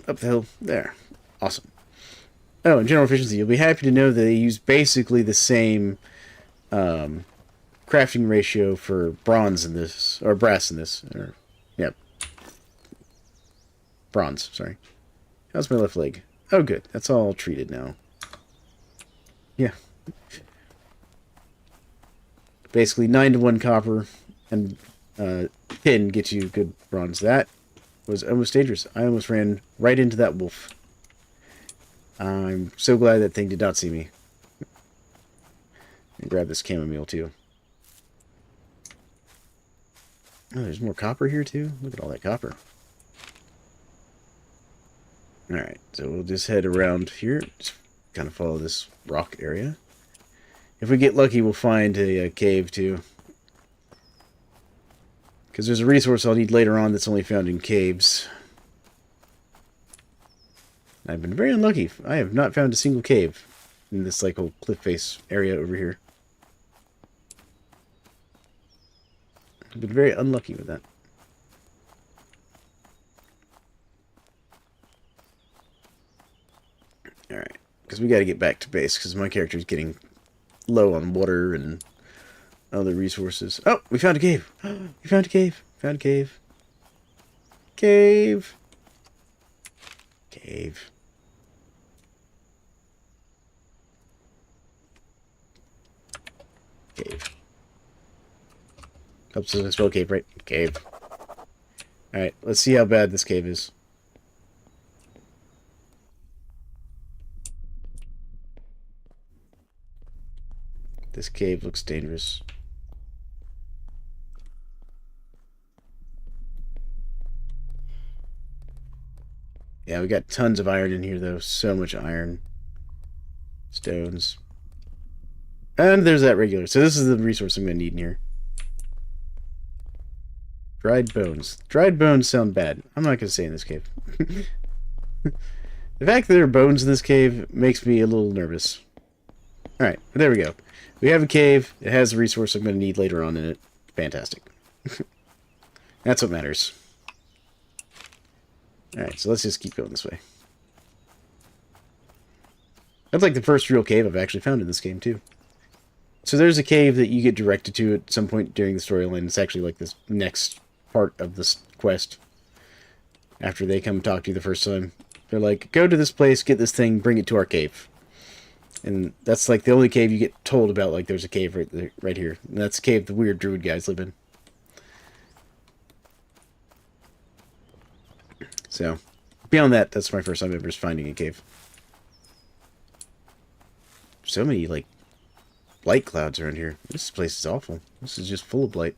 S1: Up the hill. There. Awesome. Oh, and general efficiency. You'll be happy to know that they use basically the same crafting ratio for bronze in this, or brass in this. Or, yep. Bronze, sorry. How's my left leg? Oh, good. That's all treated now. Yeah. Basically, 9-to-1 copper and tin gets you good bronze. That was almost dangerous. I almost ran right into that wolf. I'm so glad that thing did not see me. And grab this chamomile too. Oh, there's more copper here too. Look at all that copper. Alright, so we'll just head around here. Just kind of follow this rock area. If we get lucky, we'll find a cave too. Because there's a resource I'll need later on that's only found in caves. I've been very unlucky. I have not found a single cave in this like old cliff face area over here. I've been very unlucky with that. Alright, because we got to get back to base because my character is getting low on water and other resources. Oh, we found a cave. We found a cave. Found a cave. Cave. Cave. Cave. Helps us spell cave, right? Cave. Alright, let's see how bad this cave is. This cave looks dangerous. Yeah, we got tons of iron in here, though. So much iron. Stones. And there's that regular. So this is the resource I'm going to need in here. Dried bones. Dried bones sound bad. I'm not going to stay in this cave. The fact that there are bones in this cave makes me a little nervous. Alright, there we go. We have a cave. It has the resource I'm going to need later on in it. Fantastic. That's what matters. Alright, so let's just keep going this way. That's like the first real cave I've actually found in this game, too. So there's a cave that you get directed to at some point during the storyline. It's actually like this next part of this quest. After they come talk to you the first time. They're like, go to this place, get this thing, bring it to our cave. And that's like the only cave you get told about, like there's a cave right here. And that's the cave the weird druid guys live in. So, beyond that, that's my first time ever finding a cave. So many, like, blight clouds around here. This place is awful. This is just full of blight.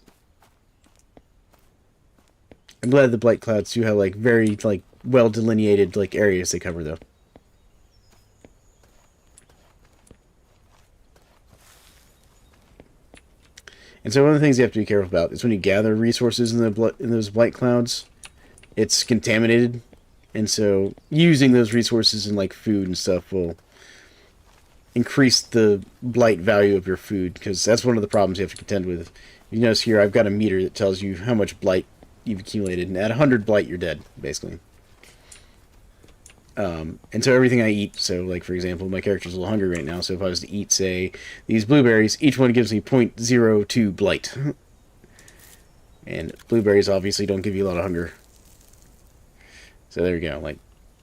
S1: I'm glad the blight clouds do have, like, very, like, well-delineated, like, areas they cover, though. And so one of the things you have to be careful about is when you gather resources in those blight clouds, it's contaminated, and so using those resources in like food and stuff will increase the blight value of your food, because that's one of the problems you have to contend with. You notice here I've got a meter that tells you how much blight you've accumulated, and at 100 blight you're dead, basically. And so everything I eat, so like for example, my character's a little hungry right now, so if I was to eat, say, these blueberries, each one gives me 0.02 blight. And blueberries obviously don't give you a lot of hunger. So there we go, like,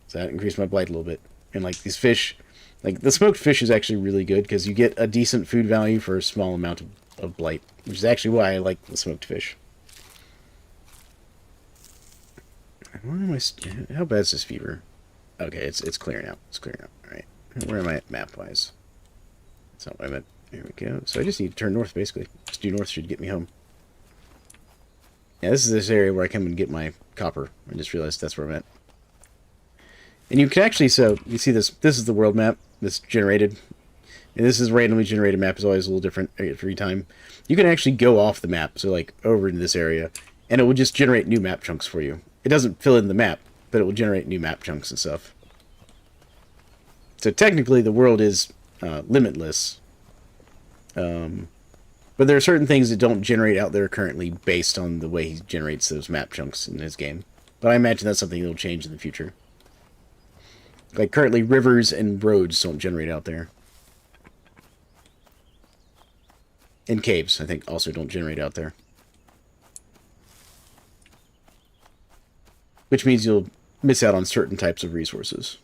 S1: so that increased my blight a little bit. And like these fish, like the smoked fish is actually really good, because you get a decent food value for a small amount of blight, which is actually why I like the smoked fish. How bad is this fever? Okay, it's clearing out. It's clearing out. All right. Where am I at map-wise? That's not what I meant. There we go. So I just need to turn north, basically. Just due north should get me home. Yeah, this is this area where I come and get my copper. I just realized that's where I'm at. And you can actually, so, you see this is the world map that's generated. And this is randomly generated map. Is always a little different every time. You can actually go off the map, so like over into this area, and it will just generate new map chunks for you. It doesn't fill in the map, but it will generate new map chunks and stuff. So technically the world is limitless. But there are certain things that don't generate out there currently based on the way he generates those map chunks in his game. But I imagine that's something that will change in the future. Like currently rivers and roads don't generate out there. And caves, I think, also don't generate out there. Which means you'll miss out on certain types of resources.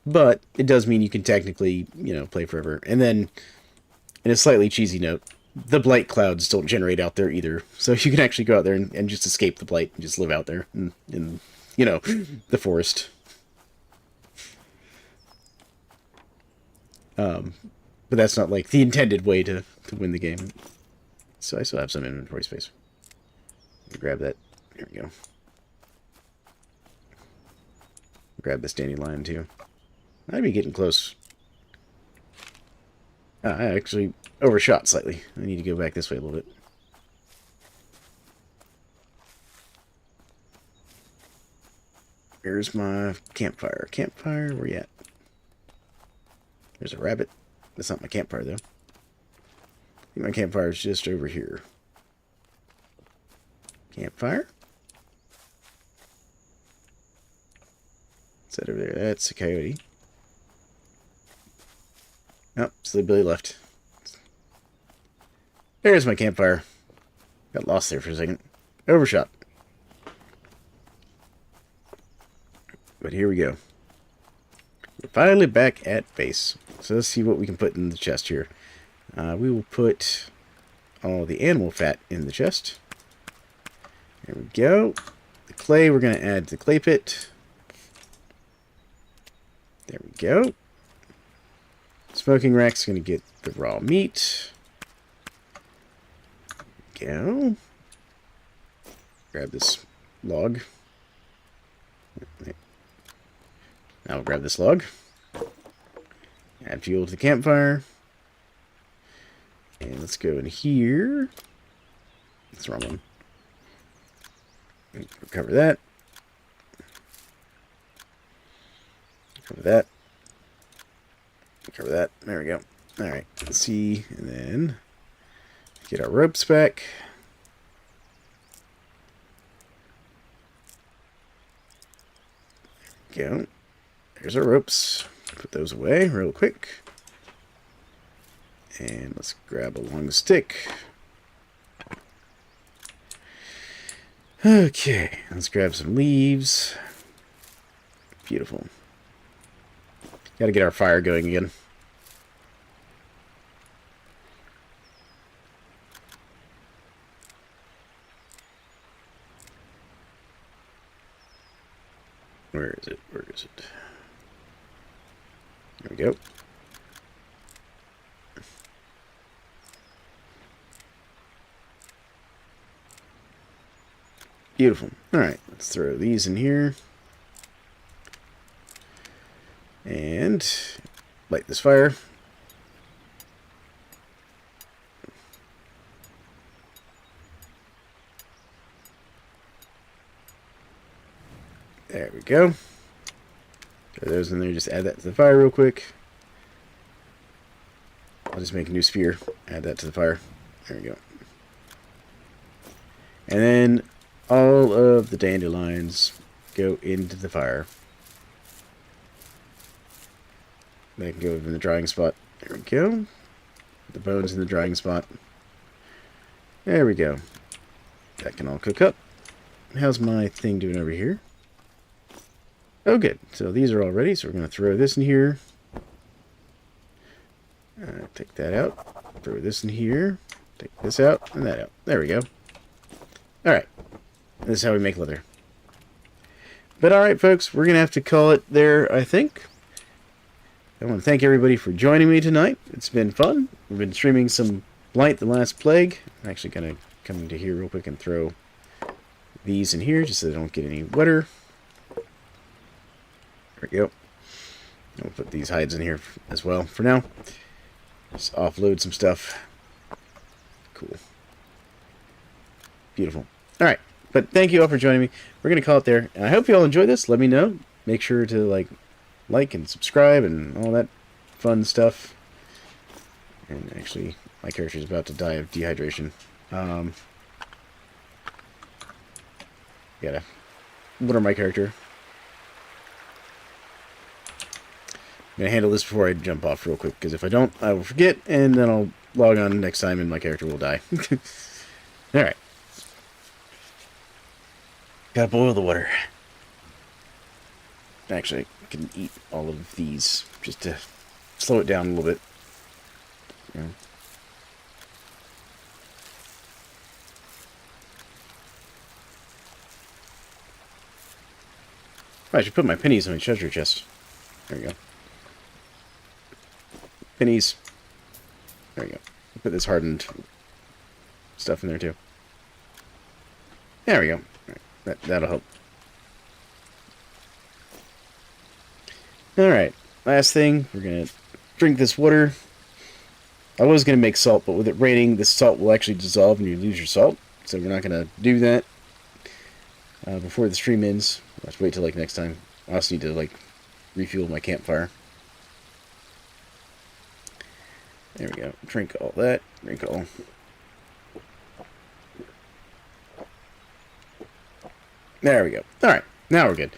S1: But it does mean you can technically, play forever. And then, in a slightly cheesy note, the blight clouds don't generate out there either. So you can actually go out there and just escape the blight and just live out there in the forest. But that's not like the intended way to win the game. So I still have some inventory space. Grab that. There we go. Grab this dandelion too. I'd be getting close. I actually overshot slightly. I need to go back this way a little bit. Here's my campfire. Campfire, where you at? There's a rabbit. That's not my campfire, though. I think my campfire is just over here. Campfire? What's that over there? That's a coyote. Oh, Silly Billy left. There's my campfire. Got lost there for a second. Overshot. But here we go. We're finally back at base. So let's see what we can put in the chest here. We will put all the animal fat in the chest. There we go. The clay, we're going to add to the clay pit. There we go. Smoking rack's going to get the raw meat. There we go. Grab this log. Now we'll grab this log. Add fuel to the campfire. And let's go in here. That's the wrong one. Cover that. Cover that. Cover that. There we go. Alright, let's see. And then get our ropes back. There we go. There's our ropes. Put those away real quick. And let's grab a long stick. Okay, let's grab some leaves. Beautiful. Gotta get our fire going again. Where is it? Where is it? There we go. Beautiful. Alright, let's throw these in here. And light this fire. There we go. Throw those in there. Just add that to the fire real quick. I'll just make a new sphere. Add that to the fire. There we go. And then all of the dandelions go into the fire. They can go in the drying spot. There we go. The bones in the drying spot. There we go. That can all cook up. How's my thing doing over here? Oh, good. So these are all ready. So we're going to throw this in here. Take that out. Throw this in here. Take this out and that out. There we go. Alright. This is how we make leather. But alright, folks. We're going to have to call it there, I think. I want to thank everybody for joining me tonight. It's been fun. We've been streaming some Blight, the Last Plague. I'm actually going to come into here real quick and throw these in here just so they don't get any wetter. There we go. I'll put these hides in here as well for now. Just offload some stuff. Cool. Beautiful. Alright. But thank you all for joining me. We're going to call it there. And I hope you all enjoyed this. Let me know. Make sure to like and subscribe and all that fun stuff. And actually, my character is about to die of dehydration. Gotta water my character. I'm gonna handle this before I jump off real quick, because if I don't, I will forget, and then I'll log on next time and my character will die. Alright. Gotta boil the water. Actually, I can eat all of these just to slow it down a little bit. Yeah. I should put my pennies in my treasure chest. There we go. Pennies. There we go. Put this hardened stuff in there too. There we go. Right. That'll help. Alright. Last thing. We're going to drink this water. I was going to make salt, but with it raining, this salt will actually dissolve and you lose your salt. So we're not going to do that before the stream ends. I'll have to wait till next time. I also need to refuel my campfire. There we go. Drink all that. Drink all. There we go. Alright. Now we're good.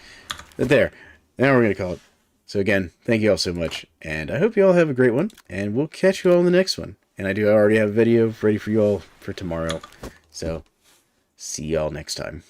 S1: There. Now we're going to call it. So again, thank you all so much. And I hope you all have a great one. And we'll catch you all in the next one. And I do already have a video ready for you all for tomorrow. So, see y'all next time.